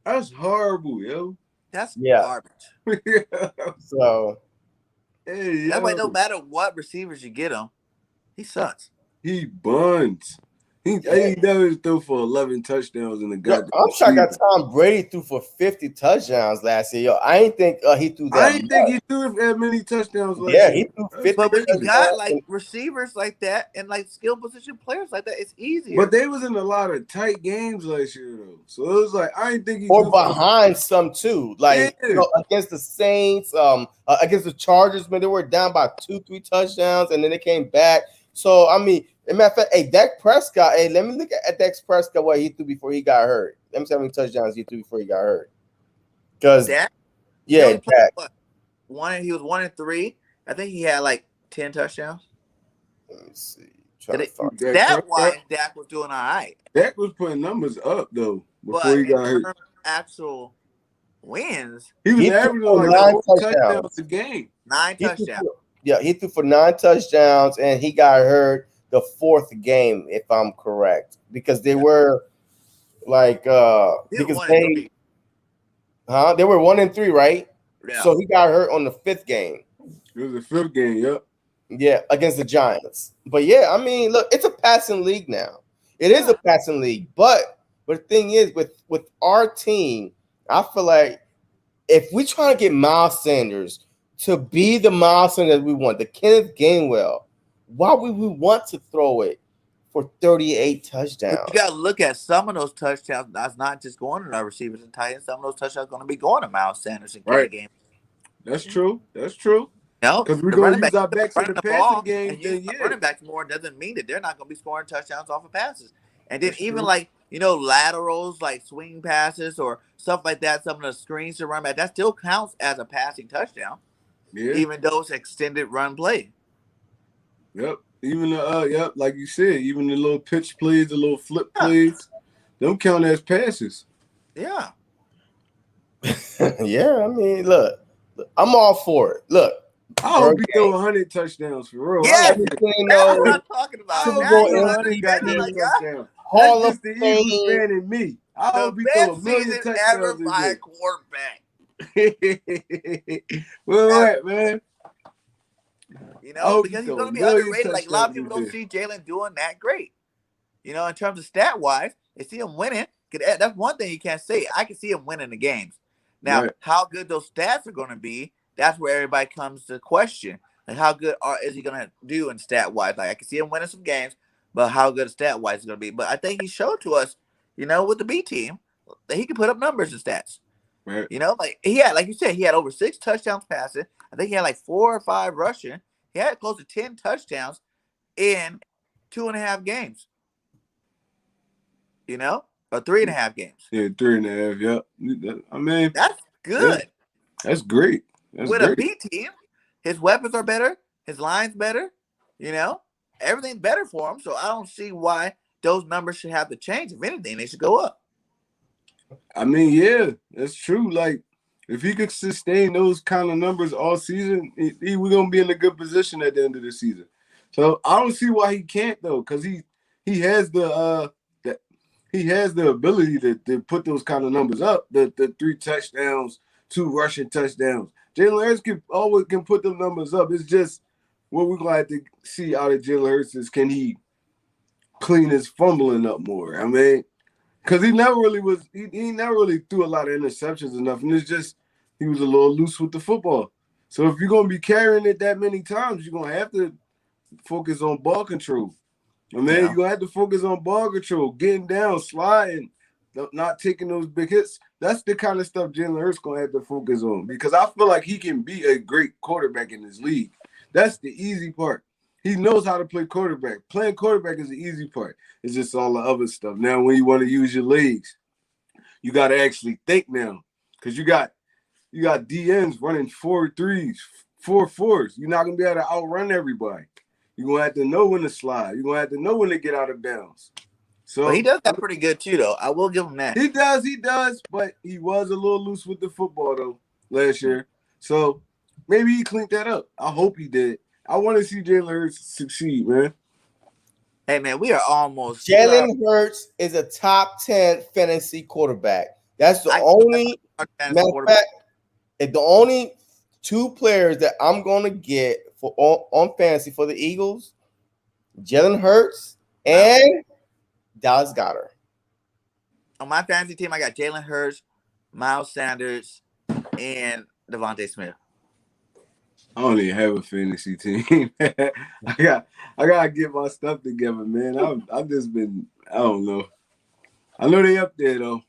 That's horrible, yo.
That's garbage.
So,
that way, no matter what receivers you get him, he sucks.
He buns. He never threw for 11 touchdowns in the goddamn.
I'm shocked that Tom Brady threw for 50 touchdowns last year. Yo, I ain't think he threw that.
I didn't think he threw that many touchdowns last year.
He threw 50.
But when you got like receivers like that and like skill position players like that, it's easier.
But they was in a lot of tight games last year though. So it was like I didn't think he
or behind some too. Like against the Saints, against the Chargers, man, they were down by 2-3 touchdowns and then they came back. So I mean, as a matter of fact, Dak Prescott, let me look at Dak Prescott what he threw before he got hurt. Let me see how many touchdowns he threw before he got hurt. Because
Dak?
Dak.
He was 1-3. I think he had like 10 touchdowns.
Let me see.
Dak was doing all right.
Dak was putting numbers up though before he got hurt.
Actual wins.
He was averaging like 4 touchdowns a game.
9 touchdowns.
He threw for 9 touchdowns and he got hurt the 4th game, if I'm correct, because they were like they were 1-3, right?
Yeah.
So he got hurt on the 5th game.
It was the 5th game, yep.
Yeah, against the Giants. But yeah, I mean, look, it's a passing league now. It is a passing league, but the thing is, with our team, I feel like if we try to get Miles Sanders to be the Miles Sanders we want, the Kenneth Gainwell, why would we want to throw it for 38 touchdowns?
But you got to look at some of those touchdowns. That's not just going to our receivers and tight ends. Some of those touchdowns are going to be going to Miles Sanders in the game.
That's true.
No,
because we're going to use our backs in the passing game.
Running backs more doesn't mean that they're not going to be scoring touchdowns off of passes. And then even like, laterals like swing passes or stuff like that, some of the screens to run back, that still counts as a passing touchdown.
Yeah.
Even though it's extended run play.
Yep. Even the like you said, even the little pitch plays, the little flip plays, them count as passes.
Yeah.
Yeah, I mean, look, I'm all for it. Look,
I hope he throw 100 touchdowns for real.
Yeah,
I
that's what I'm talking about.
Super
Now
Bowl
you're
hope
100
goddamn touchdowns.
Hall
That's
of
just the Eagles
Fame.
fan in me. I
the
hope he throw
best
1 million
season ever
touchdowns
by a
this
quarterback.
year. Well, right, man.
Because he's going to be underrated. Like, a lot of people don't see Jalen doing that great. In terms of stat-wise, they see him winning. That's one thing you can't say. I can see him winning the games. Now, how good those stats are going to be, that's where everybody comes to question. Like, how good is he going to do in stat-wise? Like, I can see him winning some games, but how good stat-wise is going to be? But I think he showed to us, with the B team, that he can put up numbers and stats.
Right.
Like he had, like you said, he had over 6 touchdowns passing. I think he had like 4 or 5 rushing. He had close to 10 touchdowns in 2.5 games. Or 3.5 games.
Yeah, 3.5. Yep. I mean,
that's good.
Yeah, that's great.
With a B team, his weapons are better, his line's better. Everything's better for him. So I don't see why those numbers should have to change. If anything, they should go up.
I mean, yeah, that's true. Like, if he could sustain those kind of numbers all season, we're gonna be in a good position at the end of the season. So I don't see why he can't though, because he has the ability to put those kind of numbers up. The 3 touchdowns, 2 rushing touchdowns. Jalen Hurts can put them numbers up. It's just what we're gonna have to see out of Jalen Hurts is, can he clean his fumbling up more? I mean, because he never really threw a lot of interceptions or nothing. It's just he was a little loose with the football. So if you're gonna be carrying it that many times, you're gonna have to focus on ball control. I mean, you're gonna have to focus on ball control, getting down, sliding, not taking those big hits. That's the kind of stuff Jalen Hurts gonna have to focus on, because I feel like he can be a great quarterback in this league. That's the easy part. He knows how to play quarterback. Playing quarterback is the easy part. It's just all the other stuff. Now, when you want to use your legs, you got to actually think now, because you got DNs running 4-3s, 4-4s. You're not gonna be able to outrun everybody. You're gonna have to know when to slide. You're gonna have to know when to get out of bounds. So
he does that pretty good too, though. I will give him that.
He does, but he was a little loose with the football though last year. So maybe he cleaned that up. I hope he did. I want to see Jalen Hurts succeed, man.
Hey, man, we are almost.
Jalen Hurts is a top 10 fantasy quarterback. That's the only matter of fact, the only 2 players that I'm gonna get for on fantasy for the Eagles: Jalen Hurts and Dallas Goedert.
On my fantasy team, I got Jalen Hurts, Miles Sanders, and Devontae Smith.
I don't even have a fantasy team. I gotta get my stuff together, man. I've just been, I don't know. I know they up there though.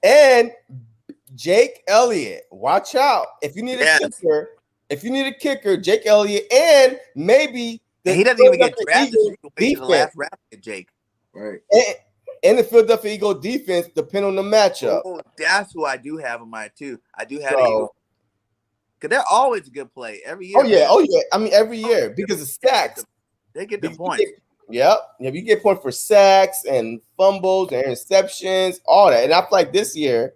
And Jake Elliott, watch out. If you need a kicker, Jake Elliott, and maybe
he doesn't even get drafted. So you can wait to the last round to get Jake.
Right.
And the Philadelphia Eagles defense, depending on the matchup.
Oh, that's who I do have in mind too. I do have the Eagles. Because they're always a good play every year.
Oh yeah. I mean, every year because of sacks.
They get the points.
Yep. You get points for sacks and fumbles and interceptions, all that. And I feel like this year,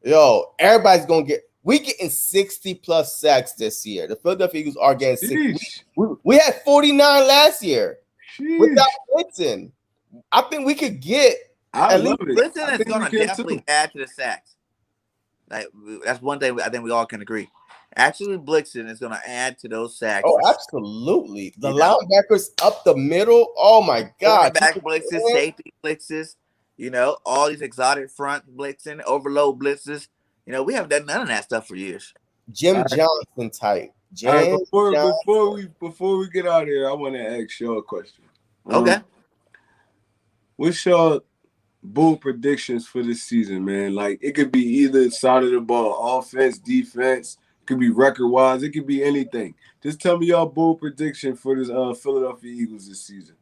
everybody's gonna we getting 60 plus sacks this year. The Philadelphia Eagles are getting 60. We had 49 last year without blitzing. I think we could get
blitzing is gonna definitely add to the sacks. Like, that's one thing I think we all can agree. Actually, blitzing is going to add to those sacks.
Oh, absolutely. The linebackers up the middle. Oh, my God.
Back blitzes, safety blitzes, all these exotic front blitzing, overload blitzes. We haven't done none of that stuff for years.
Jim Johnson type.
Before we get out of here, I want to ask y'all a question.
Okay.
What's your bold predictions for this season, man? Like, it could be either side of the ball, offense, defense. It could be record-wise. It could be anything. Just tell me y'all bold prediction for this Philadelphia Eagles this season.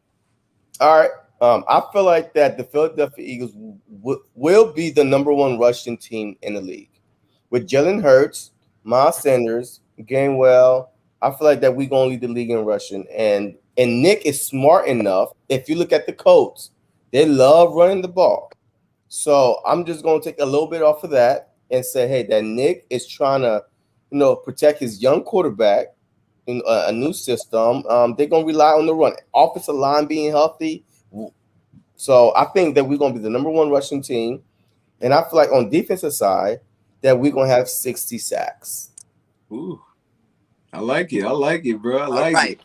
All right. I feel like that the Philadelphia Eagles will be the number one rushing team in the league. With Jalen Hurts, Miles Sanders, Gainwell, I feel like that we're going to lead the league in rushing. And Nick is smart enough. If you look at the Colts, they love running the ball. So I'm just going to take a little bit off of that and say, hey, that Nick is trying to, protect his young quarterback in a new system. They're going to rely on the run. Offensive line being healthy. So I think that we're going to be the number one rushing team. And I feel like on defensive side that we're going to have 60 sacks.
Ooh. I like it, bro. I like it.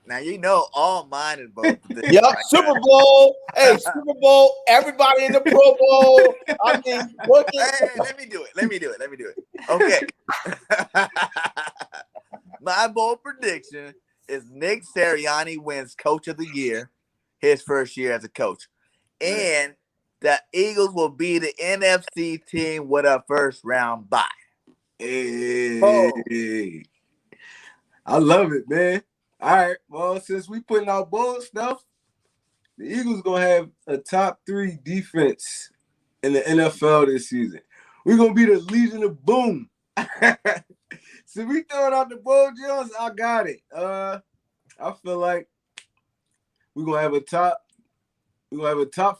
Now you know all mine in both.
Yep, right, Super Bowl. Hey, Super Bowl. Everybody in the Pro Bowl. I mean,
hey, let me do it. Okay. My bold prediction is Nick Sirianni wins Coach of the Year, his first year as a coach, and the Eagles will be the NFC team with a first round bye.
Hey. I love it, man. All right. Well, since we putting out bold stuff, the Eagles gonna have a top 3 defense in the NFL this season. We're gonna be the Legion of Boom. So we throwing out the bold Jones. I got it. I feel like we're gonna have a top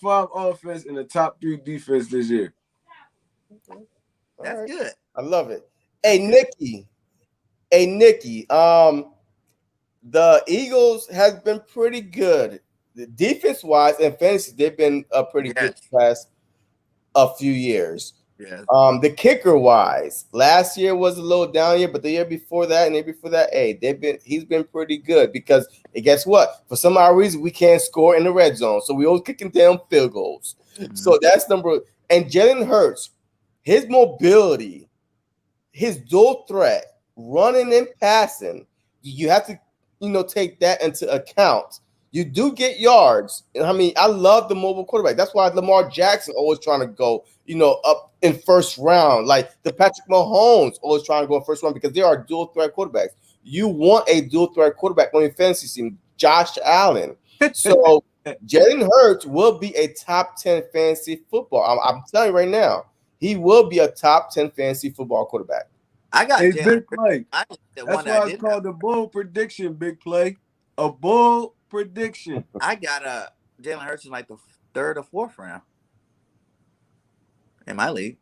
5 offense and a top 3 defense this year.
That's good.
I love it. Hey, Nikki. The Eagles has been pretty good. The defense-wise and fantasy, they've been pretty good the past a few years.
Yes.
The kicker-wise, last year was a little down year, but the year before that and the year before that, he's been pretty good because guess what? For some odd reason, we can't score in the red zone, so we always kicking down field goals. Mm-hmm. So that's and Jalen Hurts, his mobility, his dual threat, running and passing, you have to, take that into account. You do get yards. I mean, I love the mobile quarterback. That's why Lamar Jackson always trying to go, up in first round. Like the Patrick Mahomes always trying to go in first round because they are dual threat quarterbacks. You want a dual threat quarterback on your fantasy team, Josh Allen. So Jalen Hurts will be a top 10 fantasy football. I'm telling you right now, he will be a top 10 fantasy football quarterback.
I got Big Play. That's why it's called the bold prediction, Big Play. A bold prediction.
I got Jalen Hurts in like the 3rd or 4th round in my league.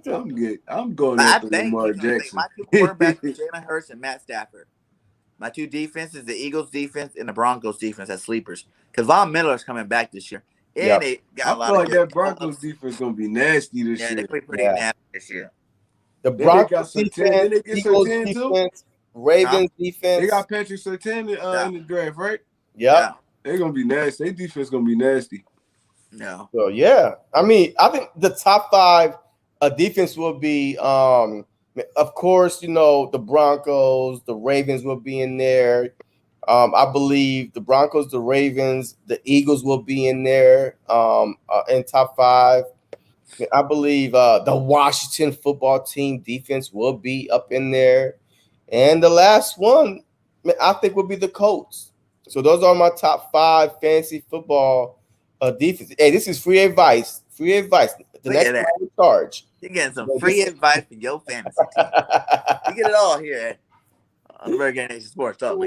I'm good. I'm going after Lamar Jackson.
My 2 quarterbacks are Jalen Hurts and Matt Stafford. My 2 defenses, the Eagles defense and the Broncos defense as sleepers. Because Von Miller's coming back this year. And they got a lot
I feel like that Broncos defense is going to be nasty this year.
Yeah, they're pretty nasty this year.
The Broncos defense, Eagles defense, Ravens defense.
They got Patrick Surtain in the draft, right?
Yeah.
They're going to be nasty. Their defense is going to be nasty.
No.
So, yeah. I mean, I think the top 5 defense will be, of course, the Broncos, the Ravens will be in there. I believe the Broncos, the Ravens, the Eagles will be in there in top 5. I believe the Washington football team defense will be up in there. And the last one, I think, will be the Colts. So those are my top 5 fantasy football defense. Hey, this is free advice. The next time we charge.
You're getting some free advice for your fantasy team. You get it all here on the BIRDGANG Nation Sports Talk.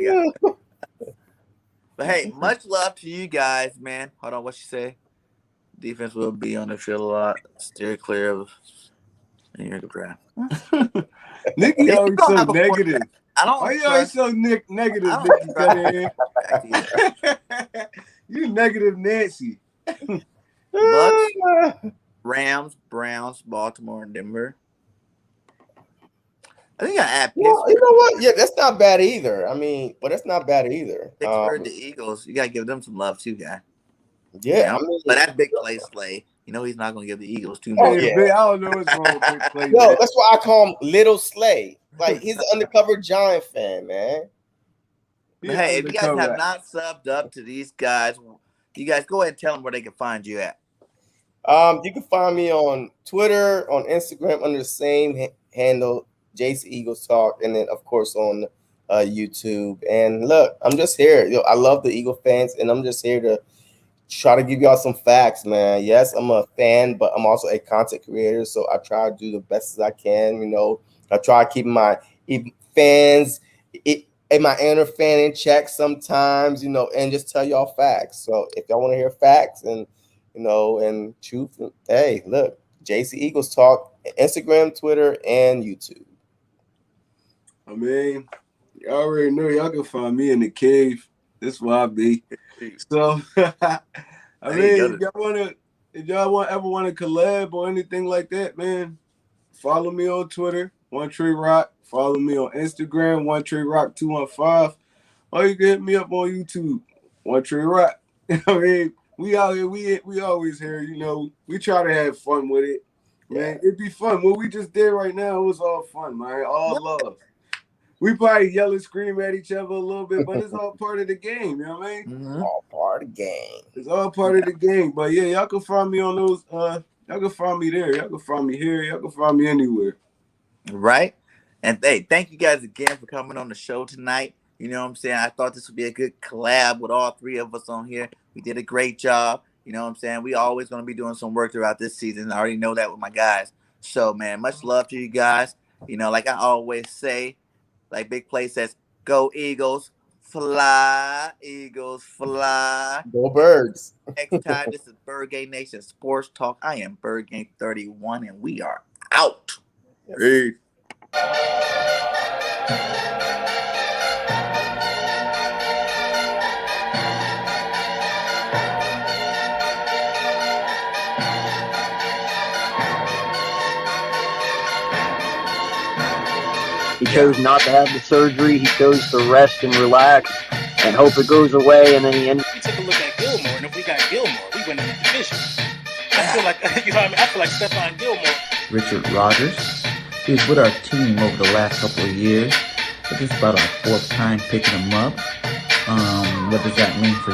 But hey, much love to you guys, man. Hold on, what you say? Defense will be on the field a lot. Steer clear of the draft.
Nicky always so negative. Why you always so negative, Nicky? You negative Nancy.
Bucks, Rams, Browns, Baltimore, and Denver. I think I add Pittsburgh.
Well, you know what? Yeah, that's not bad either. I mean, but that's not bad either.
Pittsburgh, the Eagles. You gotta give them some love too, guy.
Yeah, I mean,
but that's Big Play Slay. He's not gonna give the Eagles too
much. I don't know what's wrong with Big Play.
No, that's why I call him Little Slay. Like he's an undercover Giant fan, man.
But hey, if you guys have not subbed up to these guys, you guys go ahead and tell them where they can find you at.
You can find me on Twitter, on Instagram under the same handle, JCEaglesTalk, and then of course on YouTube. And look, I'm just here. I love the Eagle fans, and I'm just here to try to give y'all some facts, man. Yes, I'm a fan, but I'm also a content creator, so I try to do the best as I can. You know, I try to keep my fans, and my inner fan in check sometimes. You know, and just tell y'all facts. So if y'all want to hear facts and and truth, hey, look, JC Eagles Talk, Instagram, Twitter, and YouTube.
I mean, you already know y'all can find me in the cave. This where I be. So I mean, if y'all ever want to collab or anything like that, man, follow me on Twitter, OneTreRoc. Follow me on Instagram, OneTreRoc215. Or you can hit me up on YouTube, OneTreRoc. I mean, we out here, we always here, you know. We try to have fun with it. Man, it'd be fun. What we just did right now, it was all fun, man. All love. We probably yell and scream at each other a little bit, but it's all part of the game, you know what I mean?
Mm-hmm. All part of the game.
It's all part of the game. But yeah, y'all can find me on those, y'all can find me there. Y'all can find me here. Y'all can find me anywhere.
Right? And hey, thank you guys again for coming on the show tonight. You know what I'm saying? I thought this would be a good collab with all three of us on here. We did a great job. You know what I'm saying? We always going to be doing some work throughout this season. I already know that with my guys. So, man, much love to you guys. You know, like I always say, like Big Play says, go Eagles, fly, Eagles, fly.
Go Birds.
Next time, this is BIRDGANG Nation Sports Talk. I am BIRDGANG31, and we are out.
Peace.
He chose not to have the surgery. He chose to rest and relax and hope it goes away. And then he ended.
We took a look at Gilmore, and if we got Gilmore, we win in the division. I feel like, you know what I mean? I feel like Stephon Gilmore.
Richard Rodgers. He's with our team over the last couple of years. But this is about our fourth time picking him up. What does that mean for